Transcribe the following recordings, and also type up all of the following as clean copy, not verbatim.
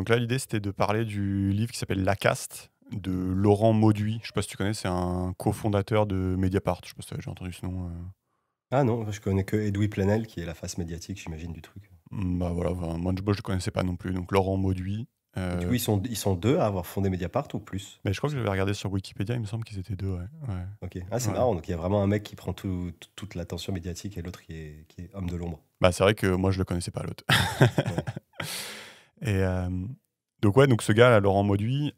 donc là, l'idée, c'était de parler du livre qui s'appelle La Caste de Laurent Mauduit. Je sais pas si tu connais, c'est un cofondateur de Mediapart. Je sais pas si tu as déjà entendu ce nom. Ah non, je connais que Edoui Plenel, qui est la face médiatique, j'imagine, du truc. Bah voilà, enfin, moi je le connaissais pas non plus. Donc Laurent Mauduit. Et du coup, ils sont deux à avoir fondé Mediapart ou plus? Mais je crois Je que sais j'avais plus. regardé sur Wikipédia, il me semble qu'ils étaient deux, ouais. Ok. Ah, c'est Ouais. marrant. Donc, il y a vraiment un mec qui prend toute l'attention médiatique et l'autre qui est homme de l'ombre. Bah c'est vrai que moi je le connaissais pas l'autre. Ouais. Et donc ouais, donc ce gars, là, Laurent Mauduit,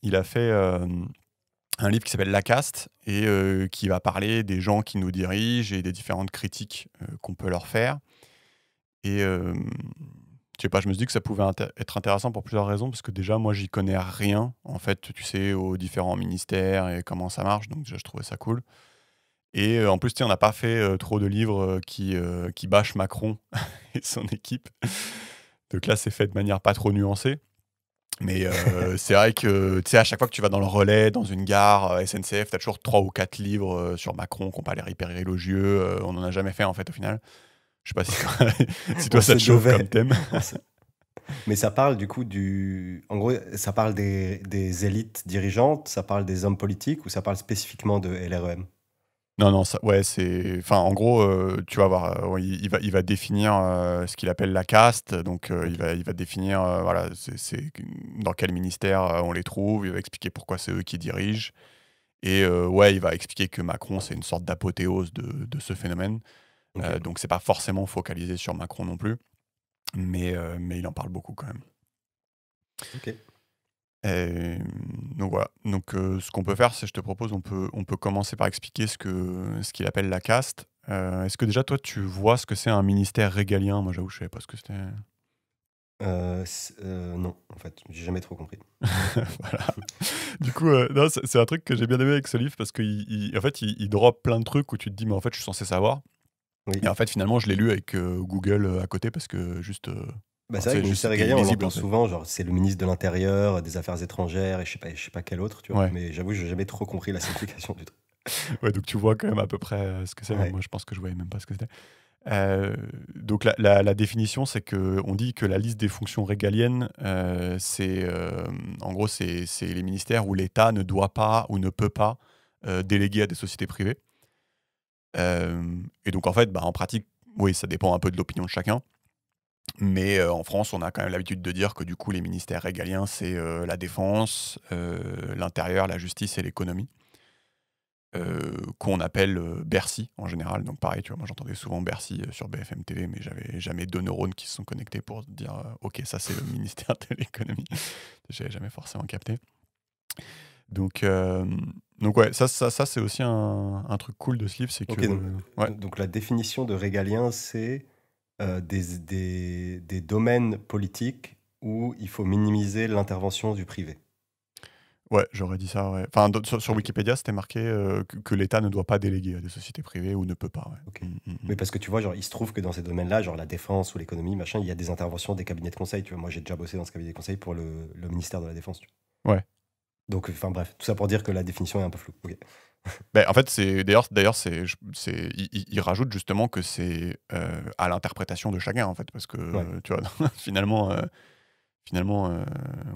il a fait un livre qui s'appelle La Caste et qui va parler des gens qui nous dirigent et des différentes critiques qu'on peut leur faire. Et je sais pas, je me suis dit que ça pouvait être intéressant pour plusieurs raisons, parce que déjà, moi, j'y connais rien, en fait, tu sais, aux différents ministères et comment ça marche, donc déjà, je trouvais ça cool. Et en plus, tu sais, on n'a pas fait trop de livres qui bâchent Macron et son équipe. Donc là, c'est fait de manière pas trop nuancée. Mais c'est vrai que, tu sais, à chaque fois que tu vas dans le relais, dans une gare, SNCF, tu as toujours 3 ou 4 livres sur Macron qui n'ont pas l'air hyper élogieux. On n'en a jamais fait, en fait, au final. Je sais pas si toi, si toi On ça se te chauffe comme devait. thème. On se- Mais ça parle du coup du. En gros, ça parle des élites dirigeantes, ça parle des hommes politiques ou ça parle spécifiquement de LREM? Non, non, ça, ouais, c'est. Enfin, en gros, tu vas voir, ouais, il va définir ce qu'il appelle la caste. Donc, il Ok. va, il va définir voilà, dans quel ministère on les trouve. Il va expliquer pourquoi c'est eux qui dirigent. Et ouais, il va expliquer que Macron, c'est une sorte d'apothéose de ce phénomène. Ok. Donc, c'est pas forcément focalisé sur Macron non plus. Mais il en parle beaucoup quand même. Ok. Et, donc voilà. Donc ce qu'on peut faire, c'est je te propose, on peut commencer par expliquer ce qu'il appelle la caste. Est-ce que déjà toi tu vois ce que c'est un ministère régalien? Moi j'avoue je savais pas ce que c'était. Non, en fait, j'ai jamais trop compris. Voilà. Du coup, non, c'est un truc que j'ai bien aimé avec ce livre parce qu'en fait il drop plein de trucs où tu te dis mais en fait je suis censé savoir. Oui. Et en fait finalement je l'ai lu avec Google à côté parce que juste, Bah, enfin, c'est vrai que c'est juste ministère c'était régalien, on illisible l'entend en fait. souvent, genre c'est le ministre de l'Intérieur, des Affaires étrangères et je sais pas quel autre, tu vois. Ouais. Mais j'avoue, j'ai jamais trop compris la signification du truc. Ouais, donc tu vois quand même à peu près ce que c'est, mais Ouais. moi je pense que je voyais même pas ce que c'était. Donc la définition, c'est qu'on dit que la liste des fonctions régaliennes, c'est en gros, c'est les ministères où l'État ne doit pas ou ne peut pas déléguer à des sociétés privées. Et donc en fait, bah, en pratique, oui, ça dépend un peu de l'opinion de chacun. Mais en France, on a quand même l'habitude de dire que du coup, les ministères régaliens, c'est la défense, l'intérieur, la justice et l'économie. Qu'on appelle Bercy en général. Donc pareil, tu vois, moi j'entendais souvent Bercy sur BFM TV, mais j'avais jamais 2 neurones qui se sont connectés pour dire ok, ça c'est le ministère de l'économie. J'avais jamais forcément capté. Donc, donc ouais, ça c'est aussi un truc cool de ce livre, c'est que Ok, donc, ouais, donc la définition de régalien, c'est des domaines politiques où il faut minimiser l'intervention du privé. ouais, j'aurais dit ça. Ouais. Enfin, sur Ok, Wikipédia, c'était marqué que l'État ne doit pas déléguer à des sociétés privées ou ne peut pas. ok. Ouais. Oui, parce que tu vois, genre, il se trouve que dans ces domaines-là, genre la défense ou l'économie, machin, il y a des interventions des cabinets de conseil. Tu vois, moi, j'ai déjà bossé dans ce cabinet de conseil pour le ministère de la Défense. Tu vois. Ouais. Donc, enfin bref, tout ça pour dire que la définition est un peu floue. Ok. Ben, en fait, c'est d'ailleurs, il rajoute justement que c'est à l'interprétation de chacun, en fait, parce Ouais, que tu vois, finalement,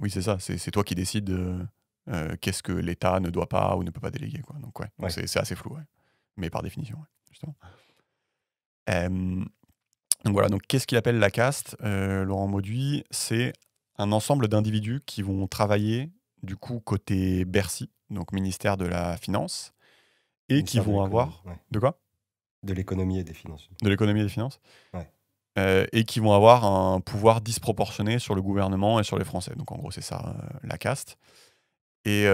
oui, c'est ça, c'est toi qui décides qu'est-ce que l'État ne doit pas ou ne peut pas déléguer, quoi. Donc ouais, donc ouais. c'est assez flou, ouais. Mais par définition, ouais, justement. Euh, donc voilà, donc qu'est-ce qu'il appelle la caste, Laurent Mauduit? C'est un ensemble d'individus qui vont travailler du coup côté Bercy, donc ministère de la Finance, et qui Ministère de vont l'économie, avoir ouais. de quoi? De l'économie et des finances. De l'économie et des finances, Ouais. et qui vont avoir un pouvoir disproportionné sur le gouvernement et sur les Français. Donc en gros, c'est ça, la caste. Et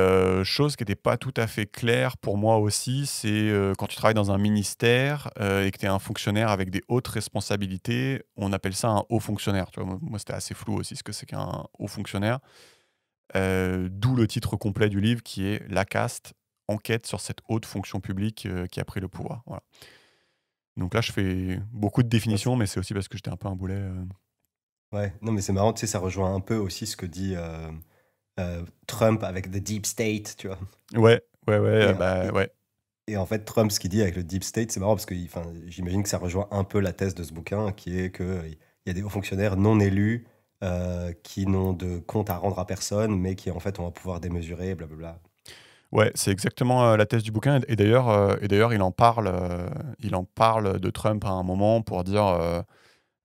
chose qui n'était pas tout à fait claire pour moi aussi, c'est quand tu travailles dans un ministère et que tu es un fonctionnaire avec des hautes responsabilités, on appelle ça un haut fonctionnaire. Tu vois, moi, c'était assez flou aussi ce que c'est qu'un haut fonctionnaire. D'où le titre complet du livre qui est La caste, enquête sur cette haute fonction publique qui a pris le pouvoir. Voilà. Donc là, je fais beaucoup de Ouais, définitions, mais c'est aussi parce que j'étais un peu un boulet. ouais. Non, mais c'est marrant, tu sais, ça rejoint un peu aussi ce que dit Trump avec The Deep State, tu vois. Ouais, ouais, ouais, Et, bah et, ouais. et en fait, Trump, ce qu'il dit avec le Deep State, c'est marrant parce que j'imagine que ça rejoint un peu la thèse de ce bouquin qui est qu'il y a des hauts fonctionnaires non élus qui n'ont de compte à rendre à personne, mais qui en fait ont un pouvoir démesuré, blablabla. Ouais, c'est exactement la thèse du bouquin. Et d'ailleurs, il en parle de Trump à un moment pour dire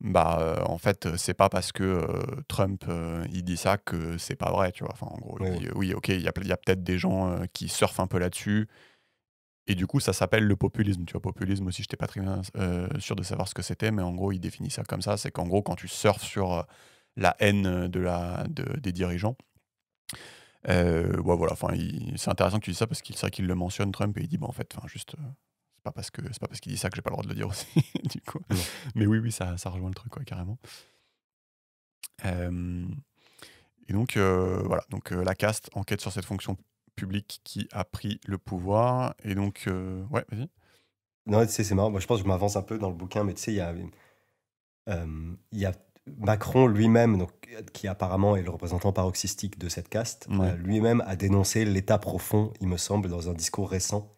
en fait, c'est pas parce que Trump il dit ça que c'est pas vrai, tu vois. Enfin, en gros, Oui, il oui. dit oui, ok, il y a peut-être des gens qui surfent un peu là-dessus. Et du coup, ça s'appelle le populisme. Tu vois, populisme aussi, je n'étais pas très bien sûr de savoir ce que c'était, mais en gros, il définit ça comme ça. C'est qu'en gros, quand tu surfes sur la haine des dirigeants, ouais, voilà, enfin, c'est intéressant que tu dis ça parce qu'il c'est vrai qu'il le mentionne, Trump, et il dit, en fait, enfin, juste, c'est pas parce qu'il dit ça que j'ai pas le droit de le dire aussi, du coup. Non. Mais oui, oui, ça rejoint le truc, quoi, carrément. Euh, et donc, voilà, donc la caste enquête sur cette fonction publique qui a pris le pouvoir. Et donc, ouais, vas-y. Non, tu sais, c'est marrant. Moi, je pense que je m'avance un peu dans le bouquin, mais tu sais, il y a Macron lui-même, donc, qui apparemment est le représentant paroxystique de cette caste, Ouais. lui-même a dénoncé l'état profond, il me semble, dans un discours récent,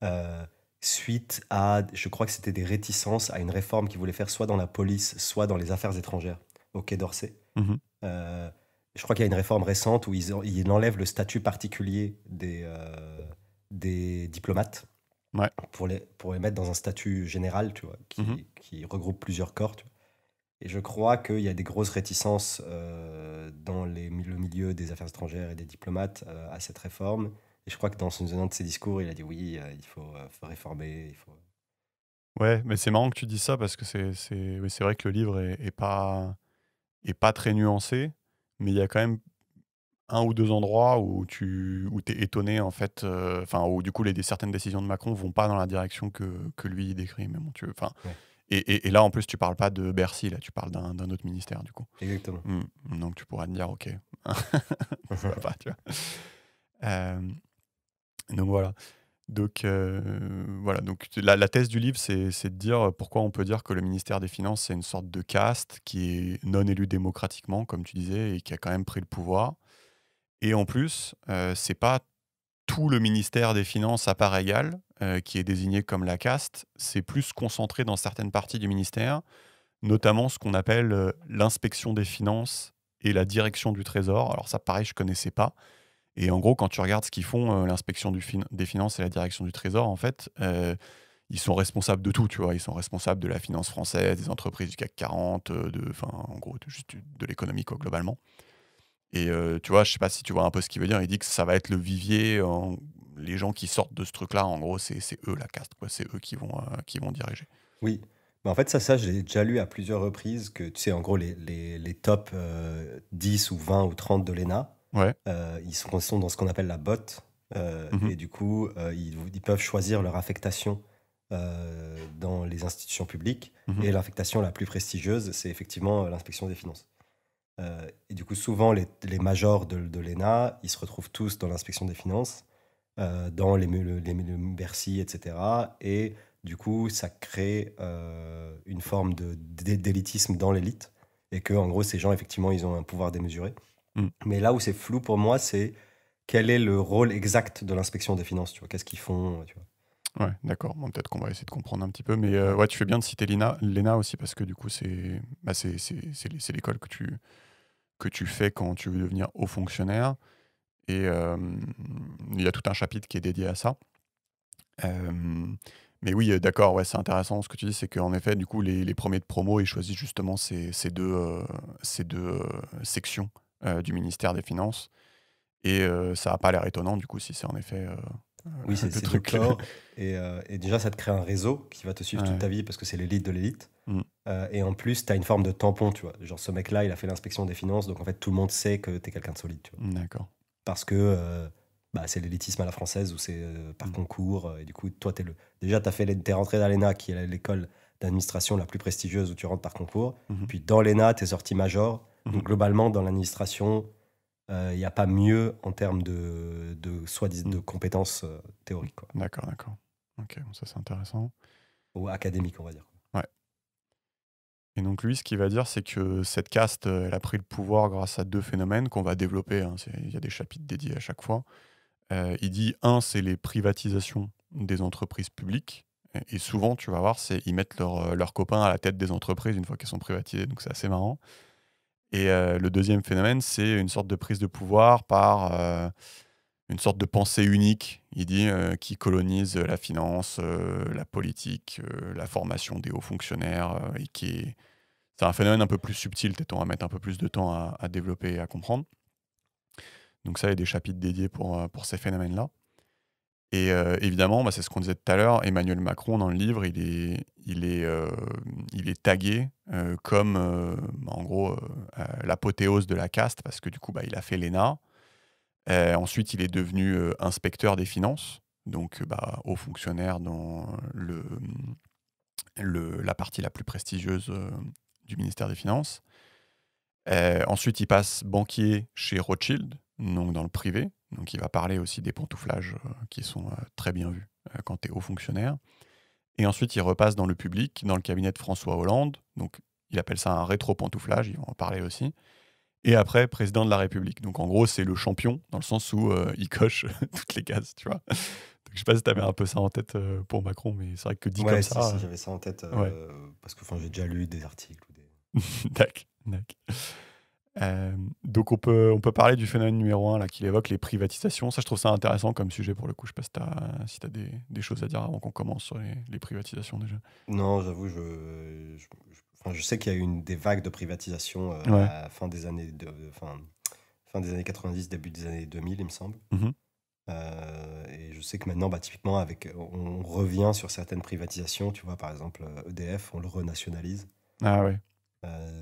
euh, suite à, je crois que c'était des réticences à une réforme qu'il voulait faire soit dans la police, soit dans les affaires étrangères, au Quai d'Orsay. Mhm. Euh, je crois qu'il y a une réforme récente où il enlève le statut particulier des diplomates Ouais. pour les mettre dans un statut général, tu vois, Mhm. qui regroupe plusieurs corps. Tu vois. Et je crois qu'il y a des grosses réticences dans le milieu des affaires étrangères et des diplomates à cette réforme. Et je crois que dans un de ses discours, il a dit oui, faut réformer. Ouais, mais c'est marrant que tu dises ça parce que oui, c'est vrai que le livre est pas très nuancé, mais il y a quand même un ou deux endroits où t'es étonné, en fait, enfin, où du coup, certaines décisions de Macron vont pas dans la direction que lui il décrit. Mais bon, enfin, Ouais, et là, en plus, tu parles pas de Bercy, là, tu parles d'un autre ministère, du coup. exactement. Donc, tu pourras te dire, ok, pourquoi pas, tu vois. Euh, donc, voilà. Donc, voilà. Donc, la thèse du livre, c'est de dire pourquoi on peut dire que le ministère des Finances, c'est une sorte de caste qui est non élu démocratiquement, comme tu disais, et qui a quand même pris le pouvoir. Et en plus, c'est pas tout le ministère des Finances à part égale qui est désigné comme la caste. C'est plus concentré dans certaines parties du ministère, notamment ce qu'on appelle l'inspection des finances et la direction du trésor. Alors ça, pareil, je connaissais pas. Et en gros, quand tu regardes ce qu'ils font, l'inspection des finances et la direction du trésor, en fait, ils sont responsables de tout, tu vois. Ils sont responsables de la finance française, des entreprises du CAC 40, enfin, en gros, juste de l'économie, quoi, globalement. Et tu vois, je sais pas si tu vois un peu ce qu'il veut dire. Il dit que ça va être le vivier, les gens qui sortent de ce truc-là, en gros, c'est eux la caste, quoi. C'est eux qui vont diriger. Oui, mais en fait, ça, je l'ai déjà lu à plusieurs reprises, que tu sais, en gros, les top 10 ou 20 ou 30 de l'ENA, Ouais. ils sont dans ce qu'on appelle la botte, Mhm. et du coup, ils peuvent choisir leur affectation dans les institutions publiques, Mhm. et l'affectation la plus prestigieuse, c'est effectivement l'inspection des finances. Et du coup, souvent, les majors de l'ENA, ils se retrouvent tous dans l'inspection des finances, dans les Bercy, etc. Et du coup, ça crée une forme d'élitisme dans l'élite. Et que, en gros, ces gens, effectivement, ils ont un pouvoir démesuré. Mm. Mais là où c'est flou pour moi, c'est quel est le rôle exact de l'inspection des finances, tu vois, qu'est-ce qu'ils font, tu Ouais, d'accord. Bon, peut-être qu'on va essayer de comprendre un petit peu. Mais vois. Ouais. ouais, tu fais bien de citer l'ENA aussi, parce que du coup, c'est l'école que tu fais quand tu veux devenir haut fonctionnaire. Et il y a tout un chapitre qui est dédié à ça. Mais oui, d'accord, ouais, c'est intéressant ce que tu dis, c'est qu'en effet, du coup, les premiers de promo, ils choisissent justement ces deux sections du ministère des Finances. Et ça n'a pas l'air étonnant, du coup, si c'est en effet Oui, c'est le c'est deux truc. corps. Et déjà, ça te crée un réseau qui va te suivre toute Ouais. ta vie parce que c'est l'élite de l'élite. Mm. Et en plus, tu as une forme de tampon, tu vois. Genre, ce mec-là, il a fait l'inspection des finances, donc en fait, tout le monde sait que tu es quelqu'un de solide, tu vois. D'accord. Parce que c'est l'élitisme à la française où c'est par Mm. concours. Et du coup, toi, déjà, t'es rentré dans l'ENA, qui est l'école d'administration la plus prestigieuse où tu rentres par concours. Mhm. Puis dans l'ENA, tu es sorti major. Mhm. Donc, globalement, dans l'administration, il n'y a pas mieux en termes de Mm. compétences théoriques, quoi. D'accord, d'accord. Ok, bon, ça c'est intéressant. Ou académiques, on va dire. Ouais. Et donc lui, ce qu'il va dire, c'est que cette caste, elle a pris le pouvoir grâce à deux phénomènes qu'on va développer, hein. Il y a des chapitres dédiés à chaque fois. Il dit, un, c'est les privatisations des entreprises publiques. Et souvent, tu vas voir, ils mettent leurs copains à la tête des entreprises une fois qu'elles sont privatisées. Donc c'est assez marrant. Et le deuxième phénomène, c'est une sorte de prise de pouvoir par une sorte de pensée unique, il dit, qui colonise la finance, la politique, la formation des hauts fonctionnaires, et c'est un phénomène un peu plus subtil, peut-être on va mettre un peu plus de temps à développer et à comprendre. Donc ça, il y a des chapitres dédiés pour ces phénomènes-là. Et évidemment, c'est ce qu'on disait tout à l'heure, Emmanuel Macron, dans le livre, il est tagué comme, en gros, l'apothéose de la caste, parce que du coup, il a fait l'ENA. Ensuite, il est devenu inspecteur des finances, donc haut fonctionnaire dans la partie la plus prestigieuse du ministère des Finances. Ensuite, il passe banquier chez Rothschild, donc dans le privé. Donc il va parler aussi des pantouflages qui sont très bien vus quand tu es haut fonctionnaire. Et ensuite, il repasse dans le public, dans le cabinet de François Hollande. Donc il appelle ça un rétro-pantouflage, il va en parler aussi. Et après, président de la République. Donc en gros, c'est le champion, dans le sens où il coche toutes les cases, tu vois. Donc, je sais pas si tu avais un peu ça en tête pour Macron, mais c'est vrai que dit comme Ouais, ça... si, j'avais ça en tête, ouais. parce que j'ai déjà lu des articles. Tac, tac. Donc on peut parler du phénomène numéro 1 là, qu'il évoque, les privatisations. Ça, je trouve ça intéressant comme sujet pour le coup. Je sais pas si tu as des choses à dire avant qu'on commence sur les privatisations déjà. Non, j'avoue, je sais qu'il y a eu des vagues de privatisation Ouais. à la fin des années, fin des années 90, début des années 2000, il me semble. Mhm. Et je sais que maintenant, typiquement, on revient sur certaines privatisations. Tu vois, par exemple, EDF, on le renationalise. Ah ouais.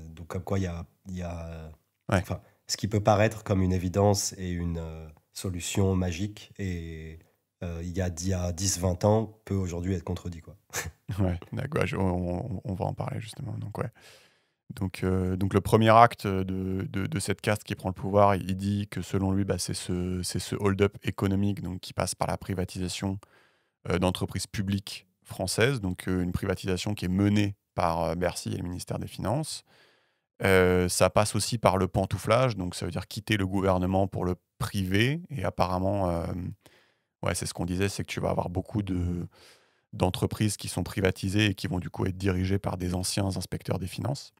Donc, comme quoi, il y a Ouais. enfin, ce qui peut paraître comme une évidence et une solution magique, et il y a 10-20 ans, peut aujourd'hui être contredit, quoi. Ouais, d'accord. On va en parler justement. Donc ouais. Donc le premier acte de cette caste qui prend le pouvoir, il dit que selon lui, c'est ce hold-up économique, donc, qui passe par la privatisation d'entreprises publiques françaises, donc une privatisation qui est menée par Bercy et le ministère des Finances. Ça passe aussi par le pantouflage, donc ça veut dire quitter le gouvernement pour le privé. Et apparemment, ouais, c'est ce qu'on disait, c'est que tu vas avoir beaucoup d'entreprises qui sont privatisées et qui vont du coup être dirigées par des anciens inspecteurs des finances.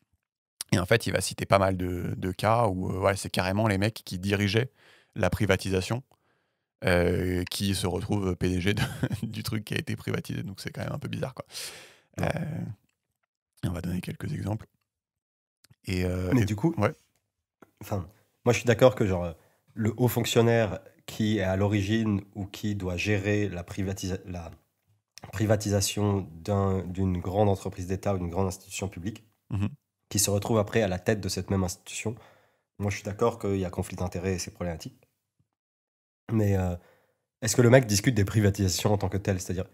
Et en fait, il va citer pas mal de cas où ouais, c'est carrément les mecs qui dirigeaient la privatisation qui se retrouvent PDG du truc qui a été privatisé. Donc c'est quand même un peu bizarre, quoi. Ouais. On va donner quelques exemples. Mais du coup, ouais. Moi je suis d'accord que le haut fonctionnaire qui est à l'origine ou qui doit gérer la privatisation d'une grande entreprise d'État ou d'une grande institution publique, Mhm. qui se retrouve après à la tête de cette même institution, moi je suis d'accord qu'il y a conflit d'intérêts et c'est problématique. Mais est-ce que le mec discute des privatisations en tant que tel? C'est-à-dire,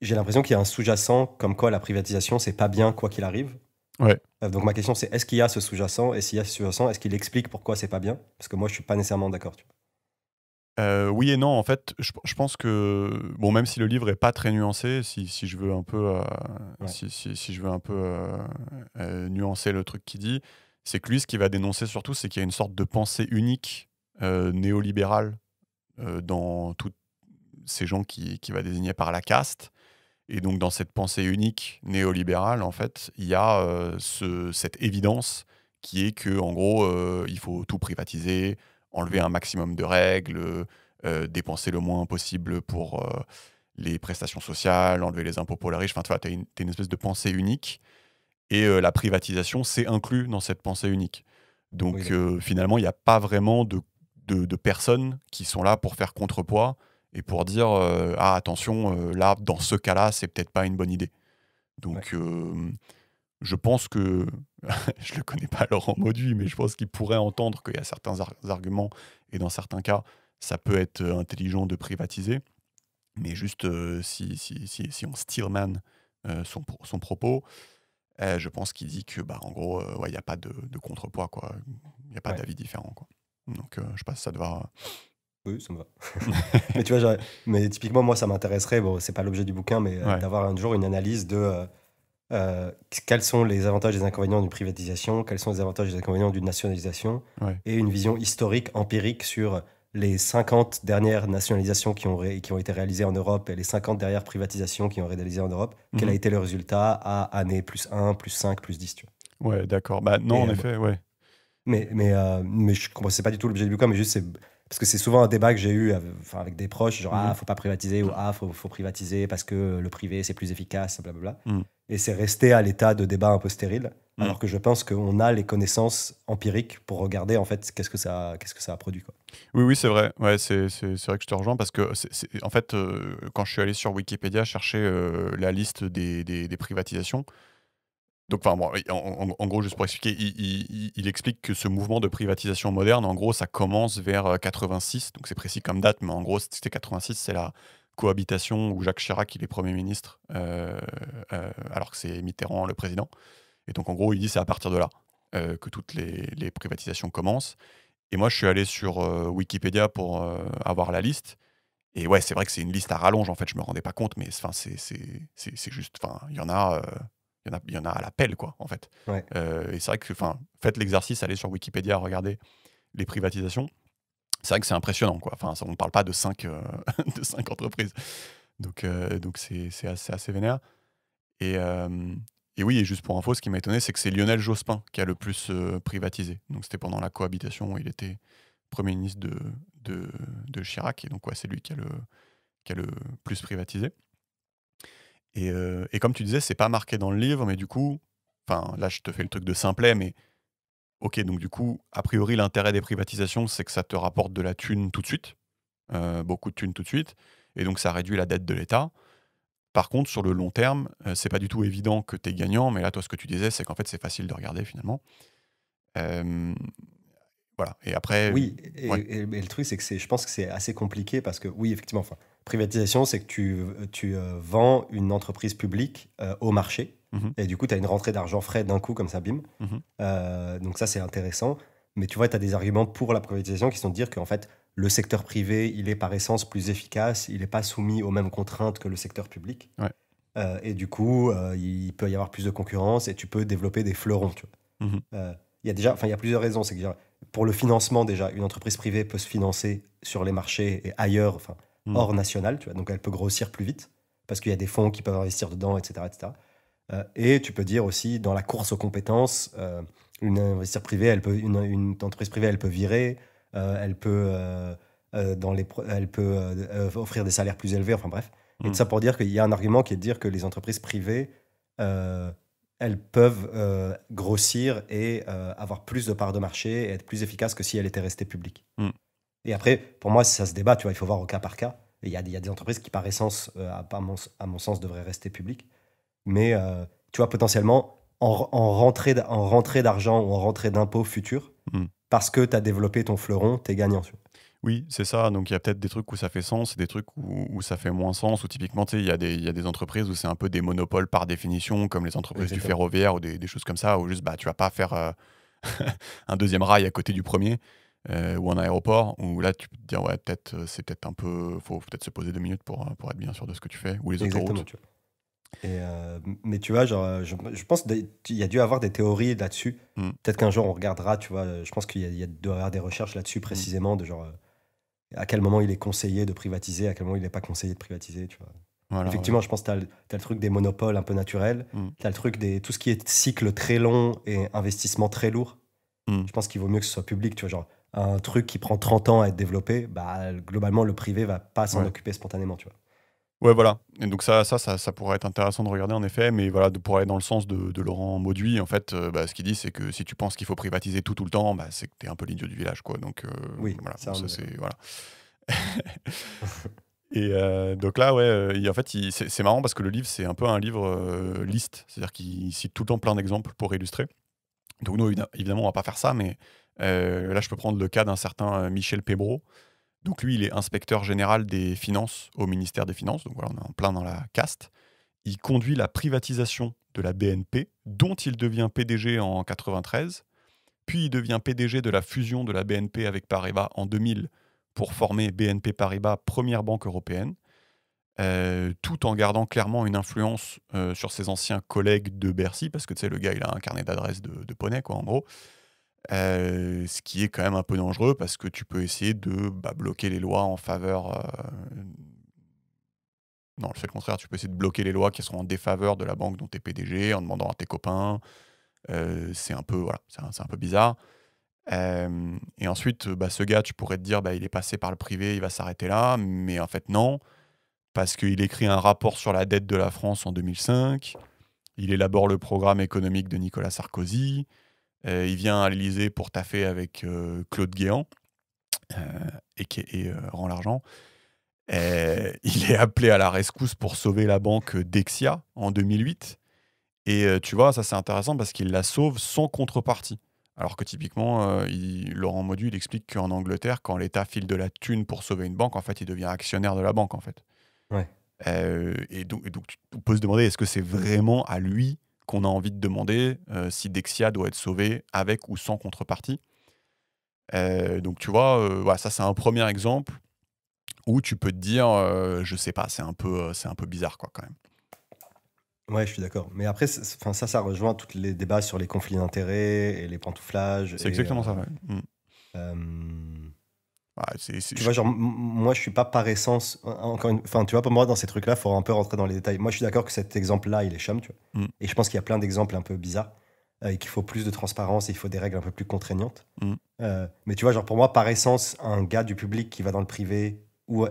j'ai l'impression qu'il y a un sous-jacent comme quoi la privatisation, c'est pas bien quoi qu'il arrive. Ouais. Donc ma question c'est, est-ce qu'il y a ce sous-jacent? Et s'il y a ce sous-jacent, est-ce qu'il explique pourquoi c'est pas bien? Parce que moi je suis pas nécessairement d'accord. Oui et non, en fait, je pense que, bon, même si le livre est pas très nuancé, si je veux un peu, Ouais. si je veux un peu nuancer le truc qu'il dit, c'est que lui, ce qu'il va dénoncer surtout, c'est qu'il y a une sorte de pensée unique néolibérale dans tous ces gens qui va désigner par la caste. Et donc, dans cette pensée unique néolibérale, en fait, il y a cette évidence qui est que, en gros, il faut tout privatiser, enlever un maximum de règles, dépenser le moins possible pour les prestations sociales, enlever les impôts pour les riches. Enfin, tu vois, t'as une espèce de pensée unique. Et la privatisation, c'est inclus dans cette pensée unique. Donc, Oui, finalement, il n'y a pas vraiment de personnes qui sont là pour faire contrepoids et pour dire ah attention, là, dans ce cas-là, c'est peut-être pas une bonne idée. Donc, je pense que, je le connais pas Laurent Mauduit, mais je pense qu'il pourrait entendre qu'il y a certains arguments, et dans certains cas, ça peut être intelligent de privatiser. Mais juste, si on steelman son propos, je pense qu'il dit que, en gros, ouais, il n'y a pas de contrepoids, quoi. Il n'y a pas Ouais. d'avis différent, quoi. Donc, je sais pas si ça te va. Oui, ça me va. Mais tu vois, mais typiquement, moi, ça m'intéresserait, bon, c'est pas l'objet du bouquin, mais Ouais. d'avoir un jour une analyse de quels sont les avantages et les inconvénients d'une privatisation, quels sont les avantages et les inconvénients d'une nationalisation, Ouais. et une vision historique, empirique sur les 50 dernières nationalisations qui ont été réalisées en Europe et les 50 dernières privatisations qui ont été réalisées en Europe. Quel a Mhm. été le résultat à année +1, +5, +10, tu vois. Ouais, d'accord. Non, Et, en effet, ouais. Mais je comprends, c'est pas du tout l'objet du bouquin, mais juste c'est parce que c'est souvent un débat que j'ai eu avec des proches, genre Mhm. faut pas privatiser ou faut privatiser parce que le privé c'est plus efficace, blablabla. Mhm. Et c'est resté à l'état de débat un peu stérile, Mhm. alors que je pense qu'on a les connaissances empiriques pour regarder en fait qu'est-ce que ça a produit, quoi. Oui, oui, c'est vrai. Ouais, c'est vrai que je te rejoins parce que, en fait, quand je suis allé sur Wikipédia chercher la liste des privatisations, donc, enfin, bon, en gros, juste pour expliquer, il explique que ce mouvement de privatisation moderne, en gros, ça commence vers 86, donc c'est précis comme date, mais en gros, c'était 86, c'est la cohabitation où Jacques Chirac, il est Premier ministre, alors que c'est Mitterrand le président. Et donc, en gros, il dit c'est à partir de là que toutes les privatisations commencent. Et moi, je suis allé sur Wikipédia pour avoir la liste. Et ouais, c'est vrai que c'est une liste à rallonge, en fait, je me rendais pas compte, mais enfin, c'est juste, enfin, il y en a à la pelle, quoi, en fait. Ouais. Et c'est vrai que, enfin, faites l'exercice, allez sur Wikipédia, regardez les privatisations. C'est vrai que c'est impressionnant, quoi. Enfin, on ne parle pas de 5 de 5 entreprises. Donc c'est assez vénère. Et, euh, et oui, et juste pour info, ce qui m'a étonné, c'est que c'est Lionel Jospin qui a le plus privatisé. Donc c'était pendant la cohabitation où il était Premier ministre de, de Chirac. Et donc, ouais, c'est lui qui a le plus privatisé. Et comme tu disais, c'est pas marqué dans le livre, mais du coup, enfin, là, je te fais le truc de simplet, mais ok, donc du coup, a priori, l'intérêt des privatisations, c'est que ça te rapporte de la thune tout de suite, beaucoup de thunes tout de suite, et donc ça réduit la dette de l'État. Par contre, sur le long terme, c'est pas du tout évident que tu es gagnant, mais là, toi, ce que tu disais, c'est qu'en fait, c'est facile de regarder finalement. Euh, voilà, et après, Oui, ouais. et le truc, c'est que je pense que c'est assez compliqué parce que, oui, effectivement, enfin, privatisation, c'est que tu vends une entreprise publique au marché Mhm, et du coup, tu as une rentrée d'argent frais d'un coup, comme ça, bim. mhm, Donc, ça, c'est intéressant. Mais tu vois, tu as des arguments pour la privatisation qui sont de dire qu'en fait, le secteur privé, il est par essence plus efficace, il n'est pas soumis aux mêmes contraintes que le secteur public. ouais, Et du coup, il peut y avoir plus de concurrence et tu peux développer des fleurons, tu vois. mhm, Il y a déjà, enfin, il y a plusieurs raisons. C'est que pour le financement, déjà, une entreprise privée peut se financer sur les marchés et ailleurs, enfin, mhm, hors national, tu vois. Donc, elle peut grossir plus vite parce qu'il y a des fonds qui peuvent investir dedans, etc., etc. Et tu peux dire aussi, dans la course aux compétences, une entreprise privée, elle peut virer, elle peut, elle peut offrir des salaires plus élevés, enfin bref. Et tout mhm. ça pour dire qu'il y a un argument qui est de dire que les entreprises privées, euh, elles peuvent grossir et avoir plus de parts de marché et être plus efficaces que si elles étaient restées publiques. Mhm. Et après, pour moi, ça se débat, tu vois, il faut voir au cas par cas. Et il y a des entreprises qui, par essence, à mon sens, devraient rester publiques. Mais tu vois, potentiellement, en rentrée d'argent ou en rentrée d'impôts futurs, Mhm. parce que tu as développé ton fleuron, tu es gagnant. Tu vois. Oui, c'est ça. Donc, il y a peut-être des trucs où ça fait sens et des trucs où ça fait moins sens. Ou typiquement, tu sais, il y a des entreprises où c'est un peu des monopoles par définition, comme les entreprises du Exactement. ferroviaire ou des choses comme ça, où juste, bah, tu vas pas faire un deuxième rail à côté du premier ou un aéroport, où là, tu peux te dire, ouais, peut-être, c'est peut-être un peu. Faut peut-être se poser 2 minutes pour être bien sûr de ce que tu fais. Ou les Exactement, autoroutes. tu vois. Mais tu vois, genre, je pense qu'il y a dû avoir des théories là-dessus. Mm, Peut-être qu'un jour on regardera, tu vois. Je pense doit y avoir des recherches là-dessus mm. précisément, de genre à quel moment il est conseillé de privatiser, à quel moment il n'est pas conseillé de privatiser, tu vois. Voilà, ouais. Effectivement, je pense que t'as le truc des monopoles un peu naturels, Mm, tu as le truc tout ce qui est cycle très long et investissement très lourd. mm. Je pense qu'il vaut mieux que ce soit public, tu vois. Genre, un truc qui prend 30 ans à être développé, bah, globalement, le privé va pas s'en Ouais. occuper spontanément, tu vois. Ouais, voilà. Et donc ça pourrait être intéressant de regarder en effet, mais voilà, pour aller dans le sens de Laurent Mauduit, en fait, bah, ce qu'il dit, c'est que si tu penses qu'il faut privatiser tout le temps, bah, c'est que t'es un peu l'idiot du village, quoi. Donc Oui, voilà, bon, ça, on ça est c'est d'accord. voilà. Et donc là, ouais, en fait, c'est marrant parce que le livre, c'est un peu un livre liste, c'est-à-dire qu'il cite tout le temps plein d'exemples pour illustrer. Donc nous, évidemment, on va pas faire ça, mais là, je peux prendre le cas d'un certain Michel Pébreau. Donc lui, il est inspecteur général des finances au ministère des Finances. Donc voilà, on est en plein dans la caste. Il conduit la privatisation de la BNP, dont il devient PDG en 93. Puis il devient PDG de la fusion de la BNP avec Paribas en 2000 pour former BNP Paribas, première banque européenne, tout en gardant clairement une influence sur ses anciens collègues de Bercy, parce que tu sais, le gars, il a un carnet d'adresses de poney, quoi, en gros. Ce qui est quand même un peu dangereux parce que tu peux essayer de bloquer les lois en faveur. Non, c'est le contraire. Tu peux essayer de bloquer les lois qui seront en défaveur de la banque dont tu es PDG en demandant à tes copains. C'est un peu, voilà, c'est un peu bizarre. Et ensuite, ce gars, tu pourrais te dire, il est passé par le privé, il va s'arrêter là. Mais en fait, non, parce qu'il écrit un rapport sur la dette de la France en 2005. Il élabore le programme économique de Nicolas Sarkozy. Il vient à l'Élysée pour taffer avec Claude Guéant et Rend l'Argent. Il est appelé à la rescousse pour sauver la banque Dexia en 2008. Et tu vois, ça c'est intéressant parce qu'il la sauve sans contrepartie. Alors que typiquement, Laurent Mauduit, il explique qu'en Angleterre, quand l'État file de la thune pour sauver une banque, en fait, il devient actionnaire de la banque, en fait. Ouais. Et donc, on peut se demander, est-ce que c'est vraiment à lui qu'on a envie de demander si Dexia doit être sauvé avec ou sans contrepartie. Donc tu vois, voilà, ça c'est un premier exemple où tu peux te dire, je sais pas, c'est un peu bizarre quoi quand même. Ouais, je suis d'accord. Mais après, enfin, ça rejoint tous les débats sur les conflits d'intérêts et les pantouflages. C'est exactement ça, ouais. Euh, Ouais, Tu vois, genre, moi, je suis pas par essence. Enfin, tu vois, pour moi, dans ces trucs-là, il faut un peu rentrer dans les détails. Moi, je suis d'accord que cet exemple-là, il est chum, tu vois. Mm, Et je pense qu'il y a plein d'exemples un peu bizarres et qu'il faut plus de transparence et il faut des règles un peu plus contraignantes. mm. Mais tu vois, genre, pour moi, par essence, un gars du public qui va dans le privé ou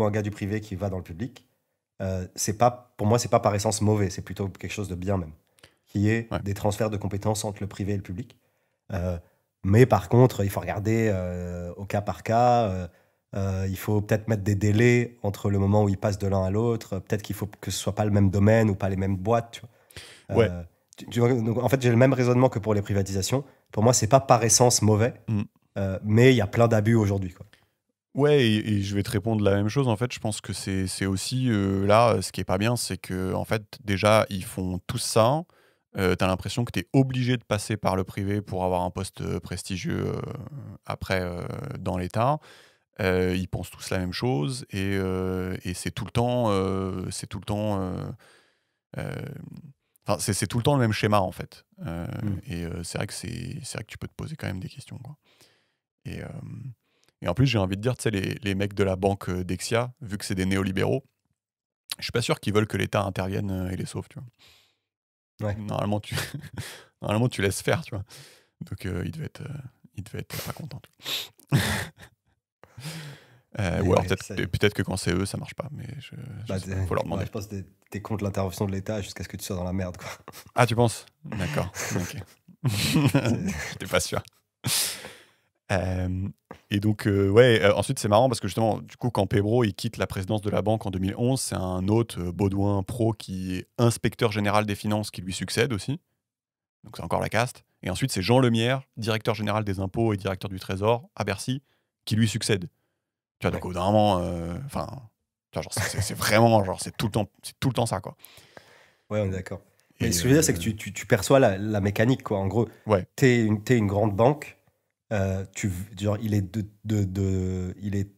un gars du privé qui va dans le public, c'est pas, pour moi, c'est pas par essence mauvais. C'est plutôt quelque chose de bien, même. Qui est Ouais. des transferts de compétences entre le privé et le public. Euh, mais par contre, il faut regarder au cas par cas. Il faut peut-être mettre des délais entre le moment où ils passent de l'un à l'autre. Peut-être qu'il faut que ce soit pas le même domaine ou pas les mêmes boîtes. Tu vois. Ouais. Tu vois, donc, en fait, j'ai le même raisonnement que pour les privatisations. Pour moi, c'est pas par essence mauvais, Mm. mais il y a plein d'abus aujourd'hui, quoi. Ouais, et je vais te répondre la même chose. En fait, je pense que c'est aussi là, ce qui est pas bien, c'est que en fait, déjà, ils font tout ça. T'as l'impression que tu es obligé de passer par le privé pour avoir un poste prestigieux après dans l'État. Ils pensent tous la même chose et c'est tout le temps, euh, enfin, c'est tout le temps le même schéma en fait. Mm. Et c'est vrai que c'est vrai que tu peux te poser quand même des questions, quoi. Et, euh, et en plus, j'ai envie de dire, tu sais, les mecs de la banque Dexia, vu que c'est des néolibéraux, je suis pas sûr qu'ils veulent que l'État intervienne et les sauve, tu vois. Ouais. Normalement, tu, normalement, tu laisses faire, tu vois. Donc, il devait être pas content. Ou alors Mais peut-être que quand c'est eux, ça marche pas, mais je bah, sais pas, faut leur demander. je pense que t'es contre l'intervention de l'État jusqu'à ce que tu sois dans la merde, quoi. Ah, tu penses? D'accord, ok. C'est- J'étais pas sûr. Euh, et donc, ensuite, c'est marrant parce que justement, du coup, quand Pébro il quitte la présidence de la banque en 2011, c'est un autre, Baudouin Pro, qui est inspecteur général des finances, qui lui succède aussi. Donc, c'est encore la caste. Et ensuite, c'est Jean Lemierre, directeur général des impôts et directeur du Trésor à Bercy, qui lui succède. Tu vois, donc Ouais. au bout d'un moment, enfin, tu vois, genre, c'est vraiment, genre, c'est tout le temps ça, quoi. Ouais, on est d'accord. Mais Et ce que je veux dire, c'est que tu perçois la mécanique, quoi. En gros, ouais, t'es une grande banque, genre, il est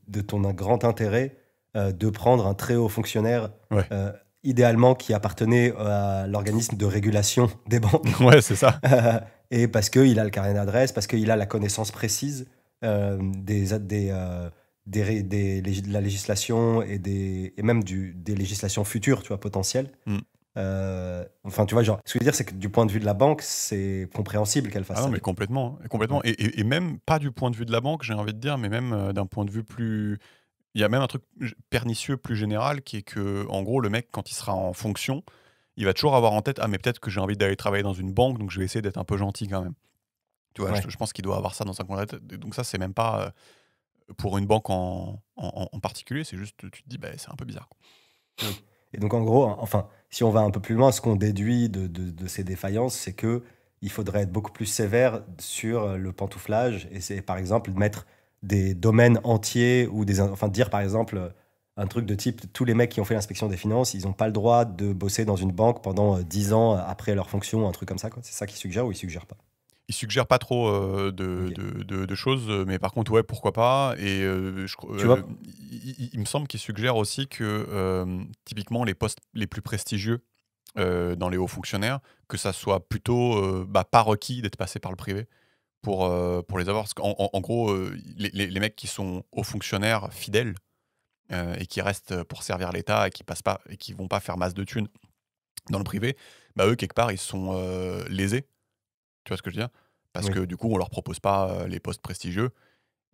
de ton grand intérêt de prendre un très haut fonctionnaire, ouais, euh, idéalement qui appartenait à l'organisme de régulation des banques, ouais, c'est ça. et parce qu'il a le carnet d'adresse, parce qu'il a la connaissance précise de la législation et même des législations futures, tu vois, potentielles. Mm. Enfin, tu vois, genre, ce que je veux dire, c'est que du point de vue de la banque, c'est compréhensible qu'elle fasse Ah non, ça, mais tu vois. complètement, complètement. Ouais. Et même pas du point de vue de la banque, j'ai envie de dire, mais même d'un point de vue plus. Il y a même un truc pernicieux plus général qui est que, en gros, le mec, quand il sera en fonction, il va toujours avoir en tête, ah, mais peut-être que j'ai envie d'aller travailler dans une banque, donc je vais essayer d'être un peu gentil quand même. Tu vois, Ouais. je pense qu'il doit avoir ça dans un coin de la tête. Donc ça, c'est même pas pour une banque en particulier, c'est juste, tu te dis, bah, c'est un peu bizarre, quoi. Oui. Et donc, en gros, enfin, si on va un peu plus loin, ce qu'on déduit de ces défaillances, c'est que il faudrait être beaucoup plus sévère sur le pantouflage. Et c'est, par exemple, mettre des domaines entiers ou enfin, dire, par exemple, un truc de type, tous les mecs qui ont fait l'inspection des finances, ils n'ont pas le droit de bosser dans une banque pendant 10 ans après leur fonction, un truc comme ça, quoi. C'est ça qu'ils suggèrent ou ils suggèrent pas? Il suggère pas trop Ok. de choses, mais par contre, ouais, pourquoi pas. Et Tu vois? il me semble qu'il suggère aussi que typiquement les postes les plus prestigieux dans les hauts fonctionnaires, que ça soit plutôt pas requis d'être passé par le privé pour les avoir. Parce qu'en gros, les mecs qui sont hauts fonctionnaires fidèles et qui restent pour servir l'État et qui passent pas et qui vont pas faire masse de thunes dans le privé, bah eux, quelque part, ils sont lésés. Tu vois ce que je veux dire? Parce Oui. que du coup, on leur propose pas les postes prestigieux.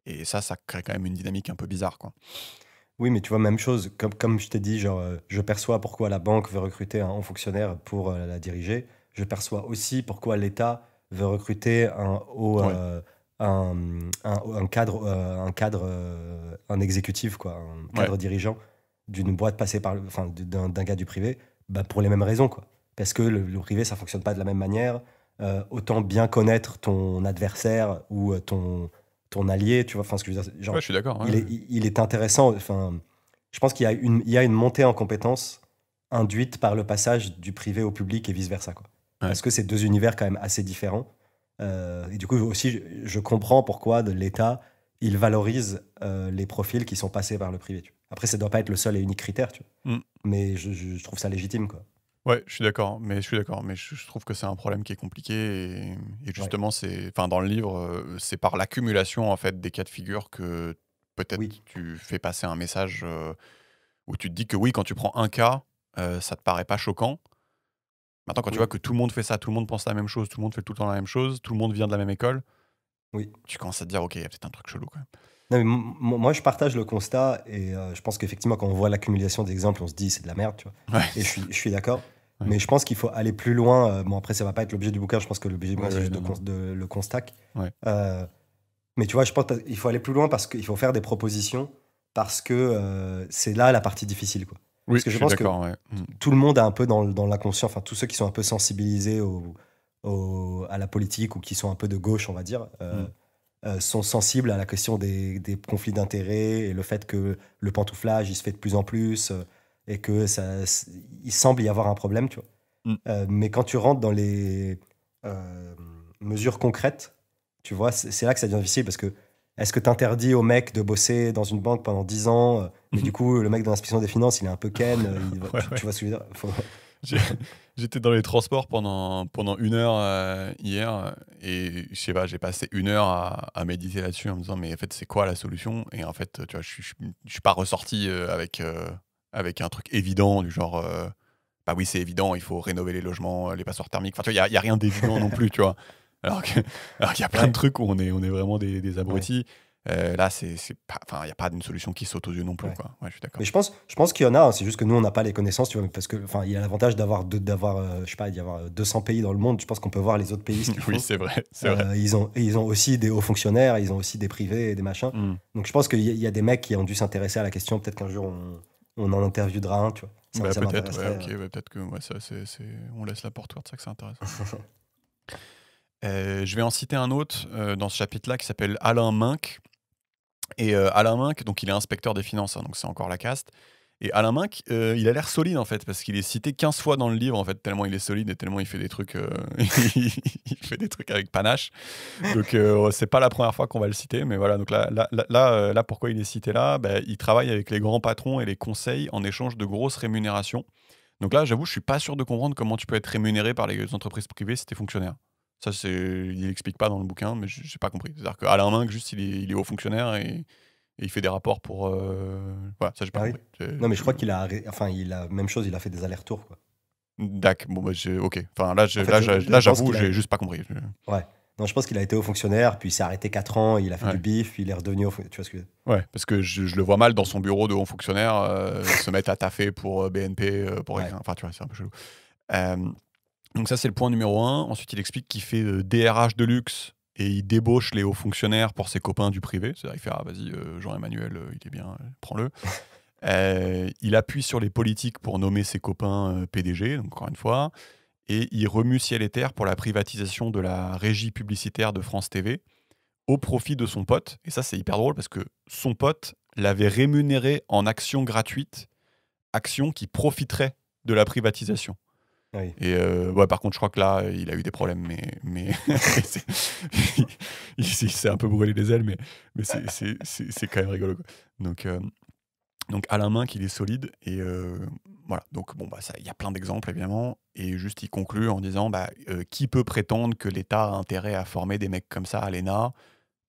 Et ça crée quand même une dynamique un peu bizarre, quoi. Oui, mais tu vois, même chose, comme je t'ai dit, genre, je perçois pourquoi la banque veut recruter un haut fonctionnaire pour la diriger. Je perçois aussi pourquoi l'État veut recruter Ouais, un cadre, un exécutif, quoi, un ouais, cadre dirigeant d'une boîte passée enfin, d'un gars du privé, bah, pour les mêmes raisons, quoi. Parce que le privé, ça fonctionne pas de la même manière. Autant bien connaître ton adversaire ou ton allié, tu vois, enfin, ce que je veux dire, ouais, genre, je suis d'accord. Ouais, il est intéressant, enfin, je pense il y a une montée en compétences induite par le passage du privé au public et vice-versa, quoi. ouais. Parce que c'est deux univers quand même assez différents. Et du coup, aussi, je comprends pourquoi de l'État, il valorise les profils qui sont passés par le privé. Tu vois. Après, ça doit pas être le seul et unique critère, tu vois. Mm. Mais je trouve ça légitime, quoi. Ouais, je suis d'accord. Mais je trouve que c'est un problème qui est compliqué. Et Ouais. justement, enfin, dans le livre, c'est par l'accumulation en fait des cas de figure que peut-être Oui. tu fais passer un message où tu te dis que oui, quand tu prends un cas, ça te paraît pas choquant. Maintenant, quand tu vois Oui. que tout le monde fait ça, tout le monde pense la même chose, tout le monde fait tout le temps la même chose, tout le monde vient de la même école, Oui. tu commences à te dire, ok, il y a peut-être un truc chelou quand même. Non, mais moi, je partage le constat et je pense qu'effectivement, quand on voit l'accumulation d'exemples, on se dit c'est de la merde, tu vois. Ouais, Et je suis d'accord. ouais, Mais je pense qu'il faut aller plus loin. Bon, après, ça va pas être l'objet du bouquin. Je pense que l'objet du bouquin, ouais, c'est ouais, juste non, non. de le constat. Ouais. Euh, mais tu vois, je pense qu'il faut aller plus loin parce qu'il faut faire des propositions parce que c'est là la partie difficile, quoi. Oui, Parce que je je suis pense que d'accord, ouais. tout le monde a un peu dans l'inconscient, enfin, tous ceux qui sont un peu sensibilisés à la politique ou qui sont un peu de gauche, on va dire. Mm. Sont sensibles à la question des conflits d'intérêts et le fait que le pantouflage, il se fait de plus en plus et que il semble y avoir un problème, tu vois. Mm. Mais quand tu rentres dans les euh, mesures concrètes, tu vois, c'est là que ça devient difficile parce que est-ce que tu interdis au mec de bosser dans une banque pendant 10 ans, mais du Mhm. coup, le mec de l'inspection des finances, il est un peu ken, Ouais, tu ouais. vois ce que je veux dire. J'ai- J'étais dans les transports pendant 1 heure hier et je sais pas, j'ai passé 1 heure à méditer là-dessus en me disant mais en fait c'est quoi la solution? Et en fait tu vois je suis pas ressorti avec un truc évident du genre bah oui c'est évident il faut rénover les logements, les passoires thermiques. Enfin tu vois il y a rien d'évident non plus tu vois. Alors que alors qu'il y a plein de Ouais, trucs où on est vraiment des ouais, abrutis. Là c'est pas enfin il y a pas d'une solution qui saute aux yeux non plus ouais. quoi. Ouais je suis d'accord. Mais je pense qu'il y en a, hein, c'est juste que nous, on n'a pas les connaissances, tu vois, parce que, enfin, il y a l'avantage d'avoir, je sais pas, d'y avoir 200 pays dans le monde. Je pense qu'on peut voir les autres pays ce qu'ils Oui font. c'est vrai c'est vrai. Ils ont aussi des hauts fonctionnaires, ils ont aussi des privés et des machins. Hmm. Donc, je pense il y a des mecs qui ont dû s'intéresser à la question. Peut-être qu'un jour, on en interviewera un, tu vois. Bah, Ça peut-être, ouais, m'intéresserait. OK, ouais, peut-être que ouais, ça, on laisse la porte ouverte, c'est ça que c'est intéressant. Je vais en citer un autre, dans ce chapitre-là qui s'appelle Alain Minc et Alain Minc, donc il est inspecteur des finances, hein, donc c'est encore la caste et Alain Minc, il a l'air solide, en fait, parce qu'il est cité 15 fois dans le livre, en fait, tellement il est solide et tellement il fait des trucs, il fait des trucs avec panache. Donc c'est pas la première fois qu'on va le citer, mais voilà, donc là, pourquoi il est cité là? Bah, il travaille avec les grands patrons et les conseils en échange de grosses rémunérations. Donc là, j'avoue, je suis pas sûr de comprendre comment tu peux être rémunéré par les entreprises privées si tu es fonctionnaire. Ça, il explique pas dans le bouquin, mais j'ai pas compris. C'est-à-dire qu'Alain Minc, juste, il est haut fonctionnaire et il fait des rapports pour. Voilà, ça, j'ai pas Ah oui. compris. Non, mais je crois enfin, même chose, il a fait des allers-retours, quoi. Dac, bon, bah, ok. Enfin, là, En fait, là, je pense j'avoue, qu'il a, j'ai juste pas compris. ouais. Non, je pense qu'il a été haut fonctionnaire, puis il s'est arrêté 4 ans, il a fait du Ouais. bif, puis il est redevenu tu vois ce que je veux dire. Ouais, parce que je le vois mal dans son bureau de haut fonctionnaire se mettre à taffer pour BNP, pour Ouais. rien. Enfin, tu vois, c'est un peu chelou. Euh, Donc ça, c'est le point numéro un. Ensuite, il explique qu'il fait DRH de luxe et il débauche les hauts fonctionnaires pour ses copains du privé. C'est-à-dire, il fait ah, vas-y, Jean-Emmanuel, il est bien, prends-le. Il appuie sur les politiques pour nommer ses copains PDG, donc encore une fois. Et il remue ciel et terre pour la privatisation de la régie publicitaire de France TV au profit de son pote. Et ça, c'est hyper drôle parce que son pote l'avait rémunéré en actions gratuites, actions qui profiteraient de la privatisation. Oui. Et ouais, par contre, je crois que là, il a eu des problèmes, mais il s'est un peu brûlé les ailes, mais c'est quand même rigolo, quoi. Donc, euh, donc Alain Minc, il est solide, et voilà. Donc, bon, bah, il y a plein d'exemples, évidemment, et juste, il conclut en disant bah, qui peut prétendre que l'État a intérêt à former des mecs comme ça à l'ENA,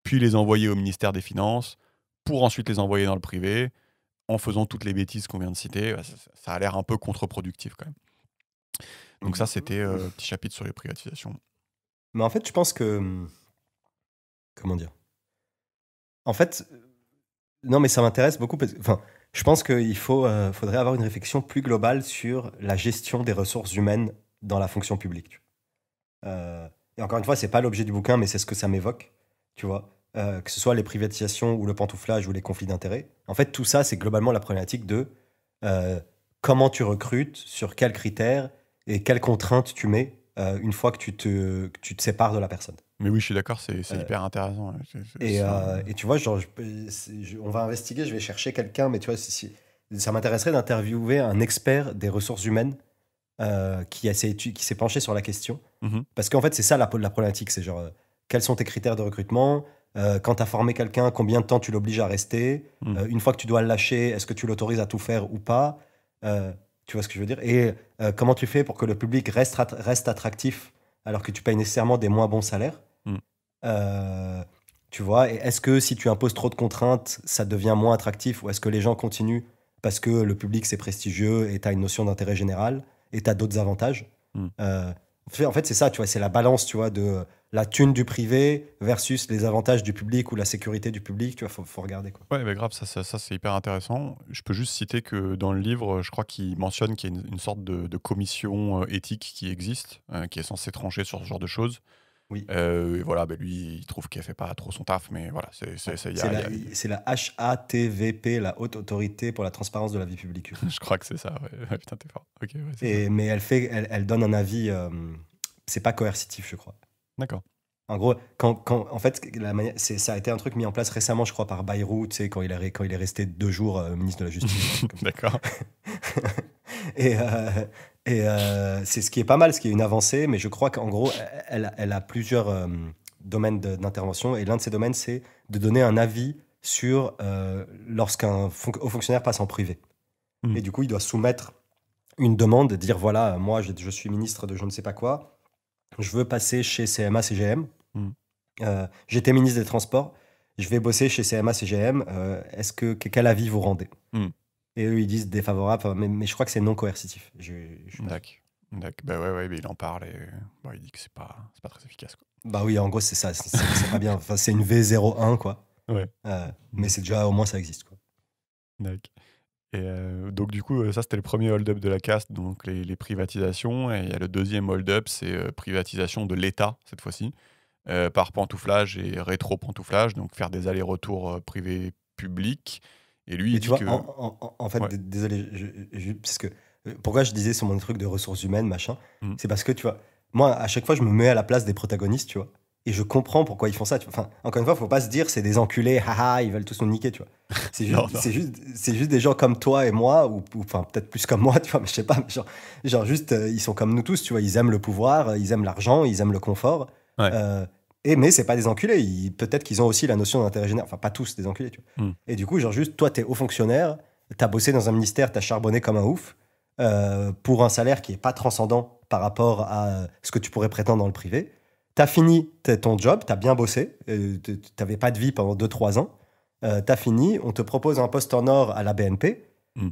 puis les envoyer au ministère des Finances, pour ensuite les envoyer dans le privé, en faisant toutes les bêtises qu'on vient de citer. Bah, ça a l'air un peu contre-productif, quand même. Donc ça, c'était petit chapitre sur les privatisations. Mais en fait, je pense que comment dire? En fait, non, mais ça m'intéresse beaucoup enfin, je pense faudrait avoir une réflexion plus globale sur la gestion des ressources humaines dans la fonction publique. Et encore une fois, c'est pas l'objet du bouquin, mais c'est ce que ça m'évoque, tu vois. Que ce soit les privatisations ou le pantouflage ou les conflits d'intérêts. En fait, tout ça, c'est globalement la problématique de euh, comment tu recrutes, sur quels critères et quelles contraintes tu mets une fois que tu te sépares de la personne. Mais oui, je suis d'accord, c'est Euh, hyper intéressant. et tu vois, genre, on va investiguer, je vais chercher quelqu'un, mais tu vois, ça m'intéresserait d'interviewer un expert des ressources humaines qui s'est penché sur la question. Mhm. Parce qu'en fait, c'est ça la problématique. C'est genre, quels sont tes critères de recrutement? Quand tu as formé quelqu'un, combien de temps tu l'obliges à rester? Mhm. Une fois que tu dois le lâcher, est-ce que tu l'autorises à tout faire ou pas? Tu vois ce que je veux dire? Et comment tu fais pour que le public reste attractif alors que tu payes nécessairement des moins bons salaires? Mhm. Euh, Tu vois, et est-ce que si tu imposes trop de contraintes, ça devient moins attractif ou est-ce que les gens continuent parce que le public c'est prestigieux et tu as une notion d'intérêt général et tu as d'autres avantages? Mhm. En fait, c'est ça, tu vois, c'est la balance, tu vois, de la thune du privé versus les avantages du public ou la sécurité du public, tu vois, faut regarder, quoi. Ouais, mais grave, ça, c'est hyper intéressant. Je peux juste citer que dans le livre, je crois qu'il mentionne qu'il y a une sorte de commission éthique qui existe, qui est censée trancher sur ce genre de choses. Oui, Et voilà, bah, lui, il trouve qu'elle fait pas trop son taf, mais voilà, ouais. il y a, C'est la HATVP, la Haute Autorité pour la Transparence de la Vie publique. je crois que c'est ça, ouais. Ouais, putain, t'es fort. Ok, ouais, c'est ça. Mais elle donne un avis, c'est pas coercitif, je crois. D'accord. En gros, en fait, ça a été un truc mis en place récemment, je crois, par Bayrou, tu sais, quand il est resté 2 jours ministre de la Justice. D'accord. Et, c'est ce qui est pas mal, ce qui est une avancée, mais je crois qu'en gros, elle a plusieurs domaines d'intervention, et l'un de ces domaines, c'est de donner un avis sur lorsqu'un haut fonctionnaire passe en privé. Mhm. Et du coup, il doit soumettre une demande, dire voilà, moi, je suis ministre de je ne sais pas quoi, je veux passer chez CMA-CGM, Mhm. j'étais ministre des Transports, je vais bosser chez CMA-CGM, quel avis vous rendez? Mhm. Et eux, ils disent défavorable, enfin, mais je crois que c'est non coercitif. Je suis pas sûr. D'accord. Bah ouais, mais il en parle et bah, il dit que c'est pas très efficace, quoi. Bah oui, en gros, c'est ça. C'est pas bien. Enfin, c'est une V01, quoi. Ouais. Mais c'est déjà, au moins, ça existe, quoi. D'accord. Et donc du coup, ça c'était le premier hold-up de la caste, donc les privatisations. Et il y a le deuxième hold-up, c'est privatisation de l'État, cette fois-ci, par pantouflage et rétro-pantouflage, donc faire des allers-retours privé-public. Et lui, il Mais tu dit vois, que... en fait, Ouais. désolé, parce que pourquoi je disais sur mon truc de ressources humaines, machin, Mm. c'est parce que, tu vois, moi, à chaque fois, je me mets à la place des protagonistes, tu vois, et je comprends pourquoi ils font ça. Tu vois. Enfin, encore une fois, faut pas se dire c'est des enculés, haha, ils veulent tous nous niquer, tu vois. Non, non. C'est juste des gens comme toi et moi, ou enfin, peut-être plus comme moi, tu vois, mais je sais pas, mais genre juste, ils sont comme nous tous, tu vois, ils aiment le pouvoir, ils aiment l'argent, ils aiment le confort. Ouais. Mais c'est pas des enculés, peut-être qu'ils ont aussi la notion d'intérêt général, enfin, pas tous des enculés, tu vois. Mm. Et du coup, genre juste, toi, t'es haut fonctionnaire, t'as bossé dans un ministère, t'as charbonné comme un ouf, pour un salaire qui est pas transcendant par rapport à ce que tu pourrais prétendre dans le privé. T'as fini ton job, t'as bien bossé, t'avais pas de vie pendant 2-3 ans, t'as fini, on te propose un poste en or à la BNP, Mm.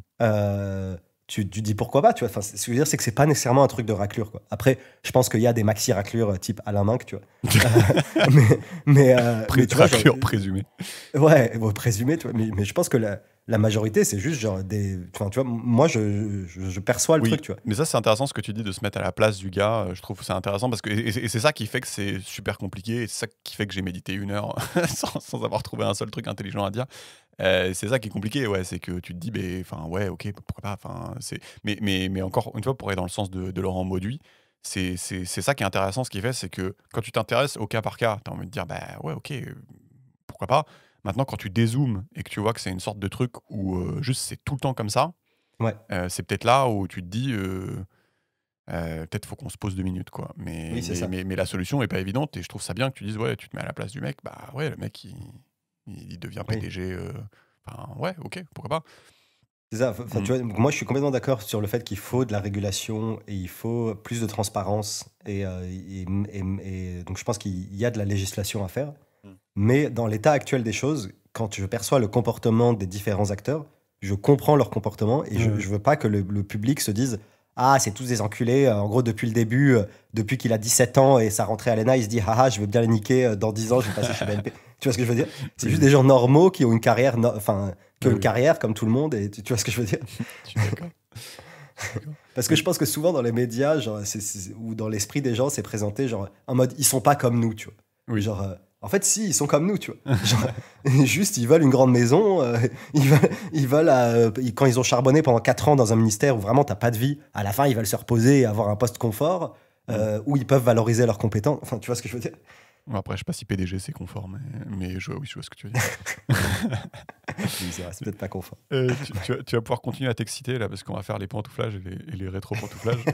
tu dis pourquoi pas, tu vois. Enfin, ce que je veux dire, c'est que c'est pas nécessairement un truc de raclure, quoi. Après, je pense qu'il y a des maxi raclures type Alain Minc, tu vois. Mais tu vois, Raclure présumé. ouais, bon, présumé, tu vois, mais je pense que la majorité, c'est juste genre des. Enfin, tu vois, moi, je perçois le Oui, truc, tu vois. mais ça c'est intéressant ce que tu dis de se mettre à la place du gars. Je trouve que c'est intéressant parce que et c'est ça qui fait que c'est super compliqué. Et c'est ça qui fait que j'ai médité 1 heure sans avoir trouvé un seul truc intelligent à dire. C'est ça qui est compliqué, ouais, c'est que tu te dis, enfin ouais, ok, pourquoi pas. Enfin, mais encore une fois, pour aller dans le sens de Laurent Mauduit, c'est ça qui est intéressant. Ce qu'il fait, c'est que quand tu t'intéresses au cas par cas, tu as envie de dire, bah ouais, ok, pourquoi pas. Maintenant, quand tu dézoomes et que tu vois que c'est une sorte de truc où juste c'est tout le temps comme ça. Ouais, C'est peut-être là où tu te dis, peut-être faut qu'on se pose 2 minutes, quoi. oui, c'est ça. Mais la solution est pas évidente et je trouve ça bien que tu dises, ouais, tu te mets à la place du mec, bah ouais, le mec, il devient Oui. PDG. Enfin, ouais, ok, pourquoi pas. C'est ça. Enfin, Mm. tu vois, moi, je suis complètement d'accord sur le fait qu'il faut de la régulation et il faut plus de transparence. Et donc, je pense qu'il y a de la législation à faire. Mm. Mais dans l'état actuel des choses, quand je perçois le comportement des différents acteurs, je comprends leur comportement et je veux pas que le public se dise ah, c'est tous des enculés. En gros, depuis le début, depuis qu'il a 17 ans et sa rentrée à l'ENA, il se dit, haha, je veux bien les niquer. Dans 10 ans, je vais passer chez BNP. Tu vois ce que je veux dire? C'est Oui, juste oui. des gens normaux qui ont une carrière, enfin, qui ont Oui, une oui. carrière comme tout le monde. Et tu vois ce que je veux dire? Je suis d'accord. Je suis d'accord. Parce que je Oui, pense que souvent dans les médias, genre, ou dans l'esprit des gens, c'est présenté genre en mode ils sont pas comme nous, tu vois. oui. Genre, en fait, si, ils sont comme nous, tu vois. Genre, juste, ils veulent une grande maison, quand ils ont charbonné pendant 4 ans dans un ministère où vraiment t'as pas de vie, à la fin, ils veulent se reposer et avoir un poste confort Mm. où ils peuvent valoriser leurs compétences. Enfin, tu vois ce que je veux dire? Bon, après, je sais pas si PDG c'est confort, mais oui, je vois ce que tu veux dire. Oui, c'est vrai, c'est peut-être pas confort. Tu vas pouvoir continuer à t'exciter là parce qu'on va faire les pantouflages et les rétro-pantouflages.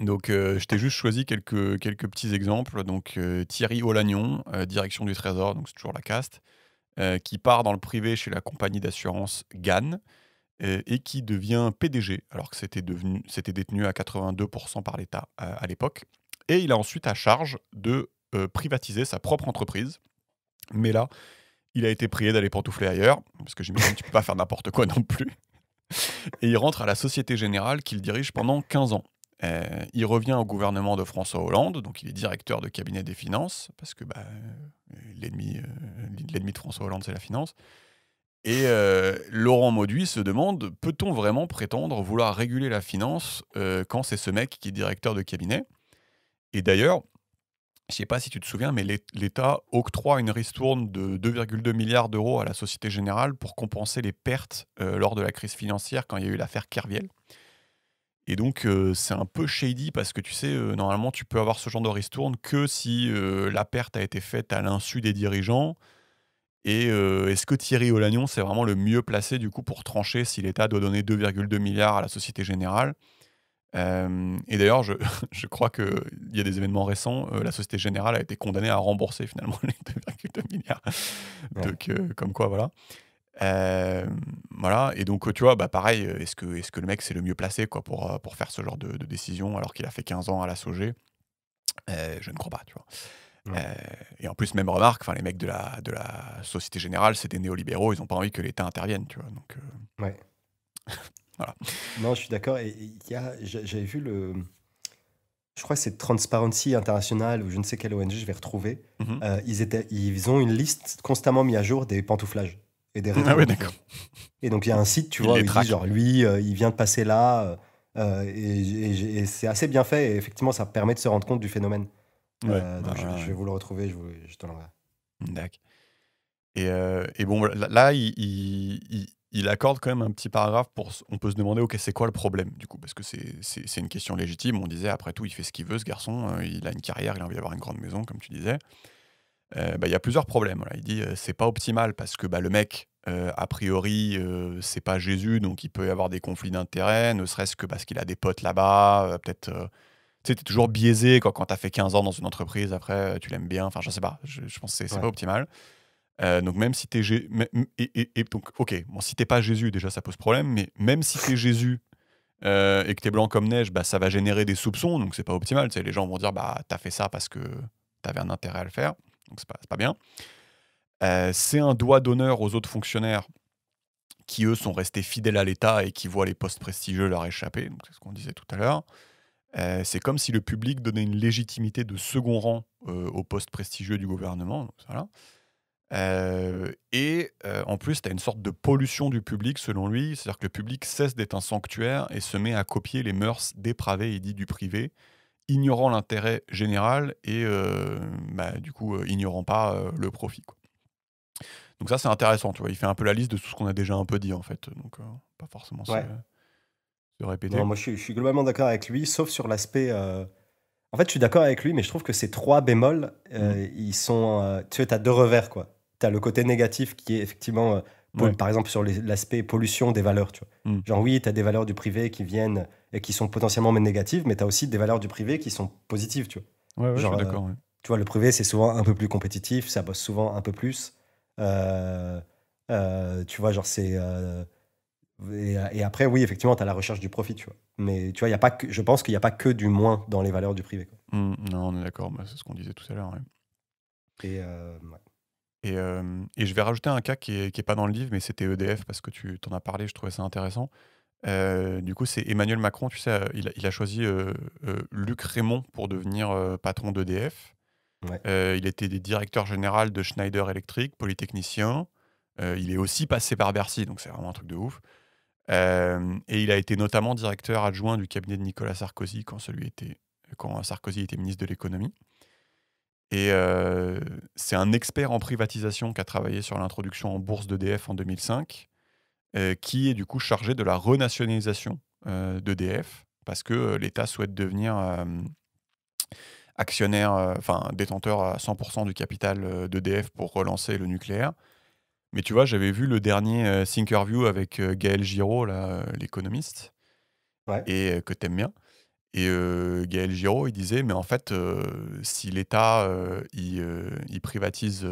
Donc, je t'ai juste choisi quelques petits exemples. Donc, Thierry Olagnon, direction du Trésor, donc c'est toujours la caste, qui part dans le privé chez la compagnie d'assurance GAN et qui devient PDG, alors que c'était détenu à 82% par l'État à l'époque. Et il a ensuite à charge de privatiser sa propre entreprise. Mais là, il a été prié d'aller pantoufler ailleurs, parce que j'imagine que tu peux pas faire n'importe quoi non plus. Et il rentre à la Société Générale qu'il dirige pendant 15 ans. Il revient au gouvernement de François Hollande, donc il est directeur de cabinet des finances, parce que l'ennemi de François Hollande, c'est la finance. Et Laurent Mauduit se demande, peut-on vraiment prétendre vouloir réguler la finance quand c'est ce mec qui est directeur de cabinet? Et d'ailleurs, je ne sais pas si tu te souviens, mais l'État octroie une ristourne de 2,2 milliards d'euros à la Société Générale pour compenser les pertes lors de la crise financière quand il y a eu l'affaire Kerviel. Et donc, c'est un peu shady parce que tu sais, normalement, tu peux avoir ce genre de ristourne que si la perte a été faite à l'insu des dirigeants. Et est-ce que Thierry Olagnon, c'est vraiment le mieux placé du coup pour trancher si l'État doit donner 2,2 milliards à la Société Générale? Et d'ailleurs, je crois qu'il y a des événements récents, la Société Générale a été condamnée à rembourser finalement les 2,2 milliards. Ouais. Donc, comme quoi, voilà. Voilà, et donc, tu vois, pareil, est-ce que le mec, c'est le mieux placé quoi, pour faire ce genre de décision alors qu'il a fait 15 ans à la SOG? Je ne crois pas, tu vois. Ouais. Et en plus, même remarque, les mecs de la Société Générale, c'est des néolibéraux, ils n'ont pas envie que l'État intervienne, tu vois. Donc, Ouais. voilà. Non, je suis d'accord. Et j'avais vu je crois que c'est Transparency International ou je ne sais quelle ONG, je vais retrouver. Mhm. Ils ont une liste constamment mise à jour des pantouflages et des Ah ouais, d'accord. rétro-pantouflages. Et donc il y a un site, tu Ils vois, où les ils disent traquent. genre lui, il vient de passer là, et c'est assez bien fait. Et effectivement, ça permet de se rendre compte du phénomène. Ouais, Donc voilà, je vais ouais. vous le retrouver, je te l'enverrai. D'accord. Et bon, là, il accorde quand même un petit paragraphe on peut se demander, ok, c'est quoi le problème du coup? Parce que c'est une question légitime. On disait, après tout, il fait ce qu'il veut, ce garçon. Il a une carrière, il a envie d'avoir une grande maison, comme tu disais. Il y a plusieurs problèmes. Voilà. Il dit, c'est pas optimal parce que le mec, a priori, c'est pas Jésus, donc il peut y avoir des conflits d'intérêts, ne serait-ce que parce qu'il a des potes là-bas, peut-être. Tu sais, t'es toujours biaisé quand t'as fait 15 ans dans une entreprise, après, tu l'aimes bien. Enfin, je sais pas. Je pense que c'est Ouais. pas optimal. Donc même si t'es et donc ok, bon, si t'es pas Jésus déjà ça pose problème, mais même si t'es Jésus et que t'es blanc comme neige, ça va générer des soupçons, donc c'est pas optimal. Tu sais, les gens vont dire t'as fait ça parce que t'avais un intérêt à le faire, donc c'est pas bien. C'est un doigt d'honneur aux autres fonctionnaires qui eux sont restés fidèles à l'État et qui voient les postes prestigieux leur échapper. Donc c'est ce qu'on disait tout à l'heure. C'est comme si le public donnait une légitimité de second rang aux postes prestigieux du gouvernement. Donc, voilà. En plus, tu as une sorte de pollution du public, selon lui. C'est-à-dire que le public cesse d'être un sanctuaire et se met à copier les mœurs dépravées et dites du privé, ignorant l'intérêt général et du coup, ignorant pas le profit, quoi. Donc ça, c'est intéressant, tu vois. Il fait un peu la liste de tout ce qu'on a déjà un peu dit, en fait. Donc, pas forcément se Ouais. répéter. Non, moi je suis globalement d'accord avec lui, sauf sur l'aspect. En fait, je suis d'accord avec lui, mais je trouve que ces trois bémols, Mhm. ils sont. Tu vois, tu as deux revers, quoi. Tu as le côté négatif qui est effectivement, Ouais. par exemple, sur l'aspect pollution des valeurs, tu vois. Mhm. Genre, oui, tu as des valeurs du privé qui viennent et qui sont potentiellement mais négatives, mais tu as aussi des valeurs du privé qui sont positives, tu vois. Ouais, je Genre, suis d'accord. Ouais. tu vois, le privé, c'est souvent un peu plus compétitif, ça bosse souvent un peu plus. Euh, Tu vois, genre, et après, oui, effectivement, tu as la recherche du profit, tu vois. Mais tu vois, je pense qu'il n'y a pas que du moins dans les valeurs du privé, quoi. Non, on est d'accord. C'est ce qu'on disait tout à l'heure. Ouais. Et ouais. Et je vais rajouter un cas qui est pas dans le livre, mais c'était EDF parce que tu t'en as parlé, je trouvais ça intéressant. Du coup, c'est Emmanuel Macron, tu sais, il a choisi Luc Rémont pour devenir patron d'EDF. Ouais. Il était des directeur général de Schneider Electric, polytechnicien. Il est aussi passé par Bercy, donc c'est vraiment un truc de ouf. Et il a été notamment directeur adjoint du cabinet de Nicolas Sarkozy quand Sarkozy était ministre de l'économie. Et c'est un expert en privatisation qui a travaillé sur l'introduction en bourse d'EDF en 2005, qui est du coup chargé de la renationalisation d'EDF, parce que l'État souhaite devenir actionnaire, enfin détenteur à 100% du capital d'EDF pour relancer le nucléaire. Mais tu vois, j'avais vu le dernier Thinkerview avec Gaël Giraud, là, l'économiste, Ouais. et que t'aimes bien. Et Gaël Giraud, il disait, mais en fait, si l'État il privatise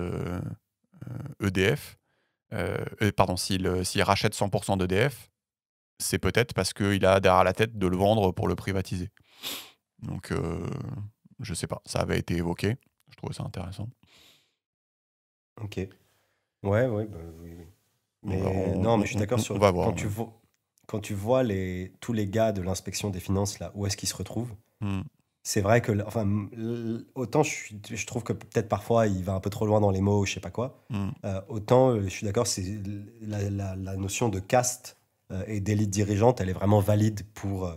EDF, pardon, s'il rachète 100% d'EDF, c'est peut-être parce qu'il a derrière la tête de le vendre pour le privatiser. Donc, je sais pas, ça avait été évoqué. Je trouve ça intéressant. Ok. Ouais, ouais, bah, oui, oui. Mais non, mais je suis d'accord On sur va voir. Ouais. quand tu vois tous les gars de l'inspection des finances là, où est-ce qu'ils se retrouvent? Hmm. C'est vrai que, enfin, autant je trouve que peut-être parfois il va un peu trop loin dans les mots, je sais pas quoi. Hmm. Autant je suis d'accord, c'est la notion de caste et d'élite dirigeante, elle est vraiment valide pour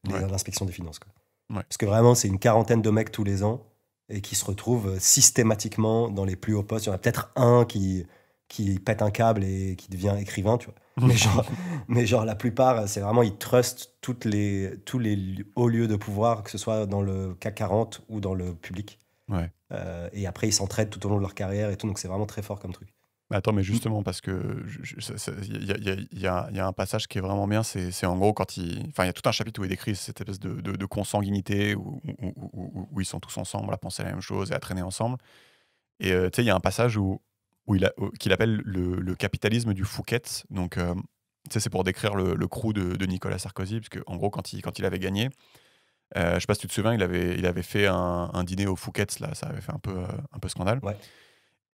Ouais. l'inspection des finances, quoi. Ouais. Parce que vraiment, c'est une quarantaine de mecs tous les ans et qui se retrouvent systématiquement dans les plus hauts postes. Il y en a peut-être un qui pète un câble et qui devient écrivain, tu vois. Mais genre, la plupart, c'est vraiment, ils trustent tous les hauts lieux de pouvoir, que ce soit dans le CAC 40 ou dans le public. Ouais. Et après, ils s'entraident tout au long de leur carrière et tout. Donc, c'est vraiment très fort comme truc. Mais attends, mais justement, parce que il y a un passage qui est vraiment bien, c'est en gros quand il... Enfin, il y a tout un chapitre où il décrit cette espèce de consanguinité où ils sont tous ensemble à penser la même chose et à traîner ensemble. Et tu sais, il y a un passage qu'il appelle le capitalisme du Fouquet. Donc, tu sais, c'est pour décrire le crew de Nicolas Sarkozy, parce qu'en gros, quand il avait gagné, je sais pas si tu te souviens, il avait fait un dîner au Fouquet, là, ça avait fait un peu scandale. Ouais.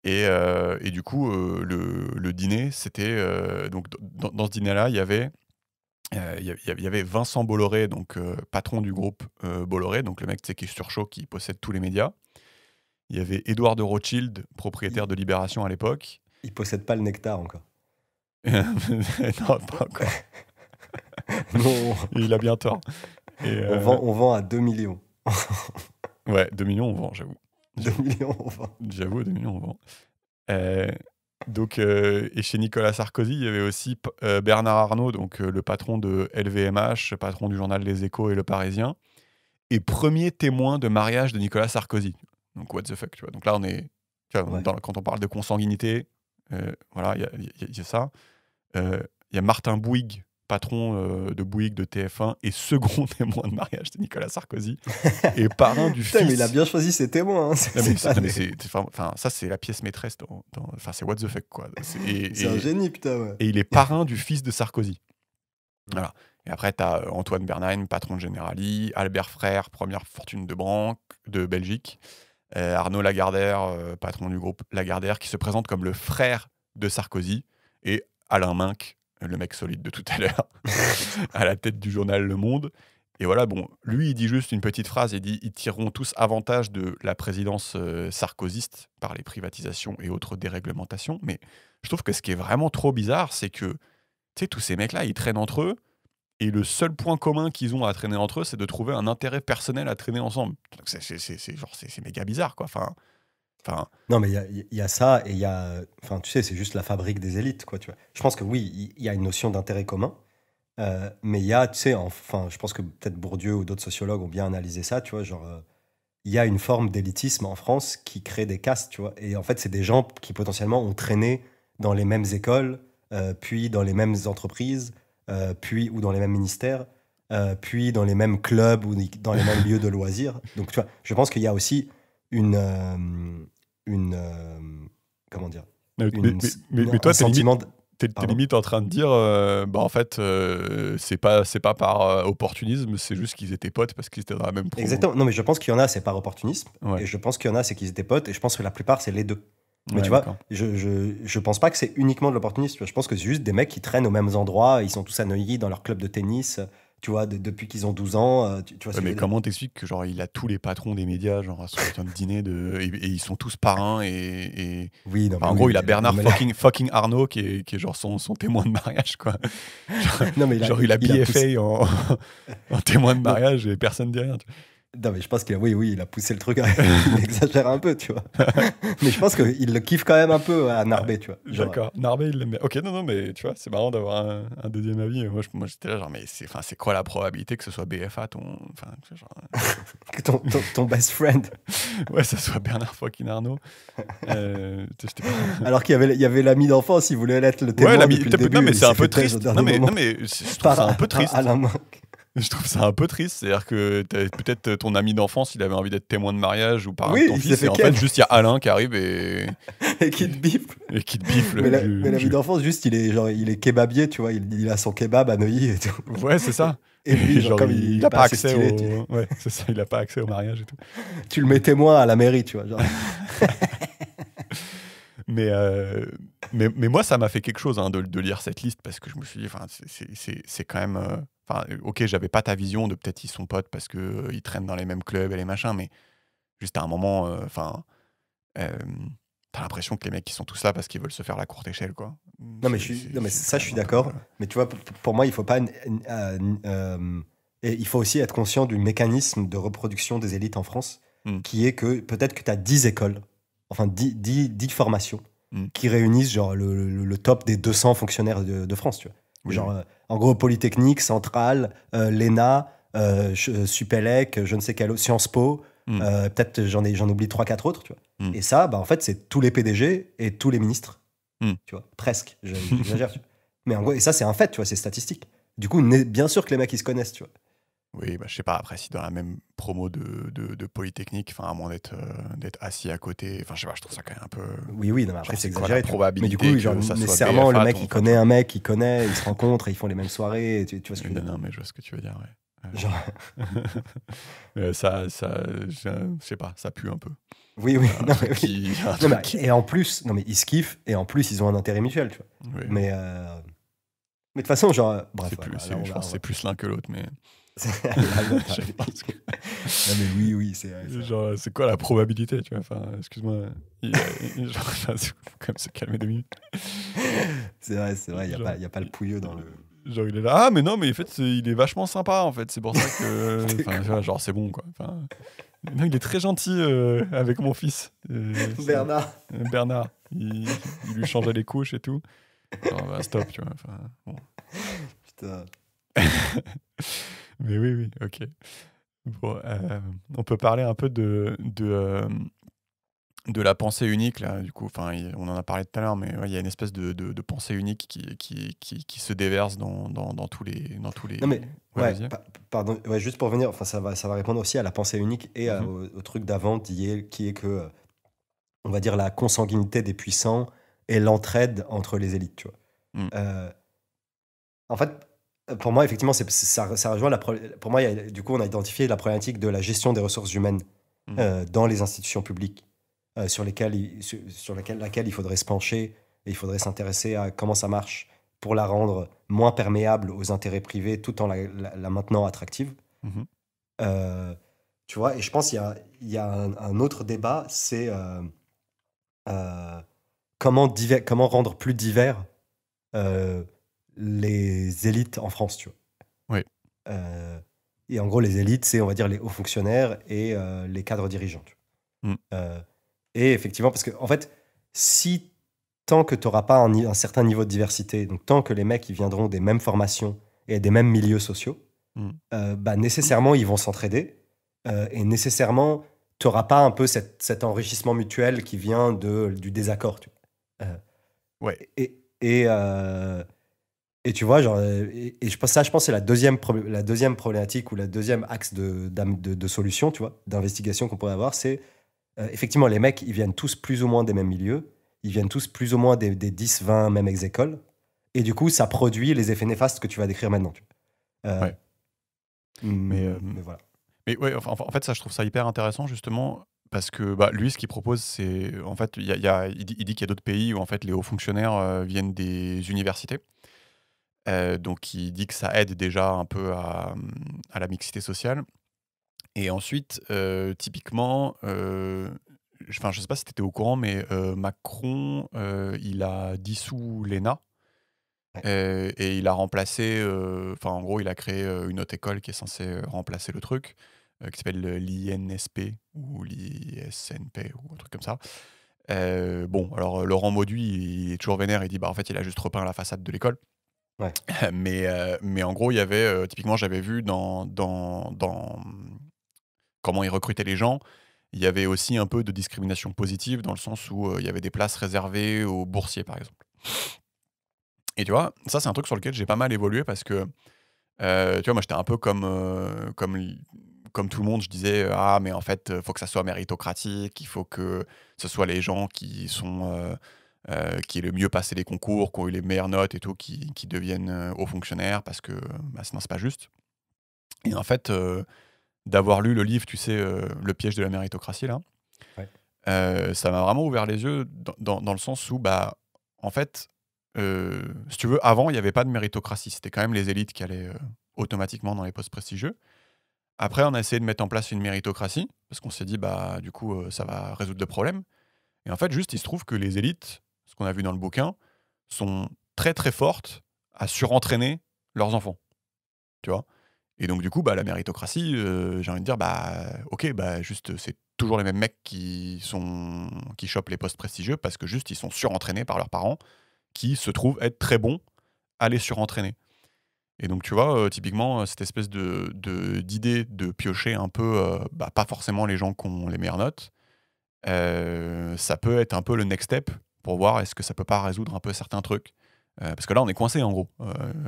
Et du coup, le dîner, c'était... donc, dans ce dîner-là, il y avait Vincent Bolloré, donc patron du groupe Bolloré, donc le mec qui est sur chaud, qui possède tous les médias. Il y avait Édouard de Rothschild, propriétaire de Libération à l'époque. Ils possèdent pas le nectar encore. Non, pas encore. Non, Il a bien tort. Et, on vend à 2 millions. ouais, 2 millions, on vend, j'avoue. 2 millions, on vend. J'avoue, 2 millions, on vend. Donc, et chez Nicolas Sarkozy, il y avait aussi Bernard Arnault, donc le patron de LVMH, patron du journal Les Échos et Le Parisien, et premier témoin de mariage de Nicolas Sarkozy. Donc, what the fuck, tu vois. Donc là, on est... Tu vois, Ouais. quand on parle de consanguinité, voilà, il y a ça. Il y a Martin Bouygues, patron de Bouygues de TF1 et second témoin de mariage de Nicolas Sarkozy et parrain du Putain, fils... mais il a bien choisi ses témoins. Hein. Non, mais enfin, ça, c'est la pièce maîtresse. Enfin, c'est what the fuck, quoi. C'est un génie, putain. Ouais. Et il est parrain du fils de Sarkozy. Voilà. Et après, tu as Antoine Bernheim, patron de Generali, Albert Frère, première fortune de banque de Belgique, Arnaud Lagardère, patron du groupe Lagardère, qui se présente comme le frère de Sarkozy, et Alain Minc, le mec solide de tout à l'heure, à la tête du journal Le Monde. Et voilà, bon, lui, il dit juste une petite phrase, il dit « Ils tireront tous avantage de la présidence sarkozyste par les privatisations et autres déréglementations ». Mais je trouve que ce qui est vraiment trop bizarre, c'est que, tu sais, tous ces mecs-là, ils traînent entre eux, et le seul point commun qu'ils ont à traîner entre eux, c'est de trouver un intérêt personnel à traîner ensemble. Donc c'est méga bizarre, quoi. Enfin, Non, mais il y a ça et il y a. Enfin, tu sais, c'est juste la fabrique des élites, quoi. Tu vois. Je pense que oui, il y a une notion d'intérêt commun. Mais il y a, tu sais, enfin, je pense que peut-être Bourdieu ou d'autres sociologues ont bien analysé ça, tu vois, genre, il y a une forme d'élitisme en France qui crée des castes, tu vois, et en fait, c'est des gens qui potentiellement ont traîné dans les mêmes écoles, puis dans les mêmes entreprises, puis ou dans les mêmes ministères, puis dans les mêmes clubs ou dans les mêmes lieux de loisirs. Donc, tu vois, je pense qu'il y a aussi une comment dire, mais toi, un sentiment. T'es Pardon. limite en train de dire, bah en fait, c'est pas par opportunisme, c'est juste qu'ils étaient potes parce qu'ils étaient dans la même promo. Exactement. Non, mais je pense qu'il y en a, c'est par opportunisme. Ouais. Et je pense qu'il y en a, c'est qu'ils étaient potes. Et je pense que la plupart, c'est les deux. Mais Ouais, tu vois, d'accord. je pense pas que c'est uniquement de l'opportunisme. Tu vois. Je pense que c'est juste des mecs qui traînent aux mêmes endroits. Ils sont tous à Neuilly dans leur club de tennis, tu vois, depuis qu'ils ont 12 ans. Tu vois ce Ouais, que je mais veux dire? comment t'expliques que genre il a tous les patrons des médias genre à son putain de dîner et ils sont tous parrains Oui, non, mais enfin, en oui, gros il a non, Bernard mais là, fucking Arnault qui est genre son témoin de mariage quoi. Genre, non, mais genre, il a il a poussé. BFA en témoin de Non, mariage et personne dit rien. non, mais je pense oui, il a poussé le truc. Il exagère un peu, tu vois. Mais je pense qu'il le kiffe quand même un peu à Narbé, tu vois. Genre, D'accord. Narbé, il l'aime bien. Ok, non, non, mais tu vois, c'est marrant d'avoir un deuxième avis. Moi, j'étais là, genre, mais c'est quoi la probabilité que ce soit BFA, enfin, tu sais, genre, ton best friend. ouais, ça soit Bernard fucking Arnault. Tu sais, j'étais pas. Alors il y avait l'ami d'enfance, il voulait être le Ouais, témoin depuis le non, début mais et il c'est un s'est peu fait têche au triste. Non, dernier mais, moment non, mais je trouve ça un peu par triste. Alain Minc. Je trouve ça un peu triste. C'est-à-dire que peut-être ton ami d'enfance, il avait envie d'être témoin de mariage ou parrain de Oui, ton il s'est fils, et fait en ken fait, juste il y a Alain qui arrive et qui te bifle. et qui te bifle. Mais l'ami d'enfance, juste, il est kebabier, tu vois. Il a son kebab à Neuilly et tout. Ouais, c'est ça. Et lui, Et genre, genre, comme il il est a pas pas assez accès stylé, Ouais, c'est ça, il a pas accès au mariage et tout. tu le mets témoin à la mairie, tu vois. Genre. Mais, mais moi, ça m'a fait quelque chose hein, de lire cette liste parce que je me suis dit, enfin, c'est quand même. Enfin, ok, j'avais pas ta vision de peut-être ils sont potes parce que ils traînent dans les mêmes clubs et les machins, mais juste à un moment, enfin, t'as l'impression que les mecs ils sont tous là parce qu'ils veulent se faire la courte échelle, quoi. Non, mais ça, Quand je suis même un peu. d'accord. Mais tu vois, pour moi, il faut pas. Et il faut aussi être conscient du mécanisme de reproduction des élites en France, Hmm, qui est que peut-être que tu as 10 écoles, enfin 10 formations, hmm. qui réunissent genre le top des 200 fonctionnaires de France, tu vois. Oui, Genre, oui. en gros, Polytechnique, Centrale, l'ENA, Supélec, je ne sais quel autre, Sciences Po, Hmm, peut-être j'en oublie trois quatre autres, tu vois. hmm, Et ça, bah, en fait, c'est tous les PDG et tous les ministres, hmm. tu vois, presque, j'exagère, tu vois. Mais en gros, et ça, c'est un fait, tu vois, c'est statistique. Du coup, bien sûr que les mecs, ils se connaissent, tu vois. Oui, bah, je sais pas, après, si dans la même promo de Polytechnique, enfin, à moins d'être assis à côté, enfin, je sais pas, je trouve ça quand même un peu. Oui, oui, non, mais après, Genre, c'est c'est quoi la exagéré, tu vois. Mais du probabilité coup, genre, que ça soit nécessairement, le BFA, mec, il enfin, tu connaît vois. un mec, il connaît, ils se rencontrent, ils font les mêmes soirées, tu vois ce que je veux Non, dire. non, mais je vois ce que tu veux dire, ouais. Genre, Je sais pas, ça pue un peu. oui, oui, Il y a un non, mais truc oui. qui. Il y a un Non, truc mais, qui. et en plus, non, mais ils se kiffent, et en plus, ils ont un intérêt mutuel, tu vois. Oui, oui. Mais de toute façon, genre, bref, C'est plus, voilà, là, je pense que c'est plus l'un que l'autre, mais. là, Je pense que. non, mais oui, oui, c'est Genre, c'est quoi la probabilité, tu vois? Enfin, excuse-moi. Genre, enfin, c'est faut quand même se calmer 2 minutes. c'est vrai, Genre, y a pas le pouilleux dans le. genre, il est là. Ah, mais non, mais en fait, il est vachement sympa, en fait. C'est pour ça que. Enfin, tu vois, genre, c'est bon, quoi. Enfin, non, il est très gentil avec mon fils. Bernard. Bernard. Il lui changeait les couches et tout. Genre, bah, stop, tu vois. Enfin, bon. Putain. Mais oui, oui, ok. Bon, on peut parler un peu de la pensée unique, là, du coup. Enfin, on en a parlé tout à l'heure, mais ouais, il y a une espèce de pensée unique qui se déverse dans tous les. Non, mais, Ouais, ouais, vas-y. pardon, ouais, juste pour venir, enfin, ça va répondre aussi à la pensée unique et Mhm, au truc d'avant qui est que, on va dire, la consanguinité des puissants et l'entraide entre les élites, tu vois. mm, Euh, En fait, pour moi, effectivement, ça rejoint pour moi, du coup, on a identifié la problématique de la gestion des ressources humaines mm, dans les institutions publiques, laquelle il faudrait se pencher et il faudrait s'intéresser à comment ça marche pour la rendre moins perméable aux intérêts privés tout en la maintenant attractive. mhm, Euh, Tu vois, et je pense il y a un autre débat, c'est euh, comment rendre plus divers euh, les élites en France, tu vois. ouais, Euh, et en gros, les élites, c'est, on va dire, les hauts fonctionnaires et les cadres dirigeants. Tu mm, vois. Et effectivement, parce que, en fait, si tant que tu n'auras pas un certain niveau de diversité, donc tant que les mecs ils viendront des mêmes formations et des mêmes milieux sociaux, mm. bah, nécessairement, ils vont s'entraider. Et nécessairement, tu n'auras pas un peu cet enrichissement mutuel qui vient du désaccord. Tu vois. Ouais, Et tu vois, genre, et je pense que c'est la deuxième problématique ou la deuxième axe de solution, tu vois, d'investigation qu'on pourrait avoir, c'est effectivement, les mecs, ils viennent tous plus ou moins des mêmes milieux, ils viennent tous plus ou moins des 10, 20 mêmes ex-écoles, et du coup, ça produit les effets néfastes que tu vas décrire maintenant. Tu vois. ouais. Mais, Mais voilà. mais ouais, enfin, en fait, ça, je trouve ça hyper intéressant, justement, Parce que lui, ce qu'il propose, c'est en fait, il dit qu'il y a d'autres pays où en fait les hauts fonctionnaires viennent des universités. Donc il dit que ça aide déjà un peu à la mixité sociale. Et ensuite, typiquement, enfin, je sais pas si tu étais au courant, mais Macron, il a dissous l'ENA. Ouais. Et il a remplacé, enfin, en gros, il a créé une autre école qui est censée remplacer le truc, qui s'appelle l'INSP ou l'ISNP ou un truc comme ça. Bon, alors Laurent Mauduit, il est toujours vénère, il dit bah en fait, il a juste repeint la façade de l'école. Ouais. Mais en gros, il y avait, typiquement, j'avais vu comment ils recrutaient les gens, il y avait aussi un peu de discrimination positive dans le sens où il y avait des places réservées aux boursiers, par exemple. Et tu vois, ça, c'est un truc sur lequel j'ai pas mal évolué parce que, tu vois, moi, j'étais un peu comme tout le monde. Je disais, ah, mais en fait, faut que ça soit méritocratique, il faut que ce soit les gens qui aient le mieux passé les concours, qui ont eu les meilleures notes et tout, qui deviennent hauts fonctionnaires parce que sinon, c'est pas juste. Et en fait, d'avoir lu le livre, tu sais, Le piège de la méritocratie, là, Ouais. ça m'a vraiment ouvert les yeux dans le sens où, bah, en fait, si tu veux, avant, il n'y avait pas de méritocratie. C'était quand même les élites qui allaient automatiquement dans les postes prestigieux. Après, on a essayé de mettre en place une méritocratie parce qu'on s'est dit, bah, du coup, ça va résoudre le problème. Et en fait, juste, il se trouve que les élites, ce qu'on a vu dans le bouquin, sont très très fortes à surentraîner leurs enfants. Tu vois. Et donc, du coup, bah, la méritocratie, j'ai envie de dire, bah, ok, bah, juste, c'est toujours les mêmes mecs qui chopent les postes prestigieux parce que juste, ils sont surentraînés par leurs parents qui se trouvent être très bons à les surentraîner. Et donc, tu vois, typiquement, cette espèce d'idée de piocher un peu, bah, pas forcément les gens qui ont les meilleures notes, ça peut être un peu le next step pour voir est-ce que ça peut pas résoudre un peu certains trucs. Parce que là, on est coincé en gros.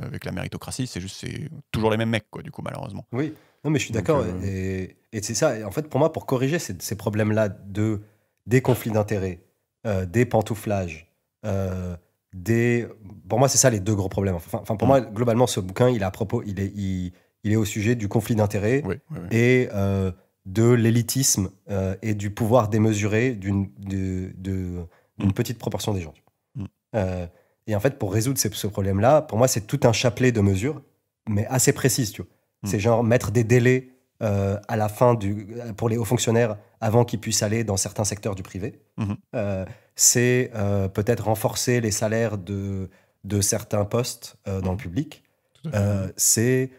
Avec la méritocratie, c'est toujours les mêmes mecs, quoi, du coup, malheureusement. Oui, non, mais je suis Donc, d'accord. Et c'est ça. Et en fait, pour moi, pour corriger ces problèmes-là des conflits d'intérêts, des pantouflages, euh, pour moi, c'est ça les deux gros problèmes. Enfin, pour mm, moi, globalement, ce bouquin, il est à propos, il est au sujet du conflit d'intérêts oui, oui, oui. et de l'élitisme et du pouvoir démesuré d'une Mm, petite proportion des gens. mm, Euh, et en fait, pour résoudre ce problème-là, pour moi, c'est tout un chapelet de mesures, mais assez précises, tu vois. mm, C'est genre mettre des délais à la fin pour les hauts fonctionnaires avant qu'ils puissent aller dans certains secteurs du privé. mhm, C'est peut-être renforcer les salaires de certains postes dans le mhm. public. Tout à fait, ouais. C'est,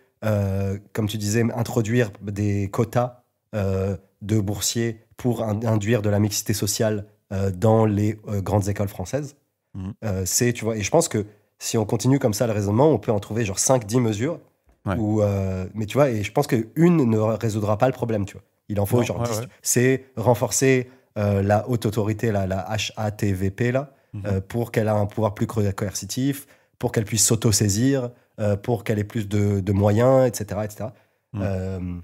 comme tu disais, introduire des quotas de boursiers pour induire de la mixité sociale dans les grandes écoles françaises. Mhm. Tu vois, et je pense que si on continue comme ça le raisonnement, on peut en trouver genre 5-10 mesures. Ouais. Mais tu vois, et je pense qu'une ne résoudra pas le problème, tu vois. Il en faut Non, genre ouais, 10. ouais. C'est renforcer la haute autorité, la HATVP, là, Mhm, pour qu'elle ait un pouvoir plus coercitif, pour qu'elle puisse s'auto-saisir, pour qu'elle ait plus de moyens, etc. etc. mm. Euh,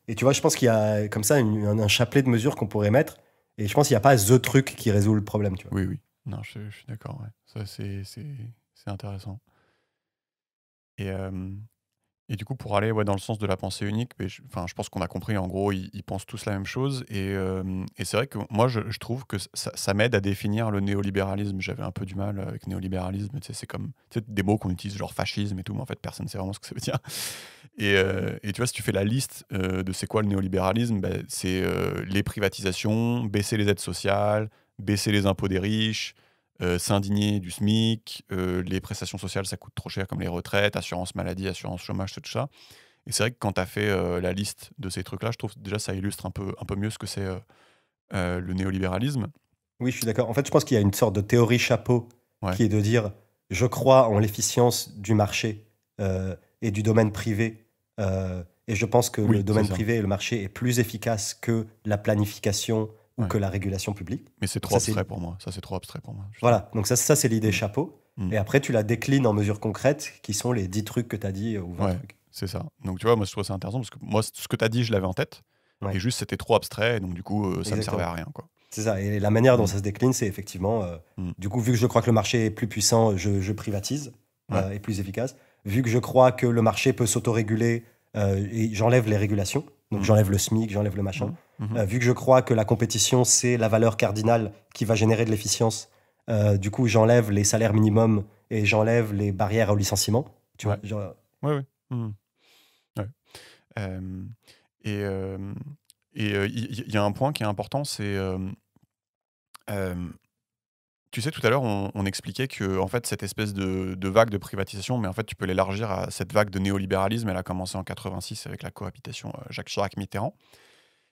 et tu vois, je pense qu'il y a comme ça un chapelet de mesures qu'on pourrait mettre. Et je pense qu'il n'y a pas the truc qui résout le problème, tu vois. Oui, oui. Non, je suis d'accord, ouais. Ça, c'est intéressant. Et, et du coup, pour aller ouais, dans le sens de la pensée unique, mais enfin, je pense qu'on a compris, en gros, ils pensent tous la même chose. Et c'est vrai que moi, je trouve que ça m'aide à définir le néolibéralisme. J'avais un peu du mal avec néolibéralisme. Tu sais, c'est comme des mots qu'on utilise, genre fascisme et tout, mais en fait, personne ne sait vraiment ce que ça veut dire. Et tu vois, si tu fais la liste de c'est quoi le néolibéralisme, ben, c'est les privatisations, baisser les aides sociales, baisser les impôts des riches, s'indigner du SMIC, les prestations sociales, ça coûte trop cher, comme les retraites, assurance maladie, assurance chômage, tout ça. Et c'est vrai que quand tu as fait la liste de ces trucs-là, je trouve déjà ça illustre un peu mieux ce que c'est le néolibéralisme. Oui, je suis d'accord. En fait, je pense qu'il y a une sorte de théorie chapeau Ouais. qui est de dire je crois en l'efficience du marché et du domaine privé. Et je pense que le Oui, c'est domaine ça. privé et le marché est plus efficace que la planification ou Ouais. que la régulation publique. Mais c'est Donc trop ça, c'est abstrait pour moi. Ça, c'est trop abstrait pour moi, justement. voilà. Donc ça c'est l'idée Mm. chapeau. Mm. Et après, tu la déclines en mesures concrètes qui sont les 10 trucs que tu as dit ou 20 Ouais, trucs. c'est ça. Donc tu vois, moi je trouve ça intéressant parce que moi, ce que tu as dit, je l'avais en tête. Ouais, Et juste, c'était trop abstrait. Et donc du coup, ça me servait exactement. à rien, quoi. C'est ça. Et la manière dont Mm. ça se décline, c'est effectivement, Mm. du coup, vu que je crois que le marché est plus puissant, je privatise Ouais. et plus efficace. Vu que je crois que le marché peut s'autoréguler et j'enlève les régulations. Donc j'enlève le SMIC, j'enlève le machin. Vu que je crois que la compétition, c'est la valeur cardinale qui va générer de l'efficience, du coup, j'enlève les salaires minimums et j'enlève les barrières au licenciement. Tu vois, genre... Ouais. Ouais. Et il y a un point qui est important, c'est... tu sais, tout à l'heure, on expliquait que en fait, cette espèce de vague de privatisation, mais en fait, tu peux l'élargir à cette vague de néolibéralisme. Elle a commencé en 86 avec la cohabitation Jacques Chirac-Mitterrand.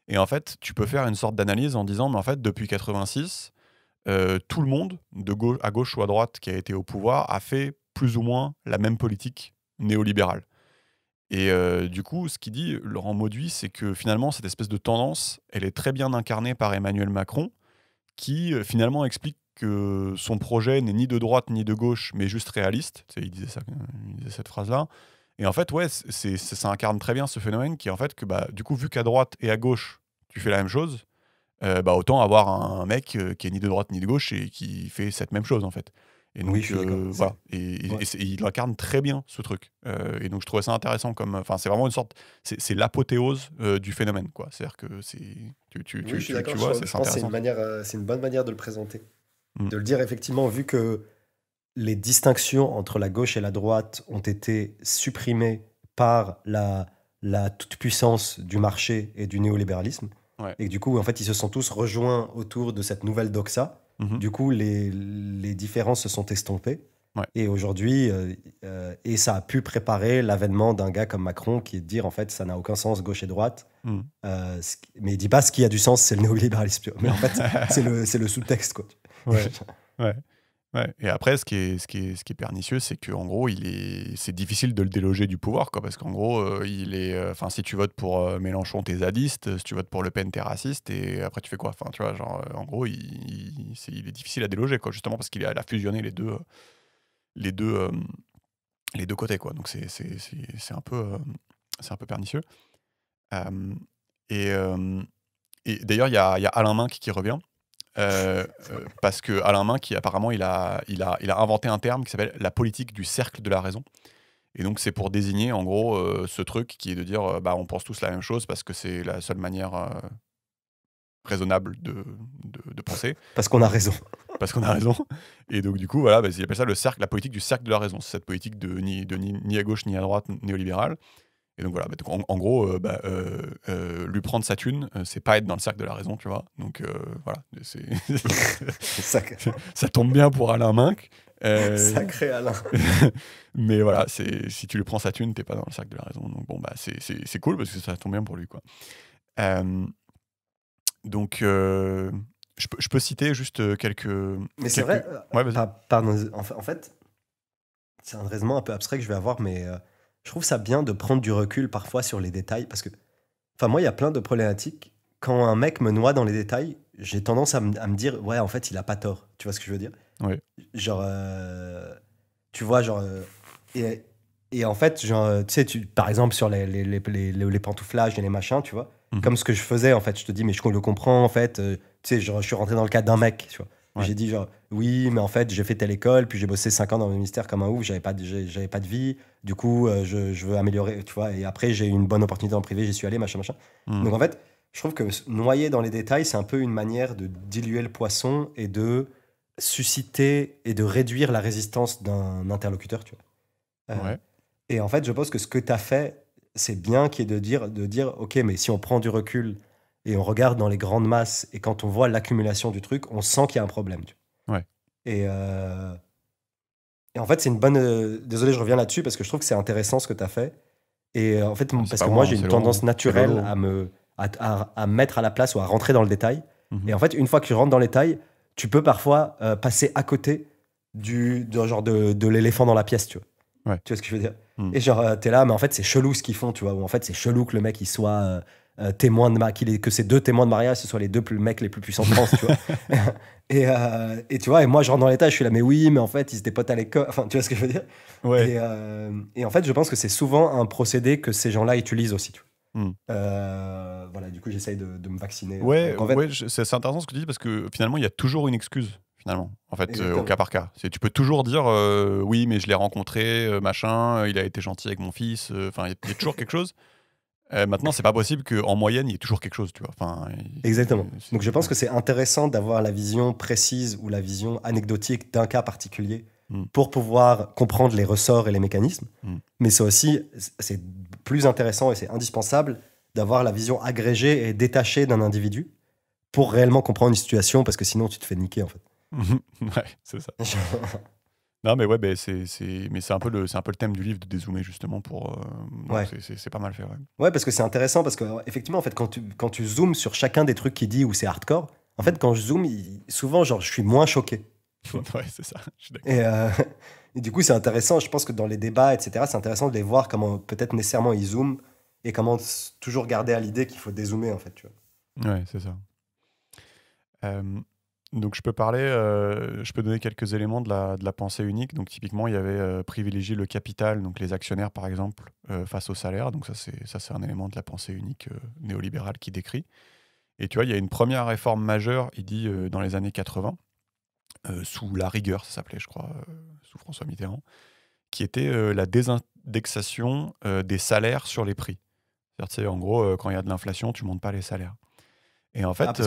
Et en fait, tu peux faire une sorte d'analyse en disant, mais en fait, depuis 86, tout le monde, à gauche ou à droite, qui a été au pouvoir, a fait plus ou moins la même politique néolibérale. Et du coup, ce qu'il dit, Laurent Mauduit, c'est que finalement, cette espèce de tendance, elle est très bien incarnée par Emmanuel Macron, qui finalement explique que son projet n'est ni de droite ni de gauche, mais juste réaliste. Tu sais, il disait cette phrase-là. Et en fait, ouais, ça incarne très bien ce phénomène qui est en fait que, bah, du coup, vu qu'à droite et à gauche, tu fais la même chose, bah, autant avoir un mec qui est ni de droite ni de gauche et qui fait cette même chose, en fait. Et donc, Oui, je suis d'accord. voilà. Et il incarne très bien ce truc. Et donc, je trouvais ça intéressant comme. Enfin, c'est vraiment une sorte. C'est l'apothéose du phénomène, quoi. C'est-à-dire que c'est. Oui, je suis d'accord. Tu vois, Je pense que intéressant. c'est une bonne manière de le présenter. Mm. De le dire effectivement, vu que les distinctions entre la gauche et la droite ont été supprimées par la toute-puissance du marché et du néolibéralisme. Ouais. Et du coup, en fait, ils se sont tous rejoints autour de cette nouvelle doxa. Mhm. Du coup, les différences se sont estompées. Ouais. Et aujourd'hui, et ça a pu préparer l'avènement d'un gars comme Macron qui est de dire, en fait, ça n'a aucun sens, gauche et droite. Mm. Mais il dit pas ce qui a du sens, c'est le néolibéralisme. Tu vois. Mais en fait, c'est le sous-texte, quoi. Ouais. Et après, ce qui est pernicieux, c'est qu'en gros, c'est difficile de le déloger du pouvoir, quoi, parce qu'en gros, enfin, si tu votes pour Mélenchon, t'es zadiste, si tu votes pour Le Pen, t'es raciste, et après, tu fais quoi? Enfin, tu vois, genre, en gros, il est difficile à déloger, quoi, justement parce qu'il a fusionné les deux côtés, quoi. Donc, c'est un peu pernicieux. Et d'ailleurs, il y a Alain Minc qui revient. Parce que Alain Minc, apparemment, il a inventé un terme qui s'appelle la politique du cercle de la raison. Et donc, c'est pour désigner, en gros, ce truc qui est de dire bah, on pense tous la même chose parce que c'est la seule manière raisonnable de penser. Parce qu'on a raison. Parce qu'on a raison. Et donc, du coup, voilà, bah, il appelle ça la politique du cercle de la raison. C'est cette politique ni à gauche ni à droite néolibérale. Et donc voilà, bah, en gros, lui prendre sa thune, c'est pas être dans le cercle de la raison, tu vois. Donc voilà, ça tombe bien pour Alain Minc. Sacré Alain. Mais voilà, si tu lui prends sa thune, t'es pas dans le cercle de la raison. Donc bon, bah c'est cool parce que ça tombe bien pour lui, quoi. Donc je peux citer juste quelques. Mais c'est vrai. Ouais, vas-y. Pardon. En fait, c'est un raisonnement un peu abstrait que je vais avoir, mais je trouve ça bien de prendre du recul parfois sur les détails parce que, enfin, moi, il y a plein de problématiques. Quand un mec me noie dans les détails, j'ai tendance à me dire, ouais, en fait, il a pas tort. Tu vois ce que je veux dire? Oui. Genre, tu vois, genre, et en fait, genre, tu sais, par exemple, sur les pantouflages et les machins, tu vois, comme ce que je faisais, en fait, je te dis, mais je le comprends, en fait, tu sais, genre, je suis rentré dans le cadre d'un mec, tu vois. Ouais. J'ai dit genre oui, mais en fait j'ai fait telle école, puis j'ai bossé 5 ans dans le ministère comme un ouf, j'avais pas de vie, du coup je veux améliorer, tu vois, et après j'ai eu une bonne opportunité en privé, j'y suis allé, machin. Donc en fait, je trouve que noyer dans les détails, c'est un peu une manière de diluer le poisson et de susciter et de réduire la résistance d'un interlocuteur, tu vois. Ouais. Et en fait, je pense que ce que tu as fait, c'est bien qui est de dire ok, mais si on prend du recul et on regarde dans les grandes masses, et quand on voit l'accumulation du truc, on sent qu'il y a un problème. Tu vois. Ouais. Et en fait, c'est une bonne... désolé, je reviens là-dessus, parce que je trouve que c'est intéressant ce que tu as fait. Et en fait, parce que moi, j'ai une tendance naturelle à me mettre à la place ou à rentrer dans le détail. Et en fait, une fois que tu rentres dans le détail, tu peux parfois passer à côté de l'éléphant dans la pièce, tu vois. Ouais. Tu vois ce que je veux dire? Et genre, t'es là, mais en fait, c'est chelou ce qu'ils font, tu vois. Ou en fait, c'est chelou que le mec, il soit... témoin que ces 2 témoins de mariage ce soient les 2 mecs les plus puissants de France, tu vois. et tu vois, et moi je rentre dans l'état, je suis là, mais oui, mais en fait ils étaient potes à l'école, enfin tu vois ce que je veux dire. Ouais. Et en fait je pense que c'est souvent un procédé que ces gens-là utilisent aussi, tu vois. Voilà, du coup j'essaye de me vacciner. Ouais, en fait, ouais, c'est intéressant ce que tu dis parce que finalement il y a toujours une excuse. Finalement, en fait, au cas par cas. Tu peux toujours dire oui, mais je l'ai rencontré, machin, il a été gentil avec mon fils. Enfin, il y a toujours quelque chose. Maintenant, c'est pas possible qu'en moyenne, il y ait toujours quelque chose, tu vois. Enfin, Exactement. Donc je pense que c'est intéressant d'avoir la vision précise ou la vision anecdotique d'un cas particulier Mm. pour pouvoir comprendre les ressorts et les mécanismes. Mm. Mais c'est aussi, c'est plus intéressant et c'est indispensable d'avoir la vision agrégée et détachée d'un individu pour réellement comprendre une situation, parce que sinon tu te fais niquer en fait. Ouais, c'est ça. Non, mais ouais, mais c'est un peu le thème du livre de dézoomer justement pour. Donc Ouais. c'est pas mal fait, ouais. Ouais, parce que c'est intéressant, parce que effectivement, en fait, quand tu zoomes sur chacun des trucs qu'il dit où c'est hardcore, en fait, quand je zoome, souvent, genre, je suis moins choqué. Ouais, c'est ça. Je suis d'accord. Et, et du coup, c'est intéressant. Je pense que dans les débats, etc., c'est intéressant de les voir comment peut-être nécessairement ils zooment et comment toujours garder à l'idée qu'il faut dézoomer, en fait. Tu vois. Ouais, c'est ça. Donc je peux donner quelques éléments de la pensée unique. Donc typiquement, il y avait privilégié le capital, donc les actionnaires par exemple, face au salaire. Donc ça c'est un élément de la pensée unique néolibérale qui décrit. Et tu vois, il y a une première réforme majeure, il dit dans les années 80, sous la rigueur, ça s'appelait, je crois, sous François Mitterrand, qui était la désindexation des salaires sur les prix. C'est-à-dire, tu sais, en gros, quand il y a de l'inflation, tu montes pas les salaires. Et en Ah, fait,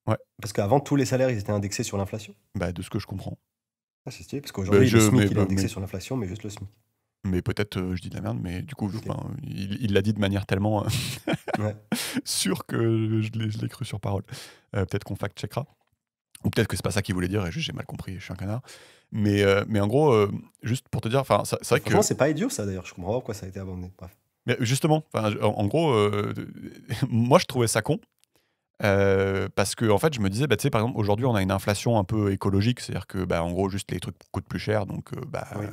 ouais, parce qu'avant, tous les salaires, ils étaient indexés sur l'inflation. bah, de ce que je comprends. Ah, c'est stylé, parce Bah, qu'aujourd'hui, le SMIC, il est mais, indexé sur l'inflation, mais juste le SMIC. mais peut-être je dis de la merde, mais du coup, Ok. enfin, il l'a dit de manière tellement Ouais. sûre que je l'ai cru sur parole. Peut-être qu'on fact-checkera. Ou peut-être que c'est pas ça qu'il voulait dire et juste j'ai mal compris, je suis un canard. Mais en gros, juste pour te dire, enfin, c'est vrai que. Franchement, c'est pas idiot, ça, d'ailleurs. Je comprends pas pourquoi ça a été abandonné. Bref. Mais justement, enfin, en gros, moi je trouvais ça con. Parce que en fait, je me disais, bah, tu sais, par exemple, aujourd'hui, on a une inflation un peu écologique, c'est-à-dire que, bah, en gros, juste les trucs coûtent plus cher, donc, Oui.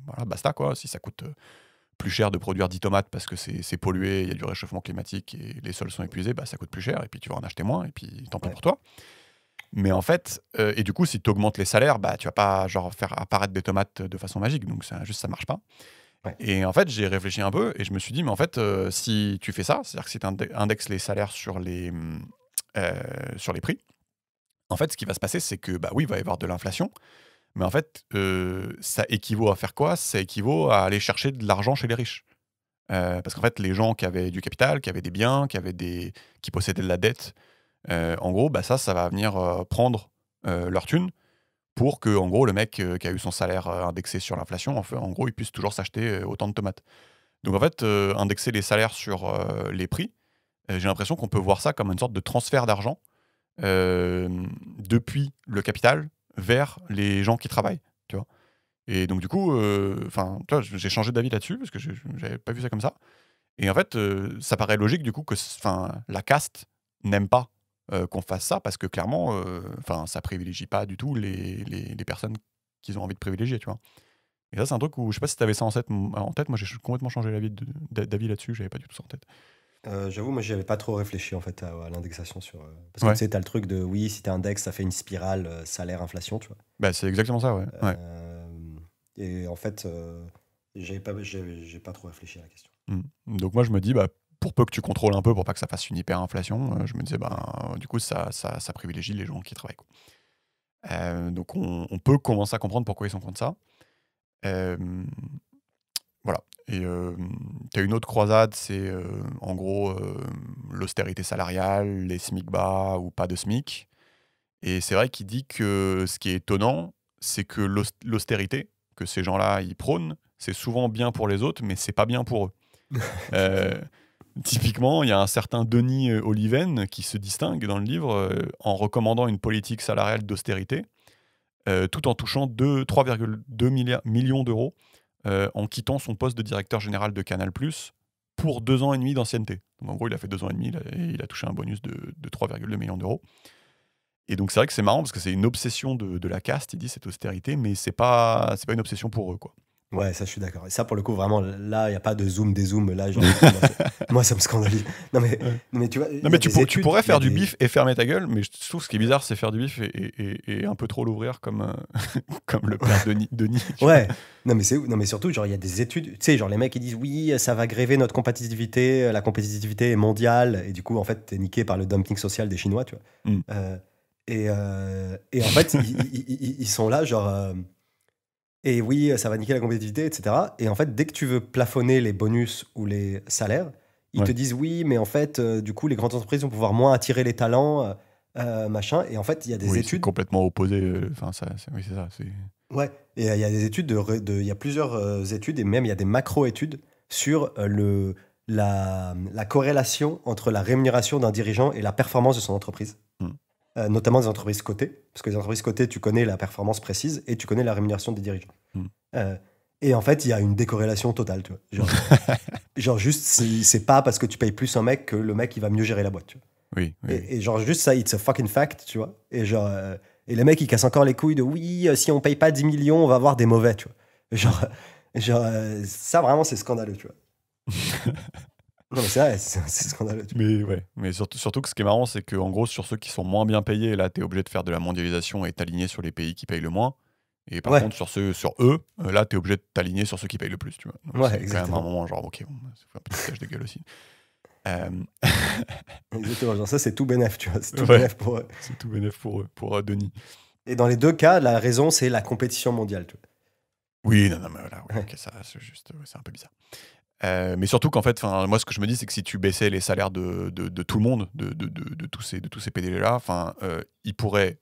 voilà, basta, quoi. Si ça coûte plus cher de produire 10 tomates parce que c'est pollué, il y a du réchauffement climatique et les sols sont épuisés, bah, ça coûte plus cher, et puis tu vas en acheter moins, et puis tant pis Ouais. pour toi. Mais en fait, et du coup, si tu augmentes les salaires, bah, tu vas pas, genre, faire apparaître des tomates de façon magique, donc juste, ça marche pas. Ouais. Et en fait, j'ai réfléchi un peu, et je me suis dit, mais en fait, si tu fais ça, c'est-à-dire que si tu indexes les salaires sur sur les prix, en fait, ce qui va se passer, c'est que, bah oui, il va y avoir de l'inflation, mais en fait, ça équivaut à faire quoi? Ça équivaut à aller chercher de l'argent chez les riches. Parce qu'en fait, les gens qui avaient du capital, qui avaient des biens, qui possédaient de la dette, en gros, bah ça va venir prendre leur thune pour que, en gros, le mec qui a eu son salaire indexé sur l'inflation, en gros, il puisse toujours s'acheter autant de tomates. Donc en fait, indexer les salaires sur les prix, j'ai l'impression qu'on peut voir ça comme une sorte de transfert d'argent euh, depuis le capital vers les gens qui travaillent, tu vois. Et donc du coup, enfin, tu vois, j'ai changé d'avis là-dessus parce que j'avais pas vu ça comme ça. Et en fait, ça paraît logique du coup que, enfin, la caste n'aime pas qu'on fasse ça parce que clairement, enfin, ça privilégie pas du tout les personnes qu'ils ont envie de privilégier, tu vois. Et ça, c'est un truc où je sais pas si tu avais ça en tête. Moi, j'ai complètement changé d'avis là-dessus. J'avais pas du tout ça en tête. J'avoue, moi, j'y avais pas trop réfléchi en fait à l'indexation sur. Parce que tu Ouais, sais, t'as le truc de oui, si t'es index, ça fait une spirale salaire-inflation, tu vois. bah, c'est exactement ça, ouais. Ouais. Euh, et en fait, j'ai pas trop réfléchi à la question. Donc moi je me dis, bah, pour peu que tu contrôles un peu pour pas que ça fasse une hyperinflation, je me disais, bah, du coup ça privilégie les gens qui travaillent, quoi. Donc on peut commencer à comprendre pourquoi ils sont contre ça. Euh, voilà. Et tu as une autre croisade, c'est en gros l'austérité salariale, les SMIC bas ou pas de SMIC. Et c'est vrai qu'il dit que ce qui est étonnant, c'est que l'austérité que ces gens-là ils prônent, c'est souvent bien pour les autres, mais c'est pas bien pour eux. Euh, Typiquement, il y a un certain Denis Oliven qui se distingue dans le livre en recommandant une politique salariale d'austérité, tout en touchant 3,2 millions d'euros en quittant son poste de directeur général de Canal+, pour 2 ans et demi d'ancienneté. Donc en gros, il a fait 2 ans et demi et il a touché un bonus de 3,2 millions d'euros. Et donc c'est vrai que c'est marrant parce que c'est une obsession de la caste, il dit, cette austérité, mais c'est pas une obsession pour eux, quoi. Ouais, ça, je suis d'accord. Et ça, pour le coup, vraiment, là, il n'y a pas de zoom, dézoom. Là, genre, moi, ça me scandalise. Non, Ouais. mais tu vois, Non, il y mais a des tu études, pourrais il y a faire du des- bif et fermer ta gueule, mais je trouve ce qui est bizarre, c'est faire du bif et un peu trop l'ouvrir comme, comme le père Denis. Tu vois. Ouais, non, mais surtout, genre, il y a des études, tu sais, genre, les mecs, ils disent, oui, ça va gréver notre compétitivité, la compétitivité est mondiale, et du coup, en fait, t'es niqué par le dumping social des Chinois, tu vois. Mm. Et en fait, ils sont là, genre, et oui, ça va niquer la compétitivité, etc. Et en fait, dès que tu veux plafonner les bonus ou les salaires, Ils te disent oui, mais en fait, du coup, les grandes entreprises vont pouvoir moins attirer les talents, machin. Et en fait, il y a des Oui, c'est études. complètement opposé. Enfin, oui, c'est ça. Ouais, et il y a des études il y a plusieurs études et même il y a des macro-études sur la corrélation entre la rémunération d'un dirigeant et la performance de son entreprise. Hmm. Notamment des entreprises cotées, parce que les entreprises cotées, tu connais la performance précise et tu connais la rémunération des dirigeants. Hmm. Et en fait, il y a une décorrélation totale, tu vois. Genre juste, c'est pas parce que tu payes plus un mec que le mec il va mieux gérer la boîte, tu vois. Oui, oui, oui. Et genre juste ça, it's a fucking fact, tu vois. Et genre, et les mecs ils cassent encore les couilles de oui, si on paye pas 10 millions, on va avoir des mauvais, tu vois. Ça vraiment c'est scandaleux, tu vois. Non mais c'est vrai, c'est scandaleux. Tu vois. Mais ouais, mais surtout que ce qui est marrant, c'est qu'en gros, sur ceux qui sont moins bien payés, là, tu es obligé de faire de la mondialisation et t'aligner sur les pays qui payent le moins. Et par Ouais, contre, sur eux, là, tu es obligé de t'aligner sur ceux qui payent le plus, tu vois. Donc ouais, c'est quand même un exactement. moment genre, ok, bon, ça fait un peu de foutage de gueule aussi. Euh, Exactement, genre ça c'est tout bénef, tu vois. C'est tout Ouais. bénef pour eux. c'est tout bénef pour eux, pour Denis. Et dans les deux cas, la raison c'est la compétition mondiale, tu vois. Oui, non, mais voilà, ouais, ok, ça, c'est juste, ouais, c'est un peu bizarre. Mais surtout qu'en fait, moi, ce que je me dis, c'est que si tu baissais les salaires de tout le monde, de tous ces PDG-là, ils pourraient,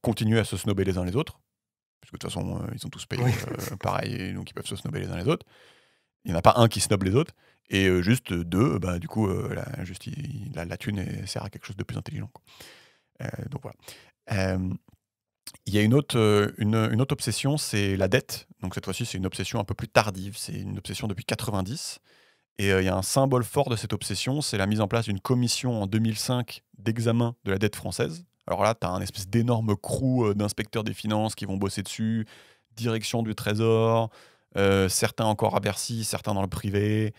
continuer à se snober les uns les autres, puisque de toute façon, ils ont tous payé Oui. pareil, et donc ils peuvent se snober les uns les autres. Il n'y en a pas un qui snobe les autres, et juste deux, du coup, la thune sert à quelque chose de plus intelligent, quoi. Donc voilà. Il y a une autre obsession, c'est la dette. Donc cette fois-ci, c'est une obsession un peu plus tardive. C'est une obsession depuis 90. Et il y a un symbole fort de cette obsession, c'est la mise en place d'une commission en 2005 d'examen de la dette française. Alors là, tu as un espèce d'énorme crew d'inspecteurs des finances qui vont bosser dessus, direction du Trésor, certains encore à Bercy, certains dans le privé,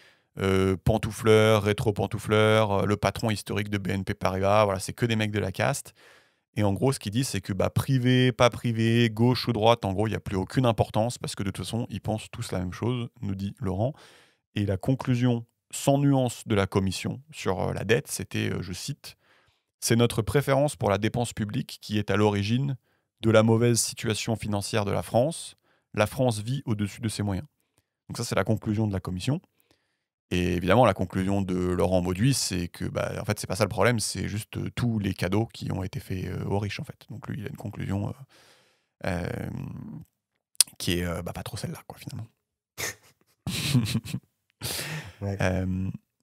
pantoufleurs, rétro-pantoufleurs, le patron historique de BNP Paribas. Voilà, c'est que des mecs de la caste. Et en gros, ce qu'ils disent, c'est que privé, pas privé, gauche ou droite, en gros, il n'y a plus aucune importance parce que de toute façon, ils pensent tous la même chose, nous dit Laurent. Et la conclusion sans nuance de la commission sur la dette, c'était, je cite, « C'est notre préférence pour la dépense publique qui est à l'origine de la mauvaise situation financière de la France. La France vit au-dessus de ses moyens. » Donc ça, c'est la conclusion de la commission. Et évidemment, la conclusion de Laurent Mauduit, c'est que, en fait, c'est pas ça le problème, c'est juste tous les cadeaux qui ont été faits aux riches, en fait. Donc lui, il a une conclusion qui est pas trop celle-là, quoi, finalement. Ouais.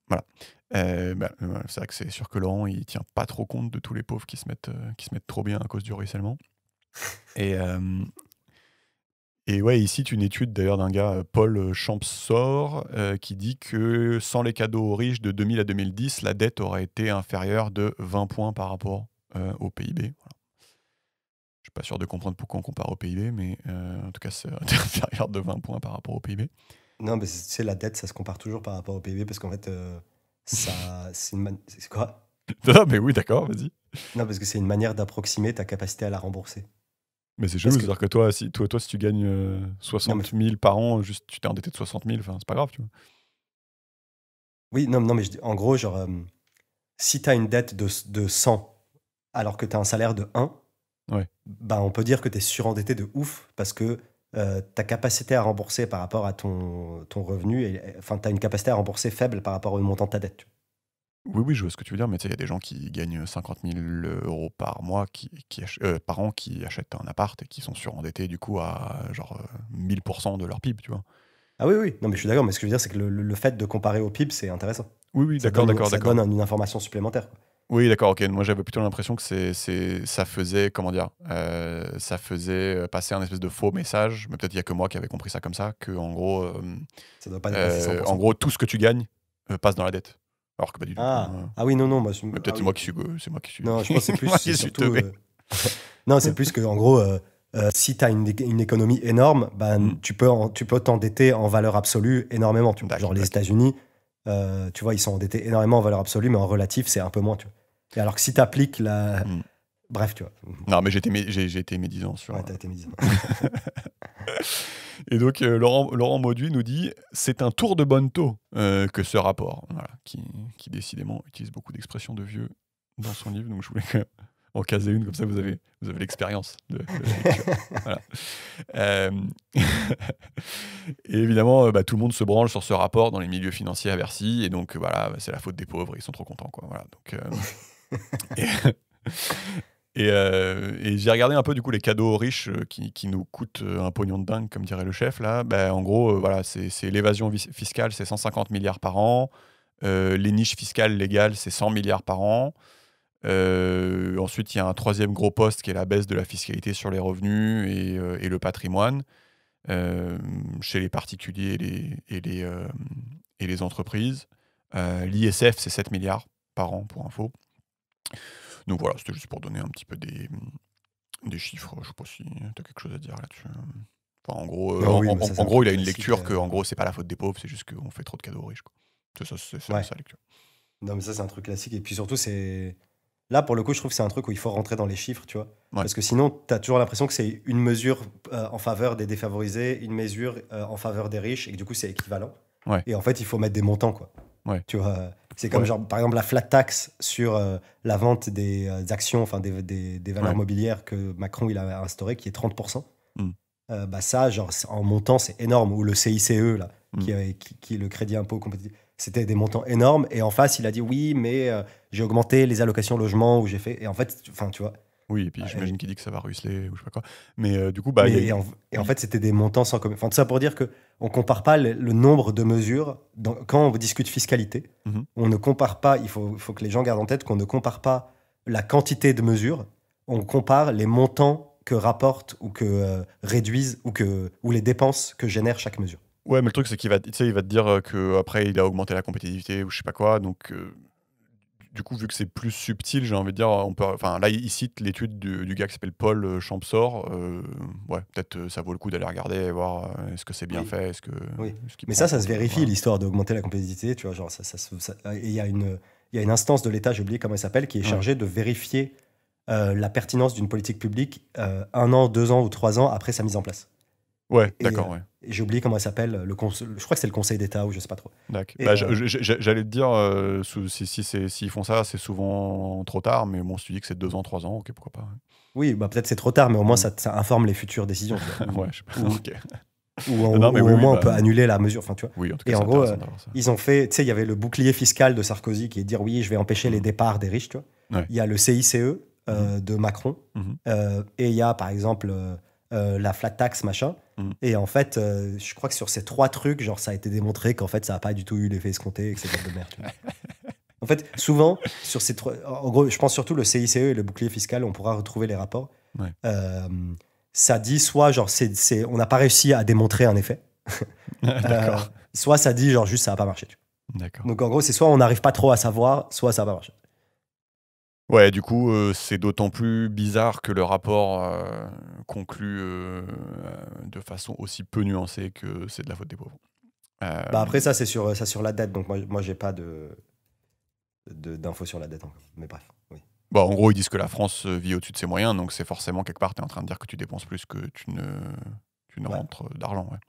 Voilà. C'est vrai que c'est sûr que Laurent, il tient pas trop compte de tous les pauvres qui se mettent trop bien à cause du ruissellement. Et ouais, il cite une étude d'ailleurs d'un gars, Paul Champsor, qui dit que sans les cadeaux aux riches de 2000 à 2010, la dette aurait été inférieure de 20 points par rapport au PIB. Voilà. Je suis pas sûr de comprendre pourquoi on compare au PIB, mais en tout cas, c'est inférieur de 20 points par rapport au PIB. Non, mais c'est la dette, ça se compare toujours par rapport au PIB parce qu'en fait, c'est quoi? Non, mais oui, d'accord, vas-y. Non, parce que c'est une manière d'approximer ta capacité à la rembourser. Mais c'est Parce chelou, que- c'est-à-dire que toi, si tu gagnes 60 000 par an, juste tu t'es endetté de 60 000, c'est pas grave, tu vois. Oui, non, non, mais en gros, genre, si tu as une dette de 100 alors que tu as un salaire de 1, Ouais. on peut dire que tu es surendetté de ouf parce que ta capacité à rembourser par rapport à ton revenu, enfin, tu as une capacité à rembourser faible par rapport au montant de ta dette. Tu vois. Oui, je vois ce que tu veux dire, mais tu sais, il y a des gens qui gagnent 50 000 euros par mois, par an, qui achètent un appart et qui sont surendettés du coup à genre 1000% de leur PIB, tu vois. Ah oui, oui, non, mais je suis d'accord, mais ce que je veux dire, c'est que le fait de comparer au PIB, c'est intéressant. Oui, Ça d'accord. donne une information supplémentaire. Quoi. Oui, d'accord, ok. Moi, j'avais plutôt l'impression que ça faisait, comment dire, ça faisait passer un espèce de faux message, mais peut-être il y a que moi qui avais compris ça comme ça, que en gros, Ça doit pas dépasser 100%. en gros, tout ce que tu gagnes passe dans la dette. Alors que pas du tout. Ah oui, non, non. Moi, Mais peut-être ah c'est oui. moi qui suis, c'est moi qui suis. Non, je pense que c'est plus. moi C'est qui suis surtout. teubé. Non, c'est plus que, en gros, si tu as une économie énorme, tu peux t'endetter en valeur absolue énormément. Tu vois. Genre les États-Unis, tu vois, ils sont endettés énormément en valeur absolue, mais en relatif, c'est un peu moins. Tu vois. Et alors que si tu appliques la. Bref, tu vois. Non, mais j'ai été médisant sur. Ouais, t'as été médisant. Et donc, Laurent Mauduit nous dit « C'est un tour de bonne taux que ce rapport. » Voilà, qui décidément utilise beaucoup d'expressions de vieux dans son livre, donc je voulais quand même en caser une, comme ça vous avez l'expérience de la lecture. Voilà. Euh, Et évidemment, tout le monde se branle sur ce rapport dans les milieux financiers à Bercy, et donc voilà, c'est la faute des pauvres, ils sont trop contents, quoi. Voilà, donc, et, et j'ai regardé un peu du coup les cadeaux aux riches qui nous coûtent un pognon de dingue, comme dirait le chef là. En gros, voilà, c'est l'évasion fiscale, c'est 150 milliards par an. Les niches fiscales légales, c'est 100 milliards par an. Ensuite, il y a un troisième gros poste qui est la baisse de la fiscalité sur les revenus et le patrimoine chez les particuliers et les entreprises. L'ISF, c'est 7 milliards par an, pour info. Donc voilà, c'était juste pour donner un petit peu des chiffres. Je sais pas si tu as quelque chose à dire là-dessus. Enfin, en gros, Non, oui, mais ça, c'est en un gros, truc il a une classique, lecture que en gros, c'est pas la faute des pauvres, c'est juste qu'on fait trop de cadeaux aux riches, quoi. C'est Ouais. sa lecture. Non, mais ça, c'est un truc classique. Et puis surtout, c'est. Là, pour le coup, je trouve que c'est un truc où il faut rentrer dans les chiffres, tu vois. Ouais. Parce que sinon, tu as toujours l'impression que c'est une mesure en faveur des défavorisés, une mesure en faveur des riches, et que du coup, c'est équivalent. Ouais. Et en fait, il faut mettre des montants, quoi. Ouais. Tu vois, c'est comme, Ouais. genre, par exemple, la flat tax sur la vente des actions, enfin, des valeurs Ouais. mobilières que Macron, il a instauré, qui est 30%. Mm. Ça, genre, en montant, c'est énorme. Ou le CICE, là, Mm. qui est le crédit impôt compétitif. C'était des montants énormes. Et en face, il a dit oui, mais j'ai augmenté les allocations logement, ou j'ai fait. Et en fait, enfin, tu vois. Oui, et puis j'imagine qu'il dit que ça va ruisseler ou je sais pas quoi. Mais du coup, Mais, il y a- et en fait, c'était des montants sans commun. Enfin, tout ça pour dire que on compare pas le nombre de mesures. Quand on discute fiscalité, Mhm. on ne compare pas. Il faut que les gens gardent en tête qu'on ne compare pas la quantité de mesures. On compare les montants que rapporte ou que réduisent ou les dépenses que génère chaque mesure. Ouais, mais le truc, c'est qu'il va, tu sais, il va te dire qu'après, il a augmenté la compétitivité ou je sais pas quoi. Donc, du coup, vu que c'est plus subtil, j'ai envie de dire, là, il cite l'étude du gars qui s'appelle Paul Champsor. Ouais, peut-être ça vaut le coup d'aller regarder et voir est-ce que c'est bien Oui. fait, est-ce Oui. qu'il Mais prend ça en se compte, vérifie, voilà. l'histoire d'augmenter la compétitivité. Tu vois, genre, et il y a une instance de l'État, j'ai oublié comment elle s'appelle, qui est Ouais. chargée de vérifier la pertinence d'une politique publique 1 an, 2 ans ou 3 ans après sa mise en place. Ouais, Et, d'accord, ouais. et j'ai oublié comment elle s'appelle. Je crois que c'est le Conseil d'État ou je sais pas trop. D'accord. Et, J'allais te dire, s'ils font ça, c'est souvent trop tard, mais bon, si tu dis que c'est 2 ans, 3 ans, ok, pourquoi pas. oui, bah, peut-être c'est trop tard, mais au moins Mm. ça informe les futures décisions. Tu vois, Ouais, je sais pas. ou, Ok. ou mais au oui, moins on bah, peut annuler la mesure. Enfin, tu vois. oui, en tout cas, Et c'est en gros, intéressant d'avoir ça. ils ont fait, tu sais, il y avait le bouclier fiscal de Sarkozy qui est de dire oui, je vais empêcher les Mhm. départs des riches. Tu vois. Ouais. Il y a le CICE de Macron. Mhm. Et il y a par exemple la flat tax, machin. Mhm. Et en fait, je crois que sur ces 3 trucs, genre, ça a été démontré qu'en fait, ça n'a pas du tout eu l'effet escompté et que c'est de merde. Tu vois. En fait, souvent, sur ces 3. En gros, je pense surtout le CICE et le bouclier fiscal, on pourra retrouver les rapports. Ouais. Ça dit soit, genre, on n'a pas réussi à démontrer un effet. D'accord. Soit ça dit, genre, juste ça n'a pas marché. Tu vois. D'accord. Donc, en gros, c'est soit on n'arrive pas trop à savoir, soit ça n'a pas marché. Ouais, du coup, c'est d'autant plus bizarre que le rapport conclut de façon aussi peu nuancée que c'est de la faute des pauvres. Bah après, ça, c'est sur la dette. Donc, moi j'ai pas d'infos sur la dette encore. Mais bref, oui. Bon, en gros, ils disent que la France vit au-dessus de ses moyens, donc c'est forcément quelque part, tu es en train de dire que tu dépenses plus que tu ne Ouais. rentres d'argent. Ouais.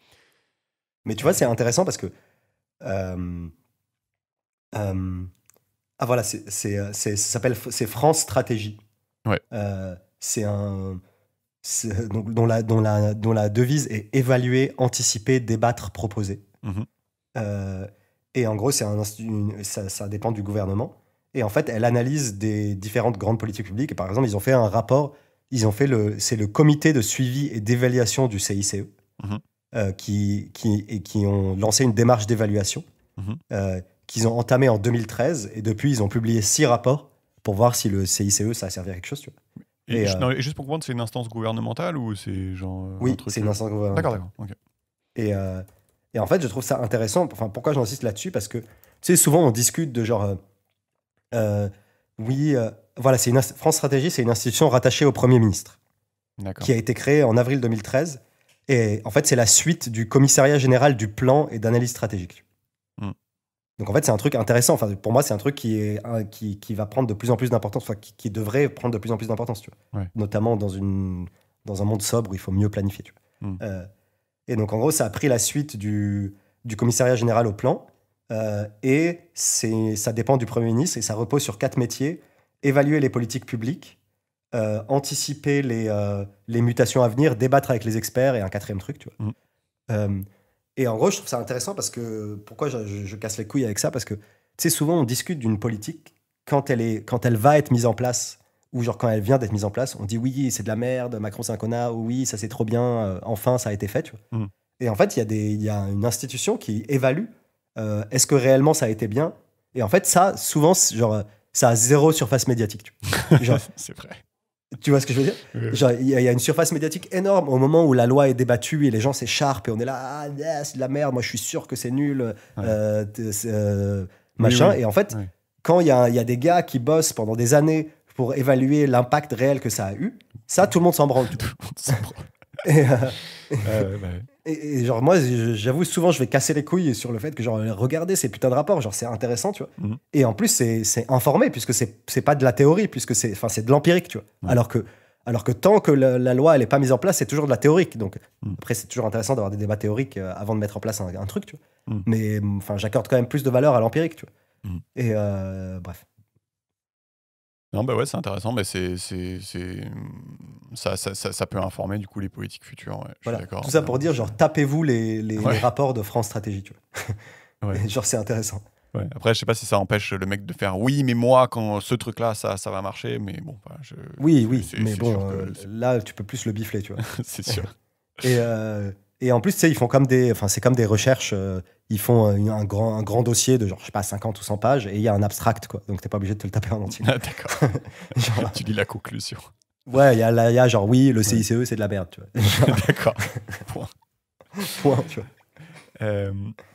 Mais tu vois, c'est intéressant parce que. Ah voilà, ça s'appelle c'est France Stratégie. Ouais. C'est donc, dont la devise est évaluer, anticiper, débattre, proposer. Mhm. Et en gros, ça dépend du gouvernement. Et en fait, elle analyse des différentes grandes politiques publiques. Et par exemple, ils ont fait un rapport. C'est le comité de suivi et d'évaluation du CICE Mhm. qui ont lancé une démarche d'évaluation Mhm. qu'ils ont entamée en 2013. Et depuis, ils ont publié 6 rapports pour voir si le CICE, ça a servi à quelque chose. Tu vois. Et juste pour comprendre, c'est une instance gouvernementale ou c'est genre un Oui, truc c'est une instance gouvernementale. D'accord. Ok. Et en fait, je trouve ça intéressant. Enfin, pourquoi j'insiste là-dessus? Parce que, tu sais, souvent, on discute de genre... voilà, France Stratégie, c'est une institution rattachée au Premier ministre D'accord. qui a été créée en avril 2013. Et en fait, c'est la suite du Commissariat général du plan et d'analyse stratégique. Mm. Donc, en fait, c'est un truc intéressant. Enfin, pour moi, c'est un truc qui va prendre de plus en plus d'importance, enfin, qui devrait prendre de plus en plus d'importance, tu vois. Ouais. Notamment dans un monde sobre où il faut mieux planifier, tu vois. Mm. Et donc, en gros, ça a pris la suite du Commissariat général au plan. Ça dépend du Premier ministre et ça repose sur 4 métiers. Évaluer les politiques publiques, anticiper les mutations à venir, débattre avec les experts et un quatrième truc, tu vois. Euh, et en gros, je trouve ça intéressant parce que pourquoi je casse les couilles avec ça? Parce que tu sais, souvent on discute d'une politique quand elle va être mise en place ou genre quand elle vient d'être mise en place, on dit oui, c'est de la merde, Macron c'est un connard, ou oui, ça c'est trop bien, enfin ça a été fait, tu vois. Mm. Et en fait, il y a une institution qui évalue est-ce que réellement ça a été bien. Et en fait, ça, souvent, genre, ça a zéro surface médiatique. Tu vois. Genre, C'est vrai. tu vois ce que je veux dire? Oui. Genre, il y a une surface médiatique énorme au moment où la loi est débattue et les gens s'écharpent et on est là, ah, c'est de la merde, moi je suis sûr que c'est nul, machin. Oui. Et en fait, Oui. quand il y a des gars qui bossent pendant des années pour évaluer l'impact réel que ça a eu, ça, tout le monde s'en branle. tu Tout le monde s'en prend. Et, Bah, et genre, moi, j'avoue, souvent, je vais casser les couilles sur le fait que, genre, regardez ces putains de rapports, genre, c'est intéressant, tu vois. Mhm. Et en plus, c'est informé, puisque c'est pas de la théorie, puisque c'est de l'empirique, tu vois. Ouais. Alors que tant que la loi, elle est pas mise en place, c'est toujours de la théorique. Donc, Mhm. après, c'est toujours intéressant d'avoir des débats théoriques avant de mettre en place un truc, tu vois. Mhm. Mais, enfin, j'accorde quand même plus de valeur à l'empirique, tu vois. Mhm. Et, bref. Non, bah ouais, c'est intéressant, mais ça peut informer du coup les politiques futures. Ouais, je suis Voilà. d'accord. Tout ça pour dire, genre, tapez-vous les Ouais. rapports de France Stratégie, tu vois. Ouais. Et genre, c'est intéressant. Ouais. Après, je sais pas si ça empêche le mec de faire oui, mais moi, quand ce truc-là, ça va marcher, mais bon, bah, Oui, mais c'est bon, sûr que là, tu peux plus le bifler, tu vois. c'est sûr. Et en plus, tu sais, ils font c'est comme des recherches. Ils font un grand dossier de genre, je sais pas, 50 ou 100 pages et il y a un abstract, quoi. Donc, t'es pas obligé de te le taper en entier. Ah, d'accord. Genre, Tu lis la conclusion. ouais, il y a genre, oui, le CICE, c'est de la merde, tu vois. D'accord. Point. Point, tu vois.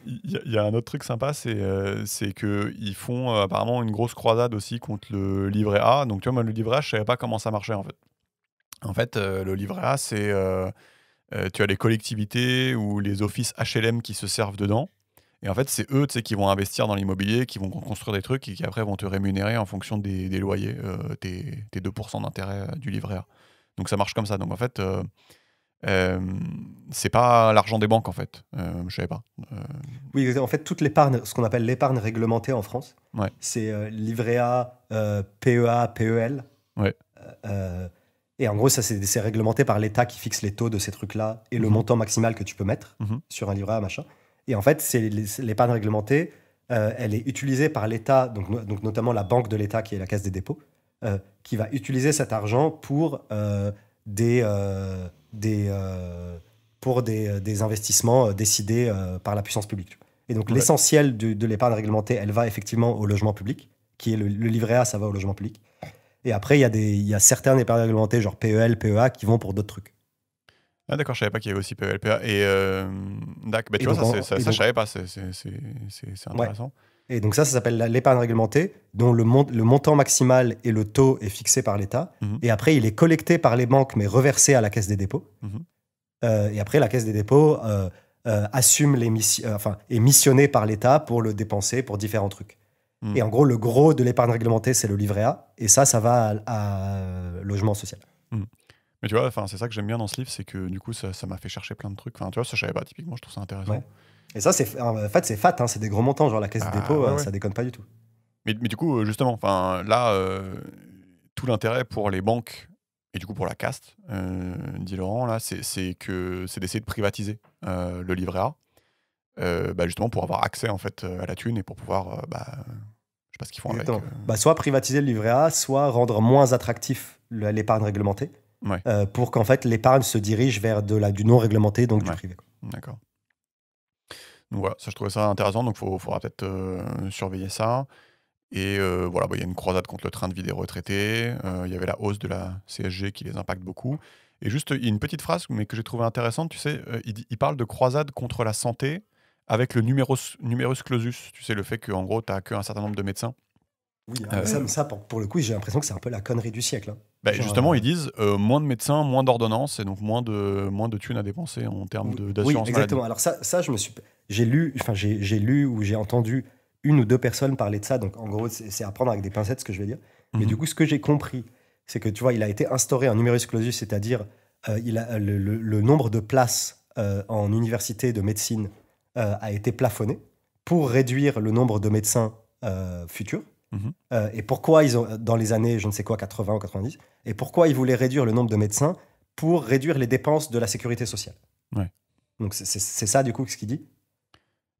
Il y a un autre truc sympa, c'est qu'ils font apparemment une grosse croisade aussi contre le livret A. Donc, tu vois, moi, le livret A, je savais pas comment ça marchait, en fait. En fait, le livret A, c'est... tu as les collectivités ou les offices HLM qui se servent dedans. Et en fait, c'est eux, tu sais, qui vont investir dans l'immobilier, qui vont construire des trucs et qui après vont te rémunérer en fonction des loyers, tes 2% d'intérêt du livret A. Donc ça marche comme ça. Donc en fait, c'est pas l'argent des banques en fait. Je savais pas. Oui, en fait, toute l'épargne, ce qu'on appelle l'épargne réglementée en France, Ouais. c'est livret A, PEA, PEL. Ouais. Et en gros, ça, c'est réglementé par l'État qui fixe les taux de ces trucs-là et le Mhm. montant maximal que tu peux mettre Mhm. sur un livret A, machin. Et en fait, c'est l'épargne réglementée, elle est utilisée par l'État, donc notamment la banque de l'État qui est la Caisse des dépôts, qui va utiliser cet argent pour des investissements décidés par la puissance publique. Tu vois. Et donc, Ouais. l'essentiel de l'épargne réglementée, elle va effectivement au logement public, qui est le livret A, ça va au logement public. Et après, il y a certaines épargnes réglementées, genre PEL, PEA, qui vont pour d'autres trucs. Ah d'accord, je savais pas qu'il y avait aussi PLPA. Et d'accord, bah, Et tu vois, donc, ça, je savais pas, c'est ouais. intéressant. Et donc ça s'appelle l'épargne réglementée, dont le montant maximal et le taux est fixé par l'État. Mhm. Et après, il est collecté par les banques, mais reversé à la Caisse des dépôts. Mhm. Et après, la Caisse des dépôts assume est missionnée par l'État pour le dépenser pour différents trucs. Mhm. Et en gros, le gros de l'épargne réglementée, c'est le livret A. Et ça va à logement social. Mais tu vois, c'est ça que j'aime bien dans ce livre, c'est que du coup, ça m'a fait chercher plein de trucs. Enfin, tu vois, ça, je savais pas, typiquement, je trouve ça intéressant. Ouais. Et ça, en fait, c'est fat, hein, c'est des gros montants. Genre la Caisse des Ah, dépôts, ouais. ça déconne pas du tout. Mais du coup, justement, là, tout l'intérêt pour les banques et du coup pour la caste, dit Laurent, là, c'est d'essayer de privatiser le livret A, justement pour avoir accès en fait à la thune et pour pouvoir, je sais pas ce qu'ils font Exactement. avec. Soit privatiser le livret A, soit rendre moins attractif l'épargne réglementée, Ouais, pour qu'en fait l'épargne se dirige vers du non réglementé, donc du Ouais. privé. Quoi. d'accord. Donc voilà, ça je trouvais ça intéressant, donc faudra peut-être surveiller ça. Et voilà, il y a une croisade contre le train de vie des retraités. Il y avait la hausse de la CSG qui les impacte beaucoup. Et juste, il y a une petite phrase, mais que j'ai trouvée intéressante. Tu sais, il parle de croisade contre la santé avec le numerus clausus. Tu sais, le fait qu'en gros, tu n'as qu'un certain nombre de médecins. Oui, mais ça pour le coup, j'ai l'impression que c'est un peu la connerie du siècle. Hein. Genre, Justement, ils disent moins de médecins, moins d'ordonnances, et donc moins de thunes à dépenser en termes oui, d'assurance exactement. maladie. Alors ça, j'ai lu ou j'ai entendu une ou deux personnes parler de ça. Donc en gros, c'est à prendre avec des pincettes ce que je vais dire. Mais Mhm. du coup, ce que j'ai compris, c'est que tu vois, il a été instauré un numerus clausus, c'est-à-dire le nombre de places en université de médecine a été plafonné pour réduire le nombre de médecins futurs. Mhm. Et pourquoi ils ont, dans les années, je ne sais quoi, 80 ou 90, et pourquoi ils voulaient réduire le nombre de médecins pour réduire les dépenses de la sécurité sociale. Ouais. Donc c'est ça, du coup, ce qu'il dit.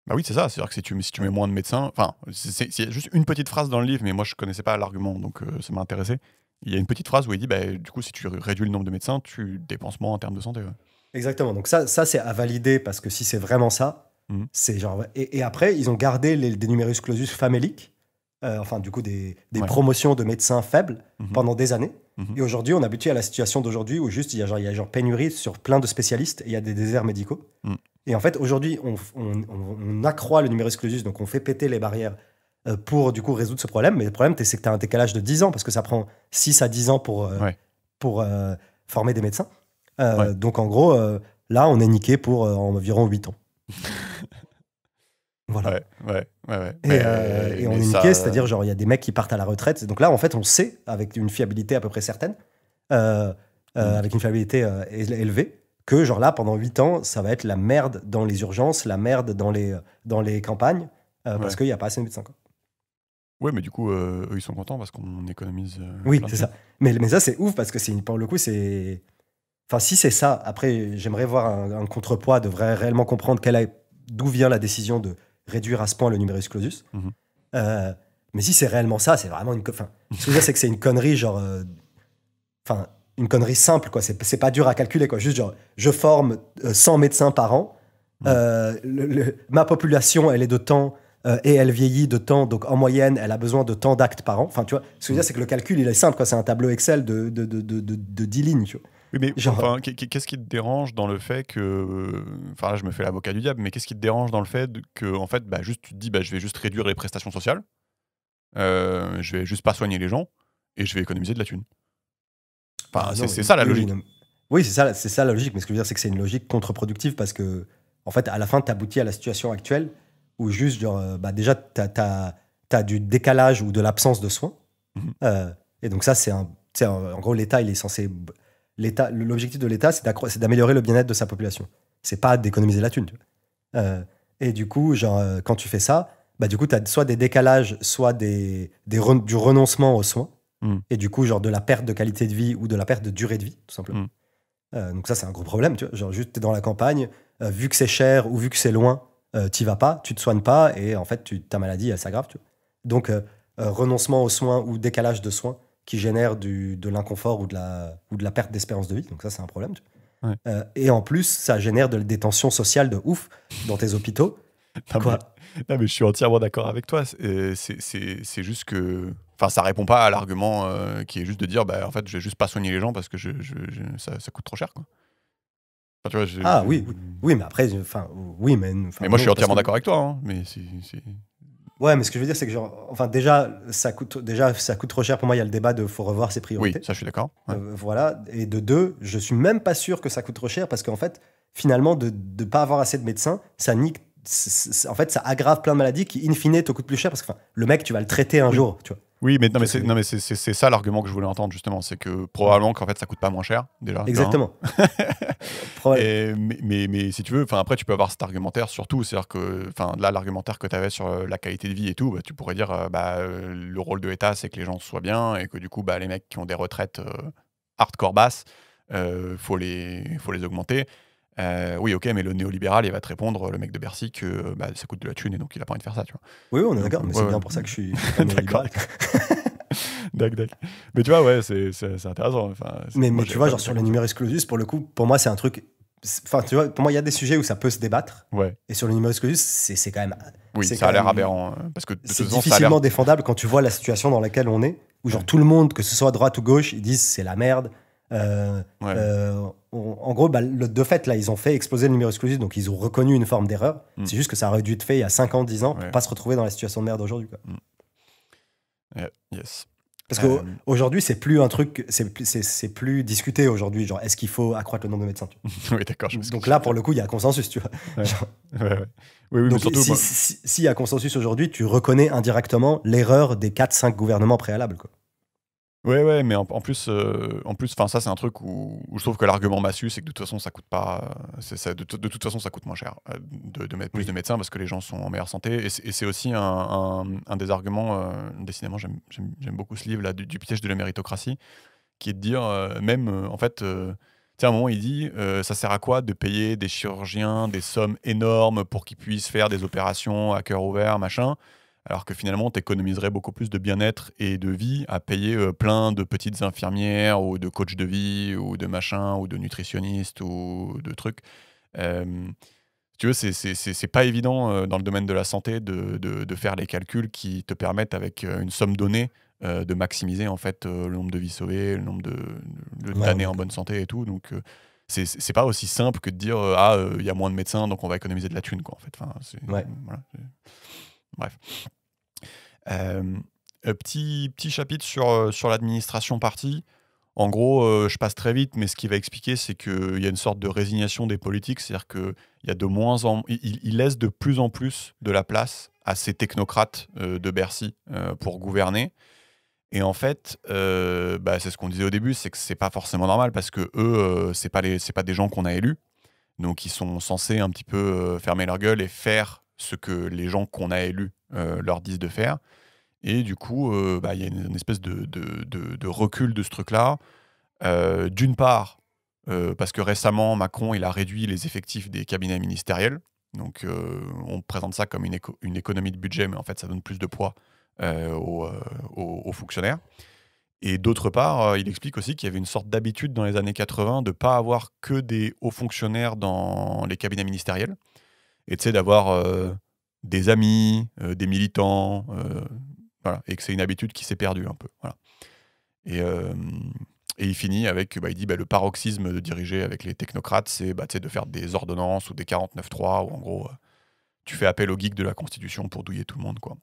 Bah oui, c'est ça. C'est-à-dire que si tu mets moins de médecins... Enfin, c'est juste une petite phrase dans le livre, mais moi, je connaissais pas l'argument, donc ça m'a intéressé. Il y a une petite phrase où il dit, bah, du coup, si tu réduis le nombre de médecins, tu dépenses moins en termes de santé. Ouais. Exactement. Donc ça c'est à valider parce que si c'est vraiment ça, Mhm. c'est genre. Et après, ils ont gardé des numerus clausus faméliques, enfin du coup des Ouais. promotions de médecins faibles Mhm. pendant des années. Mhm. Et aujourd'hui, on a abouti à la situation d'aujourd'hui où juste il y a genre pénurie sur plein de spécialistes et il y a des déserts médicaux. Mhm. Et en fait, aujourd'hui, on accroît le numerus clausus, donc on fait péter les barrières pour du coup résoudre ce problème. Mais le problème, c'est que tu as un décalage de 10 ans parce que ça prend 6 à 10 ans Ouais. pour former des médecins. Ouais. Donc en gros, là, on est niqué pour environ 8 ans. Voilà. Ouais. Et on mais est ça... niqué, c'est-à-dire genre il y a des mecs qui partent à la retraite. Donc là, en fait, on sait avec une fiabilité à peu près certaine, avec une fiabilité élevée, que genre là, pendant 8 ans, ça va être la merde dans les urgences, la merde dans les campagnes, parce Ouais. qu'il n'y a pas assez de médecins, quoi. Ouais, mais du coup, eux, ils sont contents parce qu'on économise. Oui, plein de c'est thunes. ça. Mais ça, c'est ouf parce que pour le coup, c'est. Enfin, si c'est ça, après, j'aimerais voir un contrepoids, de réellement comprendre d'où vient la décision de réduire à ce point le numerus clausus. Mhm. Mais si c'est réellement ça, c'est vraiment une. Enfin, ce que je veux dire, c'est que c'est une connerie, genre. Enfin, une connerie simple, quoi. C'est pas dur à calculer, quoi. Juste, genre, je forme 100 médecins par an. Ma population, elle est de temps. Et elle vieillit de temps, donc en moyenne, elle a besoin de tant d'actes par an. Enfin, tu vois, ce que je veux dire, c'est que le calcul, il est simple, quoi. C'est un tableau Excel de 10 lignes, tu vois. Oui, mais Genre- enfin, qu'est-ce qui te dérange dans le fait que. Enfin, là, je me fais l'avocat du diable, mais qu'est-ce qui te dérange dans le fait que, en fait, bah, juste, tu te dis, bah, je vais juste réduire les prestations sociales, je vais juste pas soigner les gens, et je vais économiser de la thune. Enfin, Ah non, c'est ça la oui, logique. non. Oui, c'est ça la logique. Mais ce que je veux dire, c'est que c'est une logique contre-productive parce que, en fait, à la fin, tu aboutis à la situation actuelle où juste, genre, bah, déjà, tu as du décalage ou de l'absence de soins. Mhm. Et donc, ça, en gros, l'État, il est censé. L'objectif de l'État, c'est d'améliorer le bien-être de sa population. C'est pas d'économiser la thune. Tu vois. Et du coup, genre, quand tu fais ça, bah, du coup, tu as soit des décalages, soit du renoncement aux soins. Mhm. Et du coup, genre de la perte de qualité de vie ou de la perte de durée de vie, tout simplement. Donc ça, c'est un gros problème. Tu vois. Genre, juste, t'es dans la campagne, vu que c'est cher ou vu que c'est loin, t'y vas pas, tu te soignes pas, et en fait, ta maladie, elle s'aggrave. Tu vois. Donc, renoncement aux soins ou décalage de soins qui génère de l'inconfort ou de la perte d'espérance de vie. Donc ça, c'est un problème. Tu vois. Ouais. Et en plus, ça génère des tensions sociales de ouf dans tes hôpitaux. Non, Quoi non, mais je suis entièrement d'accord avec toi. C'est juste que. Enfin, ça répond pas à l'argument qui est juste de dire, bah, en fait, je vais juste pas soigner les gens parce que ça coûte trop cher, quoi. Enfin, tu vois, Ah oui, oui. Oui, mais après, enfin, oui, mais. Enfin, mais moi, je suis non, entièrement parce que- d'accord avec toi, hein, mais Ouais, mais ce que je veux dire, c'est que genre, enfin, déjà, ça coûte trop cher. Pour moi, il y a le débat de faut revoir ses oui, priorités. ça, je suis d'accord. Ouais. Voilà. Et de deux, je suis même pas sûr que ça coûte trop cher parce qu'en fait, finalement, de ne pas avoir assez de médecins, ça nique. En fait, ça aggrave plein de maladies qui, in fine, te coûtent plus cher parce que enfin, le mec, tu vas le traiter un Oui. jour, tu vois. Oui, mais non, mais Tu vois, c'est non, mais c'est ça l'argument que je voulais entendre, justement. C'est que probablement qu'en fait, ça coûte pas moins cher, déjà. de un. Exactement. Problème. Mais si tu veux, enfin, après, tu peux avoir cet argumentaire sur tout. C'est-à-dire que, enfin, là, l'argumentaire que tu avais sur la qualité de vie et tout, bah, tu pourrais dire, le rôle de l'État, c'est que les gens soient bien et que du coup, bah, les mecs qui ont des retraites hardcore basses, faut les augmenter. Oui, ok, mais le néolibéral, il va te répondre, le mec de Bercy, que bah, ça coûte de la thune et donc il a pas envie de faire ça, tu vois. Oui, on est Donc, d'accord, mais ouais, c'est bien ouais. pour ça que je suis pas D'accord. néolibéral. Dac. Mais tu vois, ouais, c'est intéressant. Enfin, Mais moi, tu j'avais vois, pas genre vu sur ça le comme ça. numerus clausus, pour le coup, pour moi, c'est un truc. Enfin, tu vois, pour moi, il y a des sujets où ça peut se débattre. Ouais, Et sur le numerus clausus, c'est quand même. oui, c'est ça a quand l'air même- aberrant. Parce que de toute C'est façon, ça a l'air. difficilement défendable quand tu vois la situation dans laquelle on est, où genre Ouais. tout le monde, que ce soit à droite ou gauche, ils disent c'est la merde. Ouais. En gros, bah, de fait, là, ils ont fait exploser le numerus clausus, donc ils ont reconnu une forme d'erreur. Mm. C'est juste que ça aurait dû être fait il y a 5 ans, 10 ans, pour Ouais. pas se retrouver dans la situation de merde aujourd'hui. Quoi. Yes. Parce Euh, qu'aujourd'hui, c'est plus un truc, c'est plus discuté aujourd'hui. Genre, est-ce qu'il faut accroître le nombre de médecins tu vois. Oui, d'accord. je vois ce que Donc tu là, veux pour le coup, il y a consensus, tu vois. Ouais. Genre, Ouais. Oui, mais donc, surtout. s'il y a consensus aujourd'hui, tu reconnais indirectement l'erreur des 4-5 gouvernements préalables. Quoi. Ouais, mais en plus, enfin ça c'est un truc où je trouve que l'argument massu, c'est que de toute façon ça coûte pas, de toute façon ça coûte moins cher de mettre plus de Oui. médecins parce que les gens sont en meilleure santé. Et c'est aussi un des arguments, décidément j'aime beaucoup ce livre là, du piège de la méritocratie, qui est de dire même en fait, tu sais à un moment il dit ça sert à quoi de payer des chirurgiens des sommes énormes pour qu'ils puissent faire des opérations à cœur ouvert, machin, alors que finalement, tu économiserais beaucoup plus de bien-être et de vie à payer plein de petites infirmières ou de coachs de vie ou de machins ou de nutritionnistes ou de trucs. Euh, Si tu veux, c'est pas évident dans le domaine de la santé de faire les calculs qui te permettent, avec une somme donnée, de maximiser en fait le nombre de vies sauvées, le nombre Ouais, on d'années est en bonne d'accord. santé et tout. Donc, c'est pas aussi simple que de dire il y a moins de médecins, donc on va économiser de la thune, quoi, en fait. Enfin, Ouais. voilà, bref. Euh, petit chapitre sur l'administration partie. En gros, je passe très vite, mais ce qui va expliquer, c'est qu'il y a une sorte de résignation des politiques, c'est-à-dire qu'il y a de moins en il laisse de plus en plus de la place à ces technocrates de Bercy pour gouverner. Et en fait, c'est ce qu'on disait au début, c'est que c'est pas forcément normal parce que eux, c'est pas des gens qu'on a élus, donc ils sont censés un petit peu fermer leur gueule et faire ce que les gens qu'on a élus leur disent de faire. Et du coup, il y a une espèce de recul de ce truc-là. D'une part, parce que récemment, Macron il a réduit les effectifs des cabinets ministériels. Donc, on présente ça comme une économie de budget, mais en fait, ça donne plus de poids aux fonctionnaires. Et d'autre part, il explique aussi qu'il y avait une sorte d'habitude dans les années 80 de ne pas avoir que des hauts fonctionnaires dans les cabinets ministériels. Et tu sais, d'avoir des amis, des militants, voilà, et que c'est une habitude qui s'est perdue un peu. Voilà. Et, euh, et il finit avec, il dit, le paroxysme de diriger avec les technocrates, c'est tu sais, de faire des ordonnances ou des 49.3, où en gros, tu fais appel aux geeks de la Constitution pour douiller tout le monde, quoi.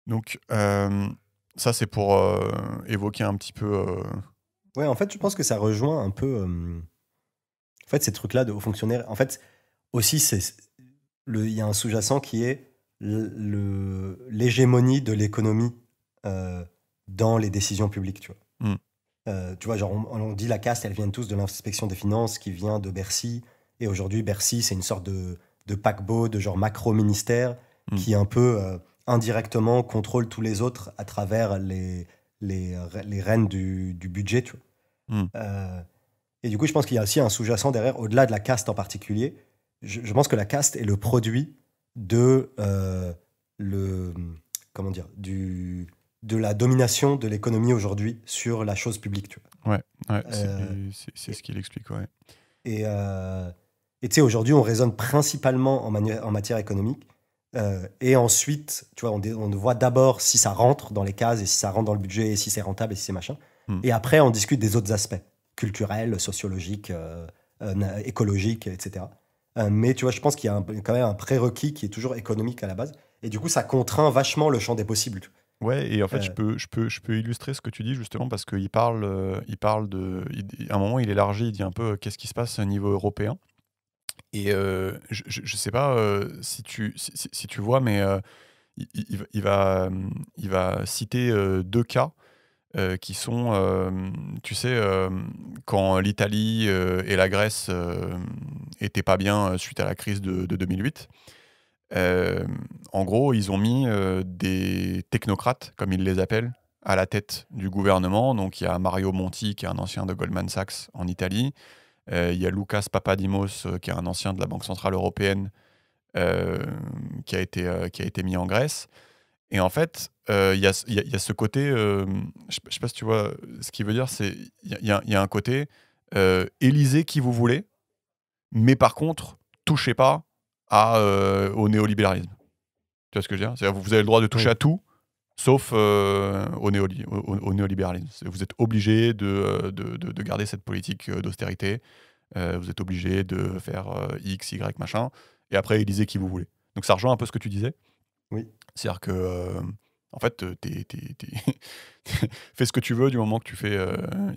Donc, ça, c'est pour évoquer un petit peu. Ouais, en fait, je pense que ça rejoint un peu. En fait, ces trucs-là de hauts fonctionnaires. En fait, aussi, il y a un sous-jacent qui est l'hégémonie de l'économie euh, dans les décisions publiques, tu vois. Hmm, Tu vois, genre, on dit la caste, elles viennent tous de l'inspection des finances qui vient de Bercy. Et aujourd'hui, Bercy, c'est une sorte de paquebot, de genre macro-ministère hmm, qui un peu indirectement contrôle tous les autres à travers les rênes du budget, tu vois. hmm. Et du coup, je pense qu'il y a aussi un sous-jacent derrière, au-delà de la caste en particulier. Je pense que la caste est le produit de le comment dire de la domination de l'économie aujourd'hui sur la chose publique, tu Ouais, ouais, vois. c'est ce qu'il explique, ouais. Et euh, et tu sais, aujourd'hui, on raisonne principalement en matière économique. Et ensuite, tu vois, on voit d'abord si ça rentre dans les cases et si ça rentre dans le budget et si c'est rentable et si c'est machin. Hmm. Et après, on discute des autres aspects, culturels, sociologiques, écologiques, etc. Mais tu vois, je pense qu'il y a quand même un prérequis qui est toujours économique à la base. Et du coup, ça contraint vachement le champ des possibles. Ouais, et en fait, Euh, je peux illustrer ce que tu dis justement parce il parle à un moment, il élargit, il dit un peu qu'est-ce qui se passe au niveau européen. Et je sais pas si tu vois, mais il va citer deux cas qui sont, tu sais, quand l'Italie et la Grèce étaient pas bien suite à la crise de 2008. Euh, En gros, ils ont mis des technocrates, comme ils les appellent, à la tête du gouvernement. Donc, il y a Mario Monti, qui est un ancien de Goldman Sachs en Italie. Il y a Lucas Papadimos, qui est un ancien de la Banque Centrale Européenne, euh, qui a été mis en Grèce. Et en fait, il y a ce côté, je sais pas si tu vois ce qu'il veut dire, c'est il y a un côté, élisez qui vous voulez, mais par contre, touchez pas au néolibéralisme. Tu vois ce que je veux dire? C'est-à-dire, vous avez le droit de toucher oui. à tout, sauf au néolibéralisme. Vous êtes obligé de garder cette politique d'austérité. Vous êtes obligé de faire X, Y, machin. Et après, élisez qui vous voulez. Donc ça rejoint un peu ce que tu disais. Oui. C'est-à-dire que, en fait, fais ce que tu veux du moment que tu fais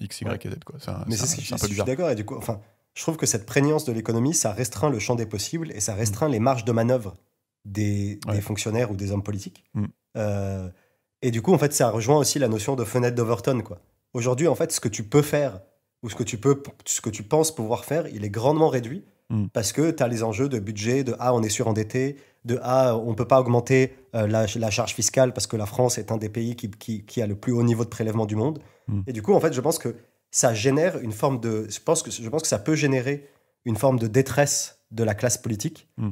X, Ouais. Y et Z, quoi. Mais c'est ce que C'est un je peu suis bizarre. d'accord. Et du coup, enfin, je trouve que cette prégnance de l'économie, ça restreint le champ des possibles et ça Mm. restreint les marges de manœuvre des Ouais. fonctionnaires ou des hommes politiques. Mm. Euh, Et du coup, en fait, ça rejoint aussi la notion de fenêtre d'Overton, quoi. Aujourd'hui, en fait, ce que tu peux faire ou ce que tu penses pouvoir faire, il est grandement réduit Mm. parce que tu as les enjeux de budget, de on est surendetté, de on ne peut pas augmenter la charge fiscale parce que la France est un des pays qui a le plus haut niveau de prélèvement du monde. Mm. Et du coup, en fait, je pense que ça génère une forme de. Je pense que ça peut générer une forme de détresse de la classe politique. Mm.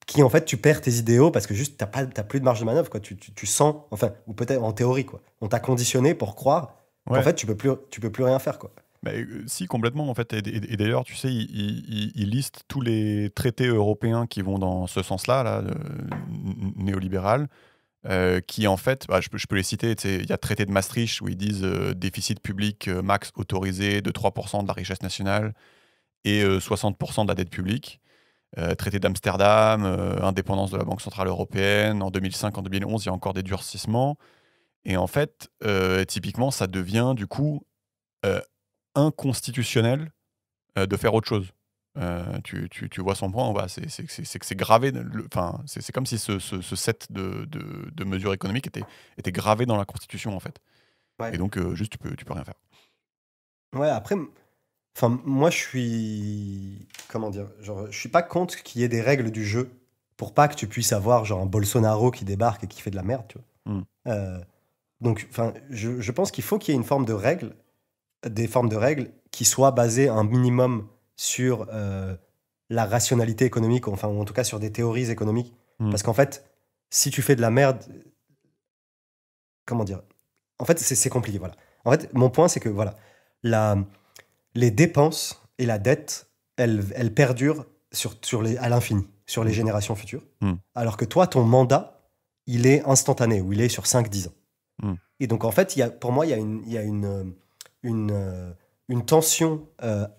Qui en fait tu perds tes idéaux parce que juste t'as plus de marge de manœuvre, quoi. Tu sens, enfin, ou peut-être en théorie, quoi, on t'a conditionné pour croire qu'en Ouais. fait tu peux plus rien faire, quoi. Mais, si, complètement, en fait. Et d'ailleurs, tu sais, il liste tous les traités européens qui vont dans ce sens-là, là, néolibéral, qui, en fait, bah, je peux les citer. Tu sais, il y a le traité de Maastricht où ils disent déficit public max autorisé de 3% de la richesse nationale et 60% de la dette publique. Traité d'Amsterdam, indépendance de la Banque Centrale Européenne. En 2005, en 2011, il y a encore des durcissements. Et en fait, typiquement, ça devient du coup euh, inconstitutionnel de faire autre chose. Tu vois son point, bah, c'est que c'est gravé. Enfin, c'est comme si ce set de mesures économiques était gravé dans la Constitution, en fait. Ouais. Et donc, juste, tu peux rien faire. Ouais, après, enfin, moi je suis, comment dire, genre, je suis pas contre qu'il y ait des règles du jeu pour pas que tu puisses avoir genre un Bolsonaro qui débarque et qui fait de la merde, tu vois. Mm. Donc, enfin, je pense qu'il faut qu'il y ait une forme de règles, des formes de règles qui soient basées un minimum sur la rationalité économique, enfin, ou en tout cas sur des théories économiques. Mm. Parce qu'en fait, si tu fais de la merde, comment dire? En fait, c'est compliqué, voilà. En fait, mon point, c'est que, voilà, la, les dépenses et la dette, elles perdurent à l'infini, sur les Mm. générations futures. Mm. Alors que toi, ton mandat, il est instantané, ou il est sur 5-10 ans. Mm. Et donc, en fait, pour moi, il y a une tension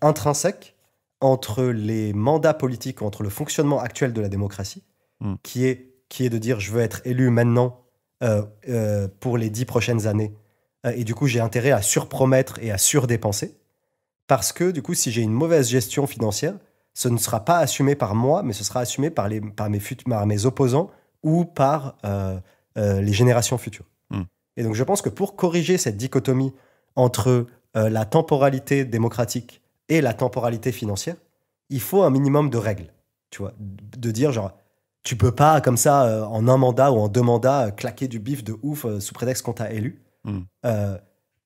intrinsèque entre les mandats politiques, entre le fonctionnement actuel de la démocratie, Mm. qui est de dire je veux être élu maintenant pour les 10 prochaines années. Et du coup, j'ai intérêt à surpromettre et à surdépenser. Parce que, du coup, si j'ai une mauvaise gestion financière, ce ne sera pas assumé par moi, mais ce sera assumé par mes opposants ou par les générations futures. Mm. Et donc, je pense que pour corriger cette dichotomie entre la temporalité démocratique et la temporalité financière, il faut un minimum de règles. Tu vois, de dire, genre, tu peux pas, comme ça, en un mandat ou en 2 mandats, claquer du bif de ouf sous prétexte qu'on t'a élu. Mm.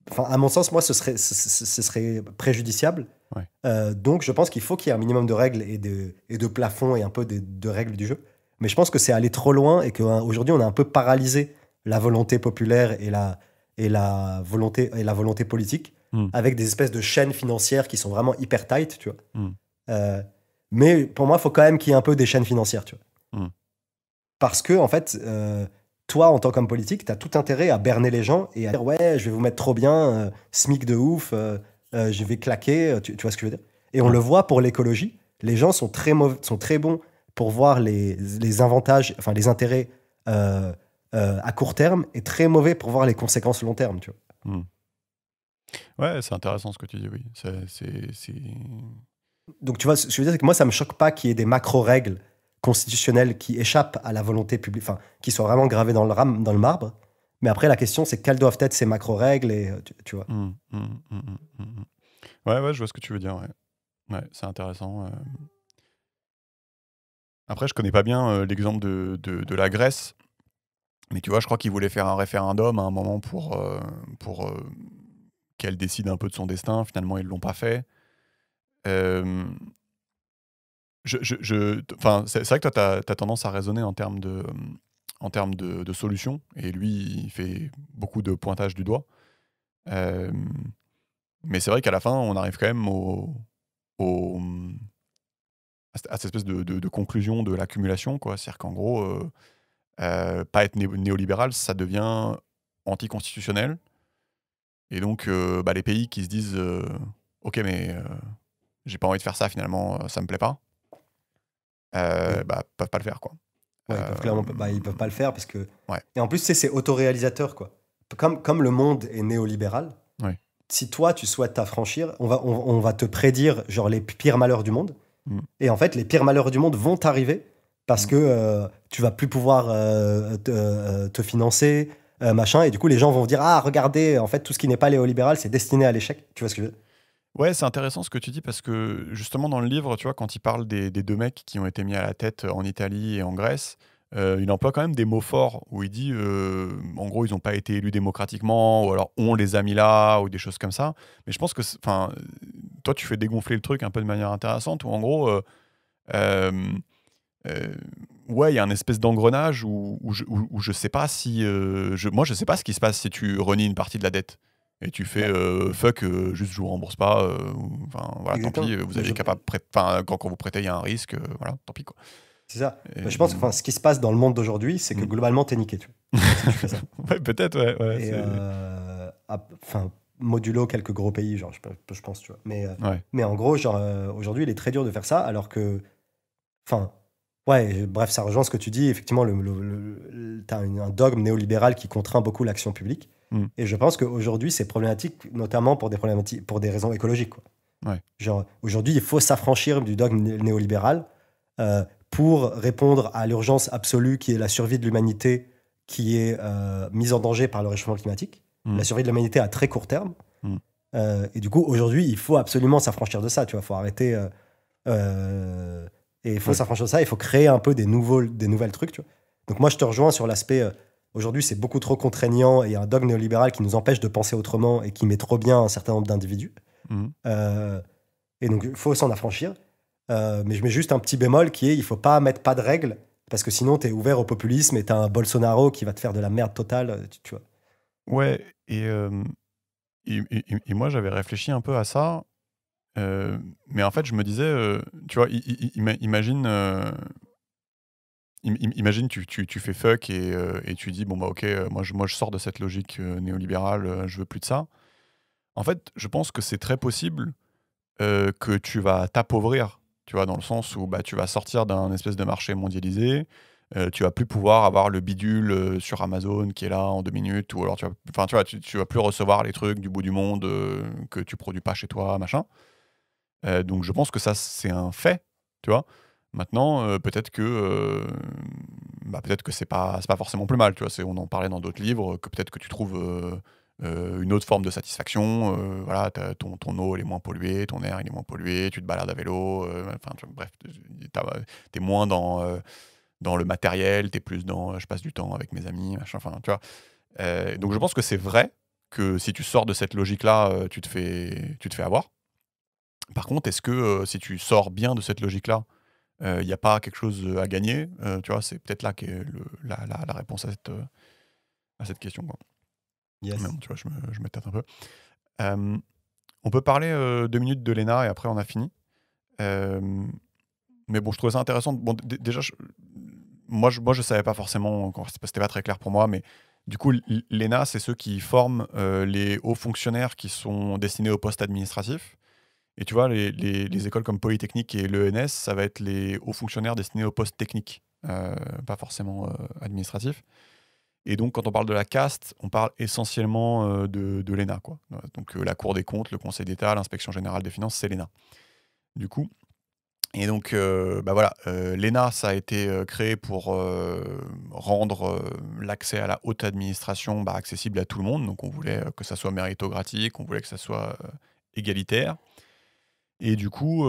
Enfin, à mon sens, moi, ce serait préjudiciable. Ouais. Donc, je pense qu'il faut qu'il y ait un minimum de règles et de plafonds et un peu de règles du jeu. Mais je pense que c'est aller trop loin et qu'aujourd'hui, on a un peu paralysé la volonté populaire et la volonté politique avec des espèces de chaînes financières qui sont vraiment hyper tight, tu vois. Mais pour moi, il faut quand même qu'il y ait un peu des chaînes financières, tu vois. Parce que, en fait, toi, en tant qu'homme politique, tu as tout intérêt à berner les gens et à dire ouais, je vais vous mettre trop bien, SMIC de ouf, je vais claquer, tu vois ce que je veux dire. Et on le voit pour l'écologie, les gens sont très bons pour voir les avantages, enfin les intérêts à court terme et très mauvais pour voir les conséquences long terme, tu vois. Ouais, c'est intéressant ce que tu dis, oui. Donc, tu vois, ce que je veux dire, c'est que moi, ça me choque pas qu'il y ait des macro-règles constitutionnelles qui échappent à la volonté publique, enfin, qui soient vraiment gravées dans le marbre. Mais après, la question, c'est quelles doivent être ces macro-règles, et tu vois. Ouais, je vois ce que tu veux dire, ouais. Ouais, c'est intéressant. Après, je connais pas bien l'exemple de la Grèce, mais tu vois, je crois qu'ils voulaient faire un référendum à un moment pour qu'elle décide un peu de son destin. Finalement, ils l'ont pas fait. C'est vrai que toi, tu as tendance à raisonner en termes de solutions, et lui, il fait beaucoup de pointage du doigt. Mais c'est vrai qu'à la fin, on arrive quand même à cette espèce de conclusion de l'accumulation, quoi. C'est-à-dire qu'en gros, pas être néolibéral, ça devient anticonstitutionnel. Et donc, les pays qui se disent ok, mais j'ai pas envie de faire ça, finalement, ça me plaît pas, peuvent pas le faire, quoi. Ouais, ils peuvent pas le faire parce que. Ouais. Et en plus, c'est autoréalisateur, quoi. Comme le monde est néolibéral, ouais. Si toi, tu souhaites t'affranchir, on va te prédire genre les pires malheurs du monde. Et en fait, les pires malheurs du monde vont t'arriver parce que tu vas plus pouvoir te financer, machin. Et du coup, les gens vont dire, ah, regardez, en fait, tout ce qui n'est pas néolibéral, c'est destiné à l'échec. Tu vois ce que je veux dire? Ouais, c'est intéressant ce que tu dis parce que justement dans le livre, tu vois, quand il parle des deux mecs qui ont été mis à la tête en Italie et en Grèce, il emploie quand même des mots forts où il dit, en gros, ils n'ont pas été élus démocratiquement ou alors on les a mis là ou des choses comme ça. Mais je pense que, enfin, toi, tu fais dégonfler le truc un peu de manière intéressante où en gros, euh, euh, ouais, il y a un espèce d'engrenage où je sais pas si, moi, je sais pas ce qui se passe si tu renies une partie de la dette. Et tu fais Ouais, fuck, juste je vous rembourse pas. Enfin, voilà, tant exactement. pis, vous Mais avez capable. Enfin, quand vous prêtez, il y a un risque. Voilà, tant pis quoi. c'est ça. Et, Mais je pense que ce qui se passe dans le monde d'aujourd'hui, c'est que hmm. globalement, t'es niqué, tu vois, si tu fais ça. Ouais, peut-être, ouais. Ouais, Et enfin, modulo quelques gros pays, genre, je pense, tu vois. ouais. Mais en gros, genre, aujourd'hui, il est très dur de faire ça, alors que, enfin, ouais, bref, ça rejoint ce que tu dis. Effectivement, t'as un dogme néolibéral qui contraint beaucoup l'action publique. Hmm. Et je pense qu'aujourd'hui, c'est problématique, notamment pour des raisons écologiques, quoi. Ouais. Genre, aujourd'hui, il faut s'affranchir du dogme néolibéral pour répondre à l'urgence absolue qui est la survie de l'humanité qui est mise en danger par le réchauffement climatique. Hmm. La survie de l'humanité à très court terme. Hmm. Et du coup, aujourd'hui, il faut absolument s'affranchir de ça, tu vois. Il faut arrêter... et il faut Ouais. s'affranchir de ça, il faut créer un peu des nouvelles trucs, tu vois. Donc moi, je te rejoins sur l'aspect... aujourd'hui, c'est beaucoup trop contraignant et il y a un dogme néolibéral qui nous empêche de penser autrement et qui met trop bien un certain nombre d'individus. Hmm. Et donc, il faut s'en affranchir. Mais je mets juste un petit bémol qui est il faut pas mettre pas de règles parce que sinon tu es ouvert au populisme et tu as un Bolsonaro qui va te faire de la merde totale, tu vois. Ouais, et moi j'avais réfléchi un peu à ça, mais en fait je me disais, tu vois, imagine, imagine tu fais fuck et tu dis bon bah ok, moi je sors de cette logique néolibérale, je veux plus de ça. En fait, je pense que c'est très possible que tu vas t'appauvrir, tu vois, dans le sens où bah, tu vas sortir d'un espèce de marché mondialisé, tu vas plus pouvoir avoir le bidule sur Amazon qui est là en 2 minutes, ou alors enfin, tu vois, tu vas plus recevoir les trucs du bout du monde que tu produis pas chez toi, machin. Donc je pense que ça, c'est un fait, tu vois. Maintenant, peut-être que c'est pas forcément plus mal, tu vois. On en parlait dans d'autres livres, que peut-être que tu trouves une autre forme de satisfaction. Voilà, ton eau elle est moins polluée, ton air il est moins pollué, tu te balades à vélo. Enfin, bref, t'es moins dans le matériel, t'es plus dans je passe du temps avec mes amis, machin. Enfin, tu vois. Donc je pense que c'est vrai que si tu sors de cette logique-là, tu te fais avoir. Par contre, est-ce que si tu sors bien de cette logique-là, il n'y a pas quelque chose à gagner? Tu vois, c'est peut-être là qu'est la réponse à cette question, quoi. Mais Yes. bon, tu vois, je me tâte un peu. Euh, on peut parler 2 minutes de l'ENA et après on a fini. Euh, mais bon, je trouvais ça intéressant. Bon, déjà, moi, je savais pas forcément, c'était pas très clair pour moi, mais du coup, l'ENA, c'est ceux qui forment les hauts fonctionnaires qui sont destinés au poste administratif. Et tu vois, les écoles comme Polytechnique et l'ENS, ça va être les hauts fonctionnaires destinés au poste technique, pas forcément administratif. Et donc, quand on parle de la caste, on parle essentiellement de l'ENA, quoi. Donc, la Cour des comptes, le Conseil d'État, l'Inspection générale des finances, c'est l'ENA. Du coup, et donc, bah voilà, l'ENA, ça a été créé pour rendre l'accès à la haute administration accessible à tout le monde. Donc, on voulait que ça soit méritocratique, on voulait que ça soit égalitaire. Et du coup,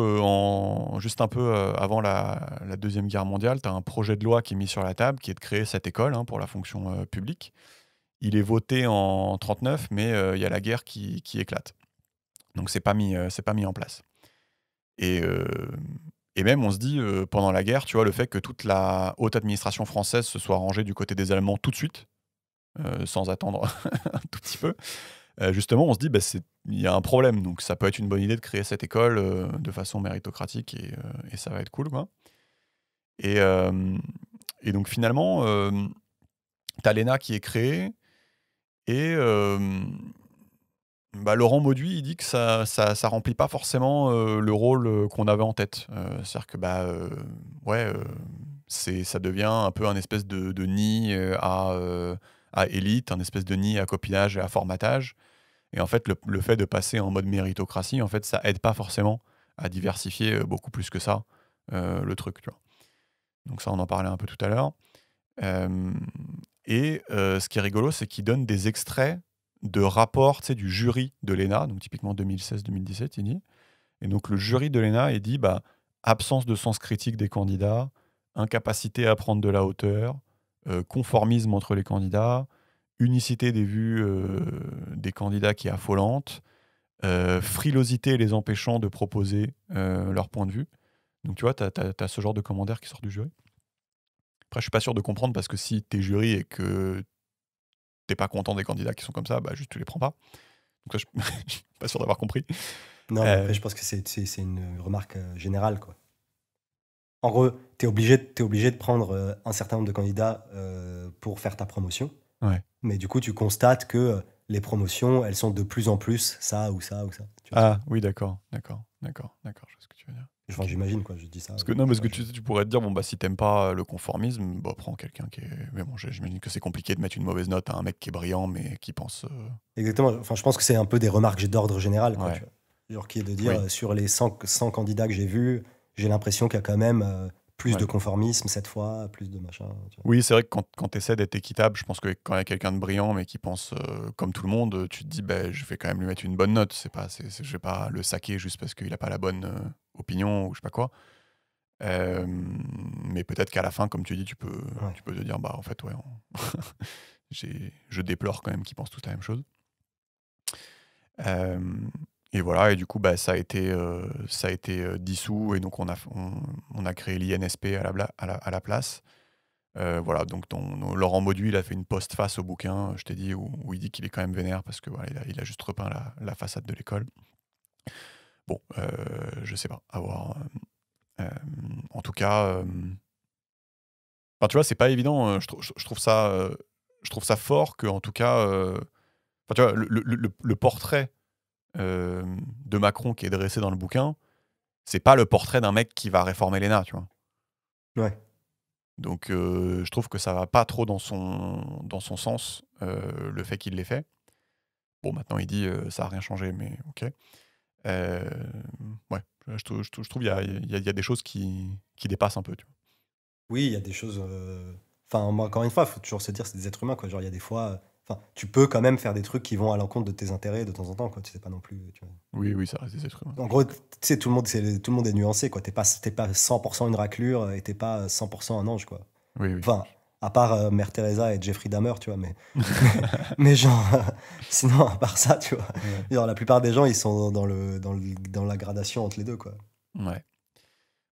juste un peu avant la Deuxième Guerre mondiale, tu as un projet de loi qui est mis sur la table, qui est de créer cette école pour la fonction publique. Il est voté en 1939, mais il y a la guerre qui éclate. Donc c'est pas mis en place. Et, euh, et même, on se dit, pendant la guerre, tu vois, le fait que toute la haute administration française se soit rangée du côté des Allemands tout de suite, sans attendre un tout petit peu, justement, on se dit, il y a un problème, donc ça peut être une bonne idée de créer cette école de façon méritocratique et ça va être cool, quoi. Et, euh, et donc finalement, t'as l'ENA qui est créée et Laurent Mauduit, il dit que ça remplit pas forcément le rôle qu'on avait en tête. C'est-à-dire que ouais, ça devient un peu un espèce de nid à élite, un espèce de nid à copinage et à formatage. Et en fait, le fait de passer en mode méritocratie, en fait, ça aide pas forcément à diversifier beaucoup plus que ça le truc, tu vois. Donc ça, on en parlait un peu tout à l'heure. Euh, Et ce qui est rigolo, c'est qu'il donne des extraits de rapports, tu sais, du jury de l'ENA, donc typiquement 2016-2017, il dit. Et donc le jury de l'ENA, il dit bah, absence de sens critique des candidats, incapacité à prendre de la hauteur, conformisme entre les candidats, unicité des vues des candidats qui est affolante, frilosité les empêchant de proposer leur point de vue. Donc tu vois, tu as ce genre de commentaires qui sort du jury. Après, je suis pas sûr de comprendre parce que si t'es jury et que t'es pas content des candidats qui sont comme ça, bah juste tu les prends pas. Donc ça, je suis pas sûr d'avoir compris. Non, mais après, Euh, je pense que c'est une remarque générale, quoi. En gros, t'es obligé de prendre un certain nombre de candidats pour faire ta promotion. ouais. Mais du coup, tu constates que les promotions, elles sont de plus en plus ça ou ça ou ça. Tu vois ce que je Ah veux dire. oui, d'accord. Je vois ce que tu veux dire. Enfin, Ok. j'imagine, quoi, je dis ça. Parce que non, parce que Enfin, tu pourrais te dire, bon bah si t'aimes pas le conformisme, bah prends quelqu'un qui est. Mais bon, j'imagine que c'est compliqué de mettre une mauvaise note à un mec qui est brillant mais qui pense. Exactement. Enfin, je pense que c'est un peu des remarques d'ordre général, quoi, tu Ouais. vois. Genre qui est de dire, Oui. sur les 100 candidats que j'ai vus, j'ai l'impression qu'il y a quand même plus Ouais. de conformisme cette fois, plus de machin. Tu vois. Oui, c'est vrai que quand tu essaies d'être équitable, je pense que quand il y a quelqu'un de brillant mais qui pense comme tout le monde, tu te dis, bah, je vais quand même lui mettre une bonne note. Je vais pas le saquer juste parce qu'il a pas la bonne opinion ou je sais pas quoi. Mais peut-être qu'à la fin, comme tu dis, Ouais. tu peux te dire, bah en fait, ouais, je déplore quand même qu'ils pensent tous la même chose. Euh, et voilà, et du coup, bah, ça a été dissous, et donc on a créé l'INSP à la place. Voilà, donc Laurent Mauduit, il a fait une postface au bouquin, je t'ai dit, où il dit qu'il est quand même vénère parce que voilà, il a juste repeint la façade de l'école. Bon, je sais pas, à voir. En tout cas, enfin, tu vois, c'est pas évident. Je trouve ça fort que, en tout cas, enfin, tu vois, le portrait de Macron qui est dressé dans le bouquin, c'est pas le portrait d'un mec qui va réformer l'ENA, tu vois. Ouais. Donc, je trouve que ça va pas trop dans son sens, le fait qu'il l'ait fait. Bon, maintenant, il dit ça a rien changé, mais ok. Euh, ouais, je trouve il y a des choses qui dépassent un peu, tu vois. Oui, il y a des choses. Enfin, moi, encore une fois, il faut toujours se dire, c'est des êtres humains, quoi. Genre, il y a des fois. Enfin, tu peux quand même faire des trucs qui vont à l'encontre de tes intérêts de temps en temps, quoi. Tu sais pas non plus. Tu vois. Oui, oui, ça reste des êtres humains. En gros, tu sais, tout le monde est nuancé, quoi. T'es pas 100% une raclure et t'es pas 100% un ange, quoi. Oui, oui. Enfin, à part Mère Teresa et Jeffrey Dahmer, tu vois, mais genre, sinon, à part ça, tu vois, Ouais. genre, la plupart des gens, ils sont dans la gradation entre les deux, quoi. Ouais.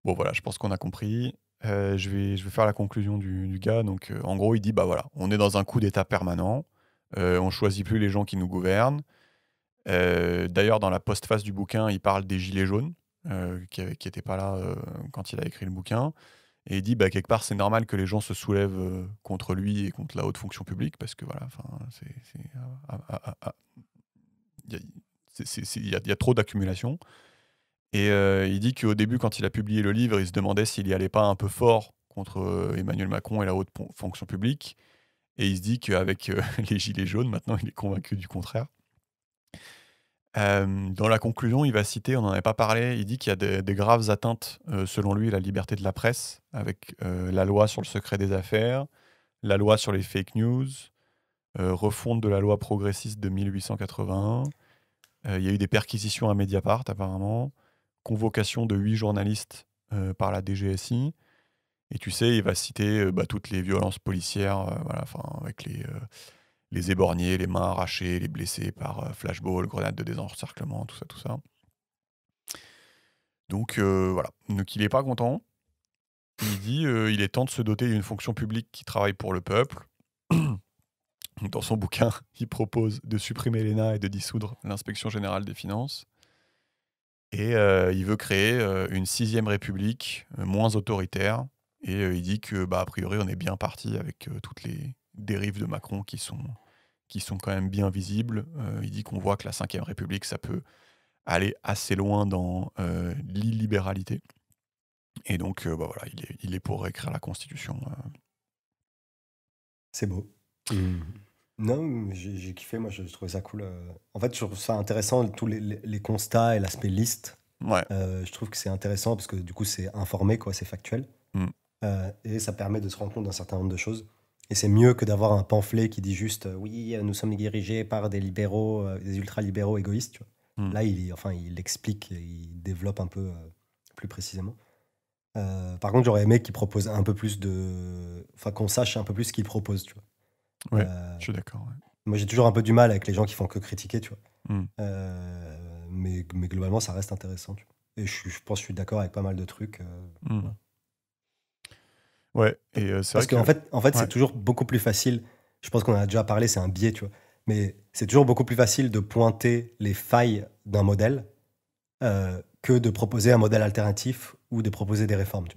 Bon, voilà, je pense qu'on a compris. Je vais faire la conclusion du gars. Donc, en gros, il dit, bah voilà, on est dans un coup d'état permanent. On choisit plus les gens qui nous gouvernent. D'ailleurs, dans la postface du bouquin, il parle des gilets jaunes, qui n'étaient pas là quand il a écrit le bouquin. Et il dit, bah, quelque part, c'est normal que les gens se soulèvent contre lui et contre la haute fonction publique, parce que voilà, enfin, il y a, il y a trop d'accumulation. Et il dit qu'au début, quand il a publié le livre, il se demandait s'il y allait pas un peu fort contre Emmanuel Macron et la haute fonction publique. Et il se dit qu'avec les gilets jaunes, maintenant, il est convaincu du contraire. Dans la conclusion, il va citer, on n'en avait pas parlé, il dit qu'il y a des graves atteintes, selon lui, à la liberté de la presse, avec la loi sur le secret des affaires, la loi sur les fake news, refonte de la loi progressiste de 1881. Il y a eu des perquisitions à Mediapart, apparemment, convocation de 8 journalistes par la DGSI. Et tu sais, il va citer bah, toutes les violences policières, voilà, avec les éborgnés, les mains arrachées, les blessés par flashball, grenades de désencerclement, tout ça, tout ça. Donc voilà. Donc il n'est pas content. Il dit il est temps de se doter d'une fonction publique qui travaille pour le peuple. Dans son bouquin, il propose de supprimer l'ENA et de dissoudre l'inspection générale des finances. Et il veut créer une sixième république moins autoritaire. Et il dit que, bah, a priori, on est bien parti avec toutes les dérives de Macron qui sont quand même bien visibles. Il dit qu'on voit que la cinquième république, ça peut aller assez loin dans l'illibéralité. Et donc, bah, voilà, il est pour réécrire la Constitution. C'est beau. Non, mais j'ai kiffé, moi, je trouvais ça cool. En fait, je trouve ça intéressant, tous les constats et l'aspect liste. Ouais. Je trouve que c'est intéressant parce que du coup, c'est informé, quoi, c'est factuel. Mm. Et ça permet de se rendre compte d'un certain nombre de choses. Et c'est mieux que d'avoir un pamphlet qui dit juste oui, nous sommes dirigés par des libéraux, des ultra-libéraux égoïstes. Tu vois. Mm. Là, il explique, il développe un peu plus précisément. Par contre, j'aurais aimé qu'il propose un peu plus de. Enfin, qu'on sache un peu plus ce qu'il propose. Tu vois. Ouais, je suis d'accord. Ouais. Moi, j'ai toujours un peu du mal avec les gens qui font que critiquer. Tu vois. Mm. Mais globalement, ça reste intéressant. Tu vois. Et je pense que je suis d'accord avec pas mal de trucs. Mm. Voilà. Ouais, et c'est Parce vrai qu'en que. fait, c'est Ouais. toujours beaucoup plus facile. Je pense qu'on en a déjà parlé, c'est un biais, tu vois. Mais c'est toujours beaucoup plus facile de pointer les failles d'un modèle que de proposer un modèle alternatif ou de proposer des réformes. Tu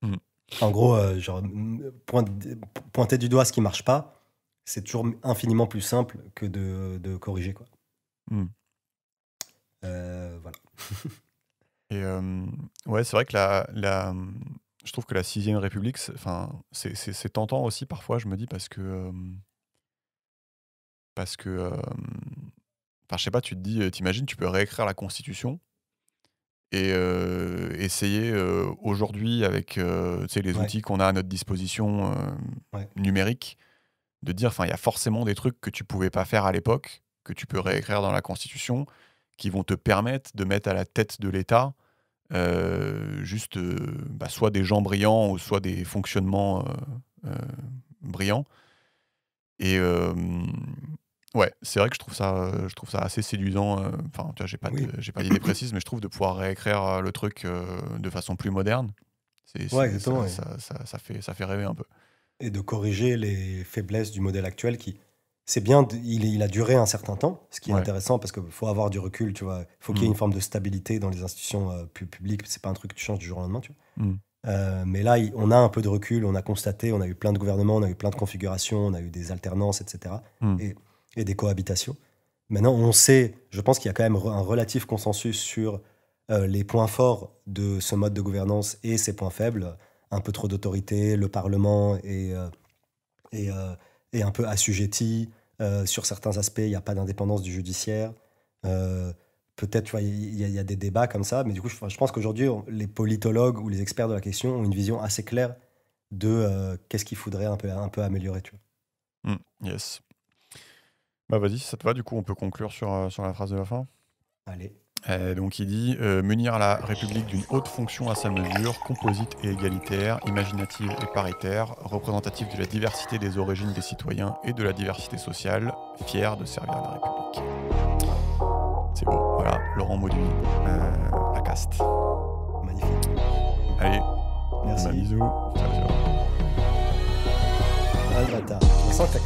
vois. Mm. En gros, genre, pointer du doigt ce qui marche pas, c'est toujours infiniment plus simple que de corriger, quoi. Mm. Voilà. Et ouais, c'est vrai que je trouve que la Sixième République, c'est tentant aussi parfois, je me dis, enfin, je sais pas, tu te dis, t'imagines, tu peux réécrire la Constitution et essayer aujourd'hui avec tu sais, les Ouais, outils qu'on a à notre disposition ouais, numériques, de dire, enfin, il y a forcément des trucs que tu pouvais pas faire à l'époque, que tu peux mhm, réécrire dans la Constitution, qui vont te permettre de mettre à la tête de l'État juste soit des gens brillants ou soit des fonctionnements euh, brillants. Et ouais, c'est vrai que je trouve ça assez séduisant. Enfin, tu vois, oui. j'ai pas d'idée précise, mais je trouve de pouvoir réécrire le truc de façon plus moderne, Ouais, exactement. Ouais. ça fait rêver un peu. Et de corriger les faiblesses du modèle actuel qui, c'est bien, il a duré un certain temps, ce qui est Ouais. intéressant parce qu'il faut avoir du recul, tu vois. Il faut qu'il y ait Mm. une forme de stabilité dans les institutions publiques. C'est pas un truc que tu changes du jour au lendemain, tu vois. Mm. Mais là, on a un peu de recul, on a constaté, on a eu plein de gouvernements, on a eu plein de configurations, on a eu des alternances, etc. Mm. Et des cohabitations. Maintenant, on sait, je pense qu'il y a quand même un relatif consensus sur les points forts de ce mode de gouvernance et ses points faibles. Un peu trop d'autorité, le Parlement et, euh, est un peu assujetti. Sur certains aspects, il n'y a pas d'indépendance du judiciaire. Euh, Peut-être, tu vois, il y a des débats comme ça, mais du coup, je pense qu'aujourd'hui, les politologues ou les experts de la question ont une vision assez claire de qu'est-ce qu'il faudrait un peu améliorer, tu Mm. Yes. Bah vas-y, si ça te va, du coup, on peut conclure sur la phrase de la fin. vois. Allez. Donc il dit munir la République d'une haute fonction à sa mesure, composite et égalitaire, imaginative et paritaire, représentative de la diversité des origines des citoyens et de la diversité sociale, fière de servir la République. C'est beau, voilà, Laurent Mauduit, la caste. Magnifique. Allez, Merci. bisous. Ciao, ciao. Ah, le bâtard. Je me sens que